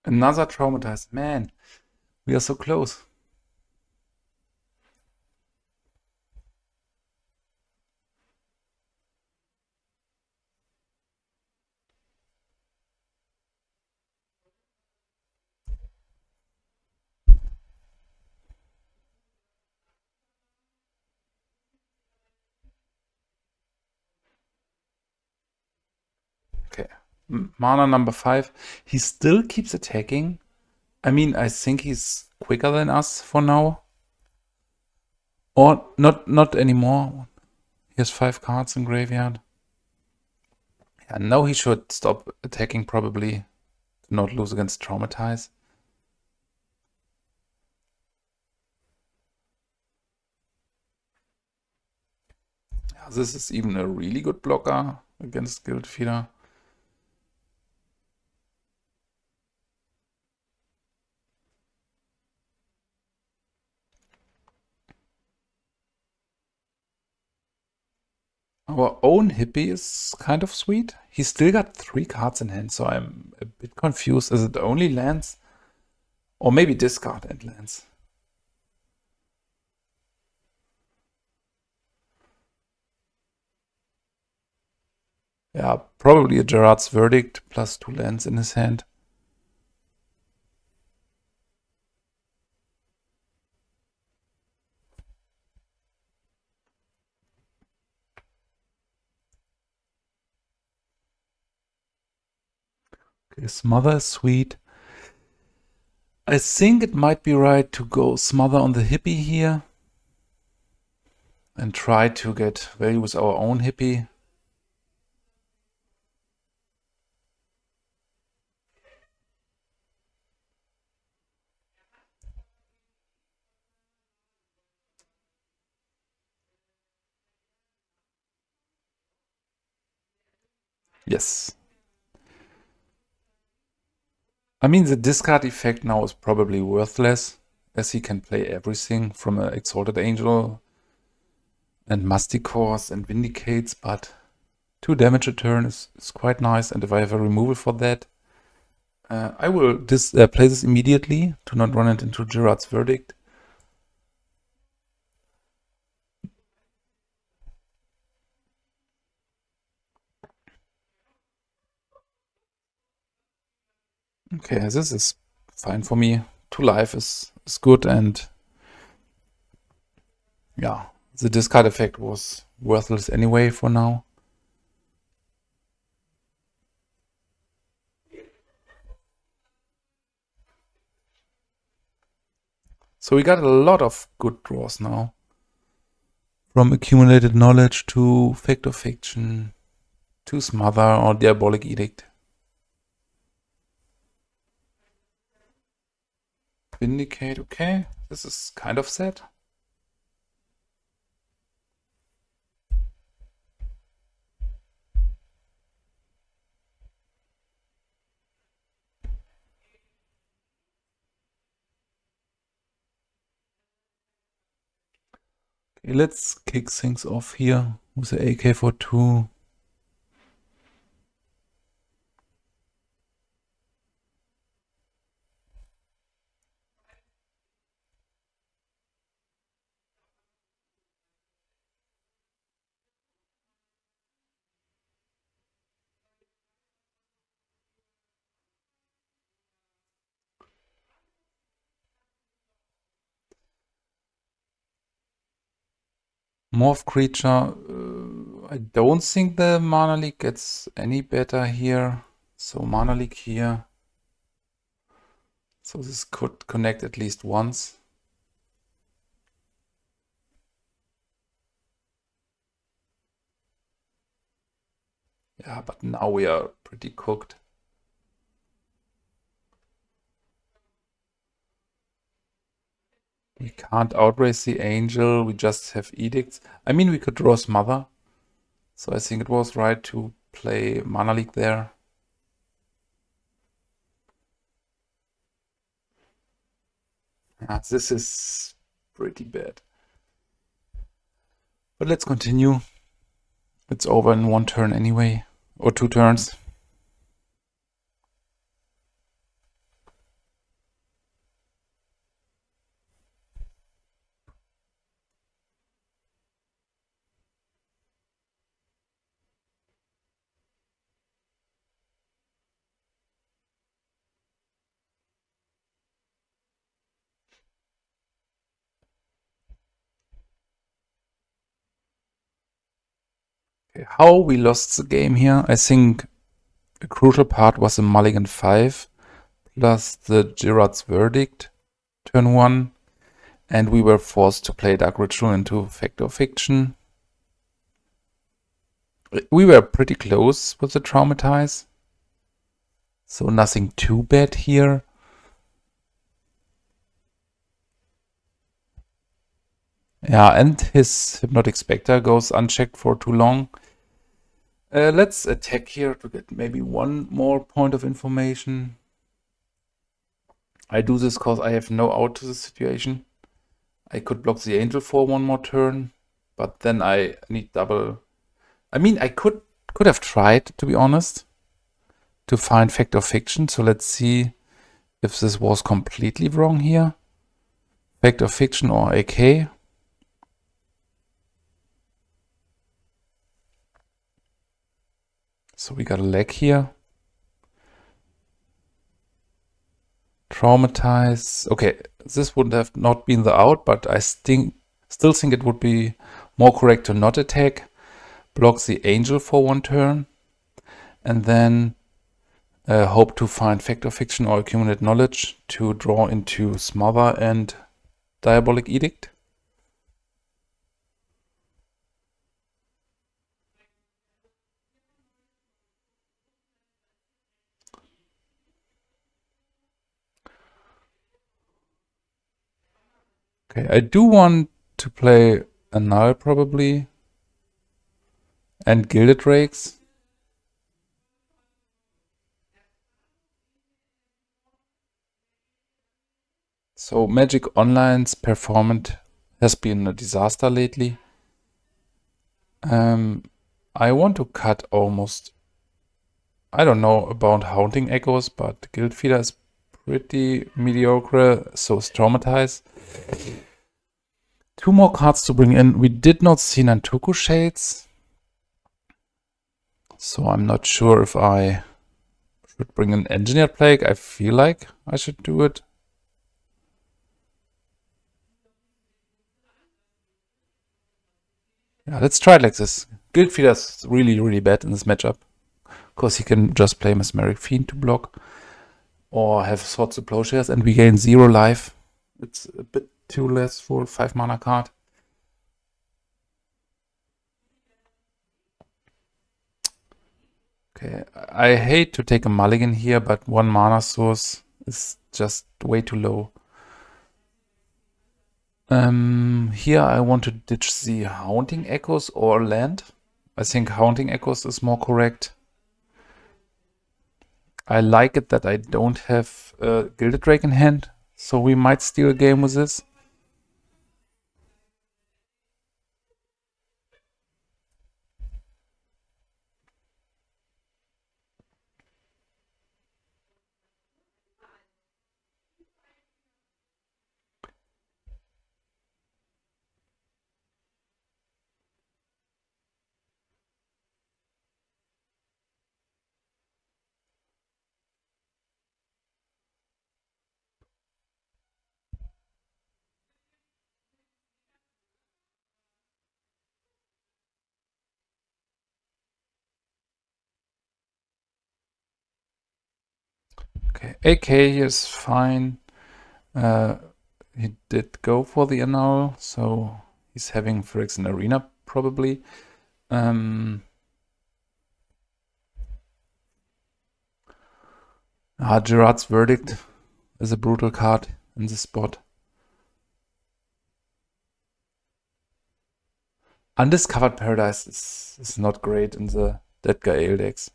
Another Traumatize. Man, we are so close. Okay, mana number 5. He still keeps attacking. I mean, I think he's quicker than us for now. Or not anymore. He has 5 cards in graveyard. Yeah, now he should stop attacking probably to not lose against Traumatize. Yeah, this is even a really good blocker against Guiltfeeder. Our own hippie is kind of sweet. He's still got 3 cards in hand, so I'm a bit confused. Is it only lands? Or maybe discard and lands? Yeah, probably a Gerard's Verdict plus 2 lands in his hand. Okay, Smother is sweet. I think it might be right to go Smother on the hippie here. And try to get value with our own hippie. Yes. I mean, the discard effect now is probably worthless, as he can play everything from an Exalted Angel and Musticores and Vindicates, but 2 damage a turn is quite nice, and if I have a removal for that, I will play this immediately to not run it into Gerard's Verdict. Okay, this is fine for me. 2 life is good, and yeah, the discard effect was worthless anyway for now. So we got a lot of good draws now. From Accumulated Knowledge to Fact or Fiction to Smother or Diabolic Edict. Vindicate, okay. This is kind of sad. Okay, let's kick things off here with the AK-42. Morph creature. I don't think the Mana Leak gets any better here. So Mana Leak here. So this could connect at least once. Yeah, but now we are pretty cooked. We can't outrace the Angel. We just have Edicts. I mean, we could draw Smother. So I think it was right to play Mana Leak there. Yeah, this is pretty bad. But let's continue. It's over in one turn anyway. Or 2 turns. Okay, how we lost the game here, I think a crucial part was the Mulligan 5 plus the Gerard's Verdict, turn 1. And we were forced to play Dark Ritual into Fact or Fiction. We were pretty close with the Traumatize. So nothing too bad here. Yeah, and his Hypnotic Specter goes unchecked for too long. Let's attack here to get maybe one more point of information. I do this because I have no out to the situation. I could block the Angel for one more turn, but then I need double. I mean, I could have tried, to be honest, to find Fact or Fiction. So let's see if this was completely wrong here. Fact or Fiction or AK. So we got a lag here. Traumatize. Okay, this would have not been the out, but I still think it would be more correct to not attack. Block the Angel for one turn. And then hope to find Fact or Fiction or Accumulate Knowledge to draw into Smother and Diabolic Edict. Okay, I do want to play Annul probably. And Gilded Drakes. So Magic Online's performance has been a disaster lately. I want to cut almost... I don't know about Haunting Echoes, but Guiltfeeder is pretty mediocre, so is Traumatize. 2 more cards to bring in. We did not see Nantoku Shades, so I'm not sure if I should bring an Engineered Plague. I feel like I should do it. Yeah, let's try it like this. Guiltfeeder is really, really bad in this matchup, because he can just play Mesmeric Fiend to block, or have Swords to Plowshares, and we gain 0 life It's a bit too less for a 5 mana card. Okay, I hate to take a mulligan here, but 1 mana source is just way too low. Here I want to ditch the Haunting Echoes or land. I think Haunting Echoes is more correct. I like it that I don't have Gilded Drake in hand, so we might steal a game with this. Okay, AK is fine. He did go for the Annul, so he's having Phyrexian Arena probably. Gerard's Verdict is a brutal card in this spot. Undiscovered Paradise is not great in the Deadguy decks.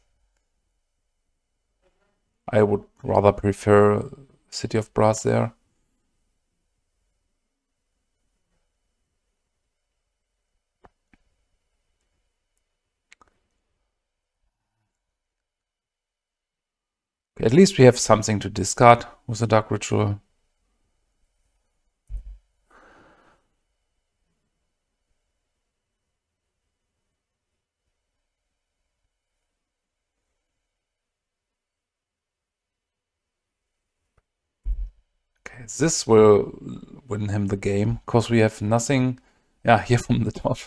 I would rather prefer City of Brass there. Okay, at least we have something to discard with the Dark Ritual. Okay, this will win him the game, because we have nothing. Yeah, here from the top.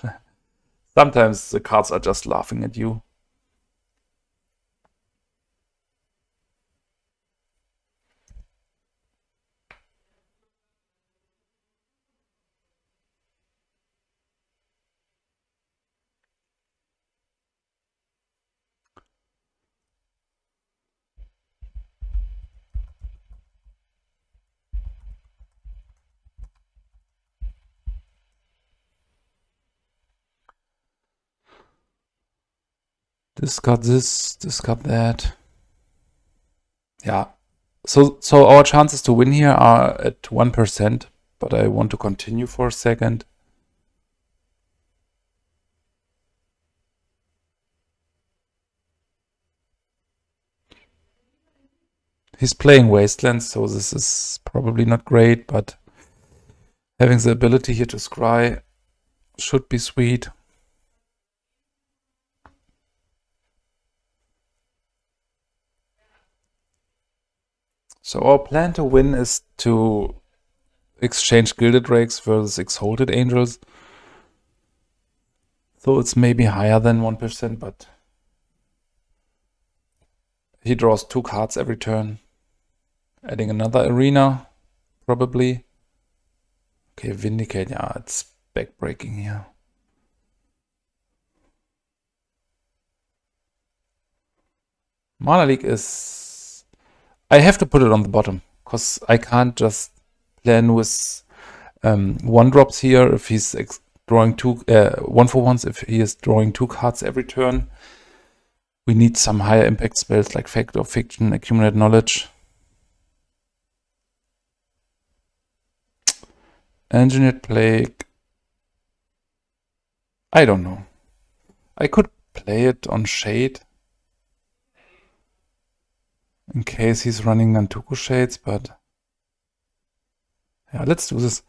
Sometimes the cards are just laughing at you. Discard this, discard that. Yeah. So our chances to win here are at 1%, but I want to continue for a second. He's playing Wastelands, so this is probably not great, but having the ability here to scry should be sweet. So our plan to win is to exchange Gilded Drakes versus Exalted Angels. So it's maybe higher than 1%, but he draws 2 cards every turn. Adding another arena, probably. Okay, Vindicate, yeah, it's backbreaking here. Mana Leak is... I have to put it on the bottom, because I can't just plan with 1-drops here if he's drawing 2 1-for-1s if he is drawing 2 cards every turn. We need some higher impact spells like Fact or Fiction, Accumulate Knowledge. Engineered Plague. I don't know. I could play it on Shade in case he's running Nantuko Shades, but yeah, let's do this.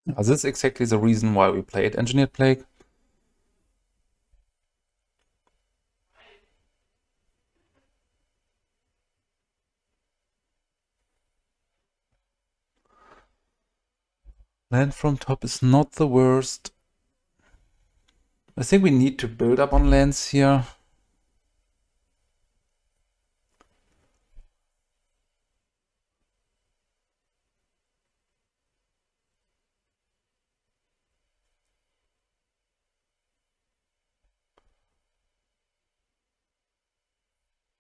This is exactly the reason why we played Engineered Plague. Land from top is not the worst. I think we need to build up on lands here.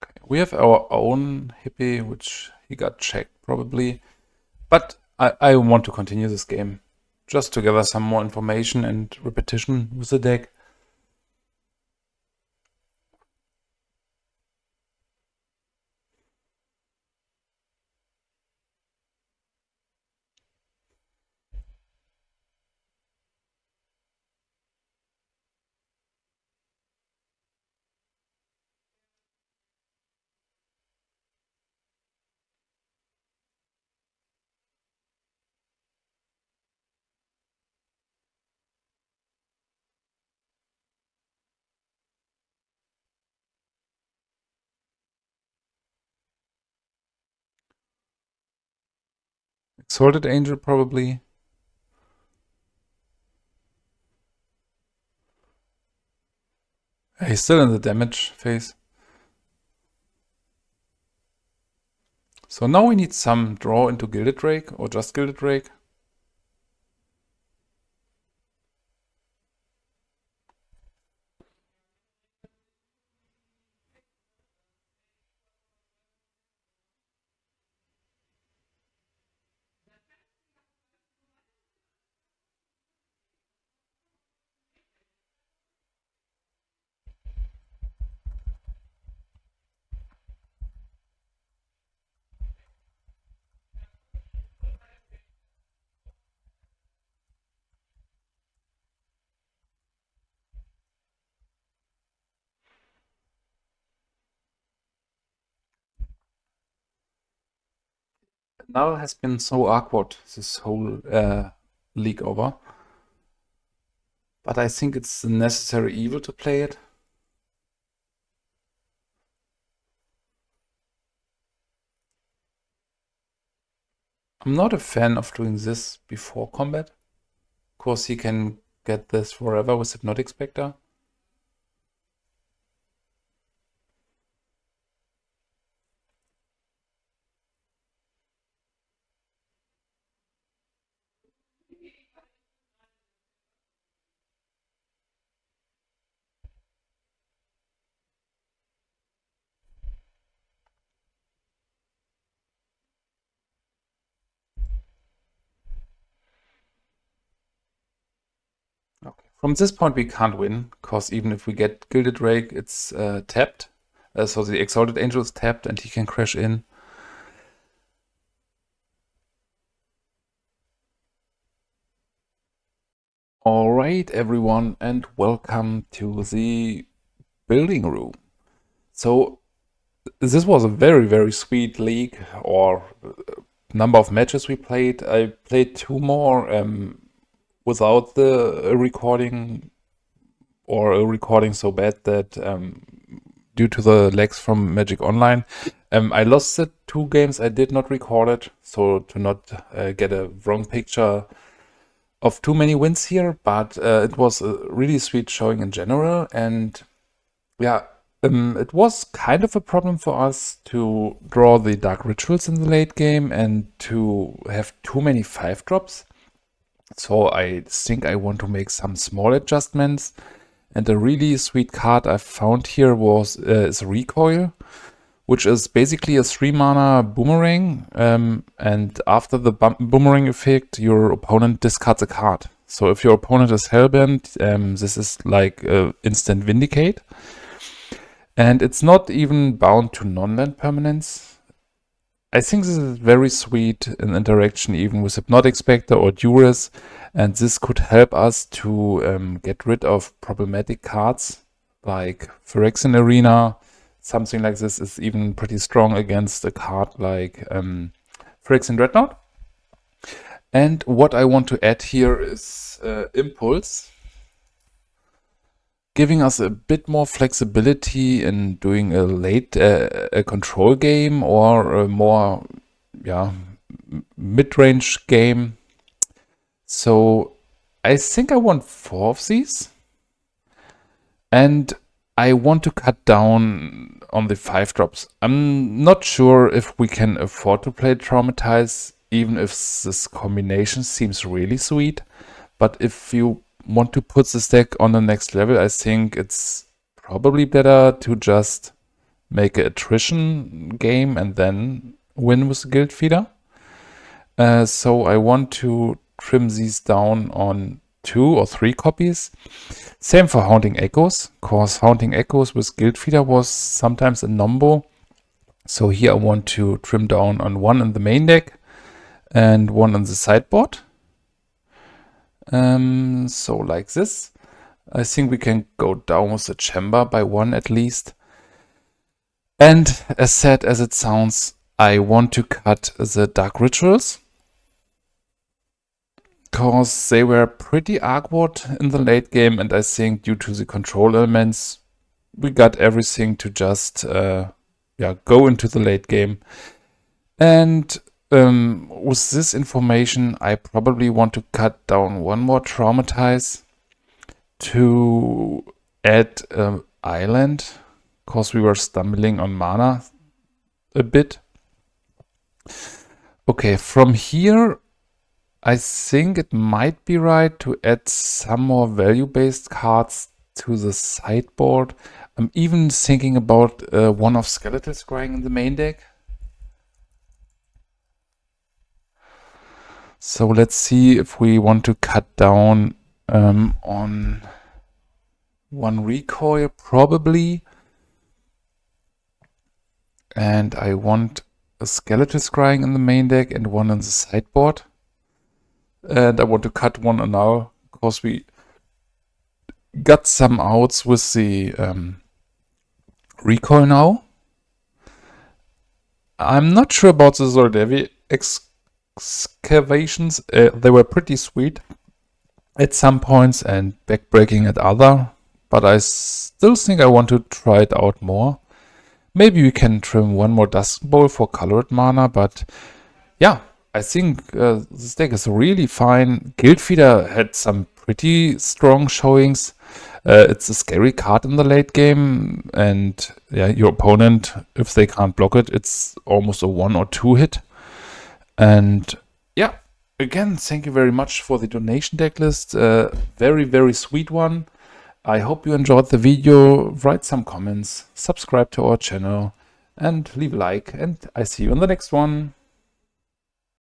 Okay, we have our own hippie, which he got checked probably. But I want to continue this game just to gather some more information and repetition with the deck. Exalted Angel probably. He's still in the damage phase. So now we need some draw into Gilded Drake or just Gilded Drake. Null has been so awkward this whole league over. But I think it's a necessary evil to play it. I'm not a fan of doing this before combat. Of course, he can get this forever with Hypnotic Specter. Okay. From this point, we can't win, because even if we get Gilded Drake, it's tapped. So the Exalted Angel is tapped and he can crash in. Alright, everyone, and welcome to the building room. So this was a very, very sweet league, or number of matches we played. I played 2 more without the recording, or a recording so bad that due to the lags from Magic Online, I lost the 2 games I did not record it, so to not get a wrong picture of too many wins here, but it was a really sweet showing in general, and yeah, it was kind of a problem for us to draw the Dark Rituals in the late game and to have too many 5-drops. So I think I want to make some small adjustments. And a really sweet card I found here is Recoil, which is basically a 3-mana boomerang. And after the boomerang effect, your opponent discards a card. So if your opponent is Hellbent, this is like instant Vindicate. And it's not even bound to non-land permanents. I think this is very sweet in interaction even with Hypnotic Specter or Duress, and this could help us to get rid of problematic cards like Phyrexian Arena. Something like this is even pretty strong against a card like Phyrexian Dreadnought. And what I want to add here is Impulse, giving us a bit more flexibility in doing a late a control game or a more mid-range game. So I think I want 4 of these, and I want to cut down on the 5 drops. I'm not sure if we can afford to play Traumatize, even if this combination seems really sweet. But if you want to put this deck on the next level, I think it's probably better to just make an attrition game and then win with the Guiltfeeder. So I want to trim these down on 2 or 3 copies. Same for Haunting Echoes, because Haunting Echoes with Guiltfeeder was sometimes a number. So here I want to trim down on 1 in the main deck and 1 on the sideboard. So like this. I think we can go down with the chamber by 1 at least. And as sad as it sounds, I want to cut the Dark Rituals, because they were pretty awkward in the late game, and I think due to the control elements, we got everything to just go into the late game. And with this information, I probably want to cut down 1 more Traumatize to add Island, because we were stumbling on mana a bit. Okay, from here, I think it might be right to add some more value-based cards to the sideboard. I'm even thinking about 1 of Skeletal Scrying in the main deck. So let's see if we want to cut down on 1 recoil, probably. And I want a Skeletal Scrying in the main deck and 1 on the sideboard. And I want to cut 1 Annul, because we got some outs with the recoil now. I'm not sure about the Soldevi Excavations. They were pretty sweet at some points and backbreaking at other, but I still think I want to try it out more. Maybe we can trim 1 more Dust Bowl for colored mana, but yeah, I think this deck is really fine. Guiltfeeder had some pretty strong showings. It's a scary card in the late game, and yeah, your opponent, if they can't block it, it's almost a 1 or 2 hit. And yeah, again, thank you very much for the donation decklist. Very, very sweet one. I hope you enjoyed the video. Write some comments, subscribe to our channel, and leave a like. And I see you in the next one.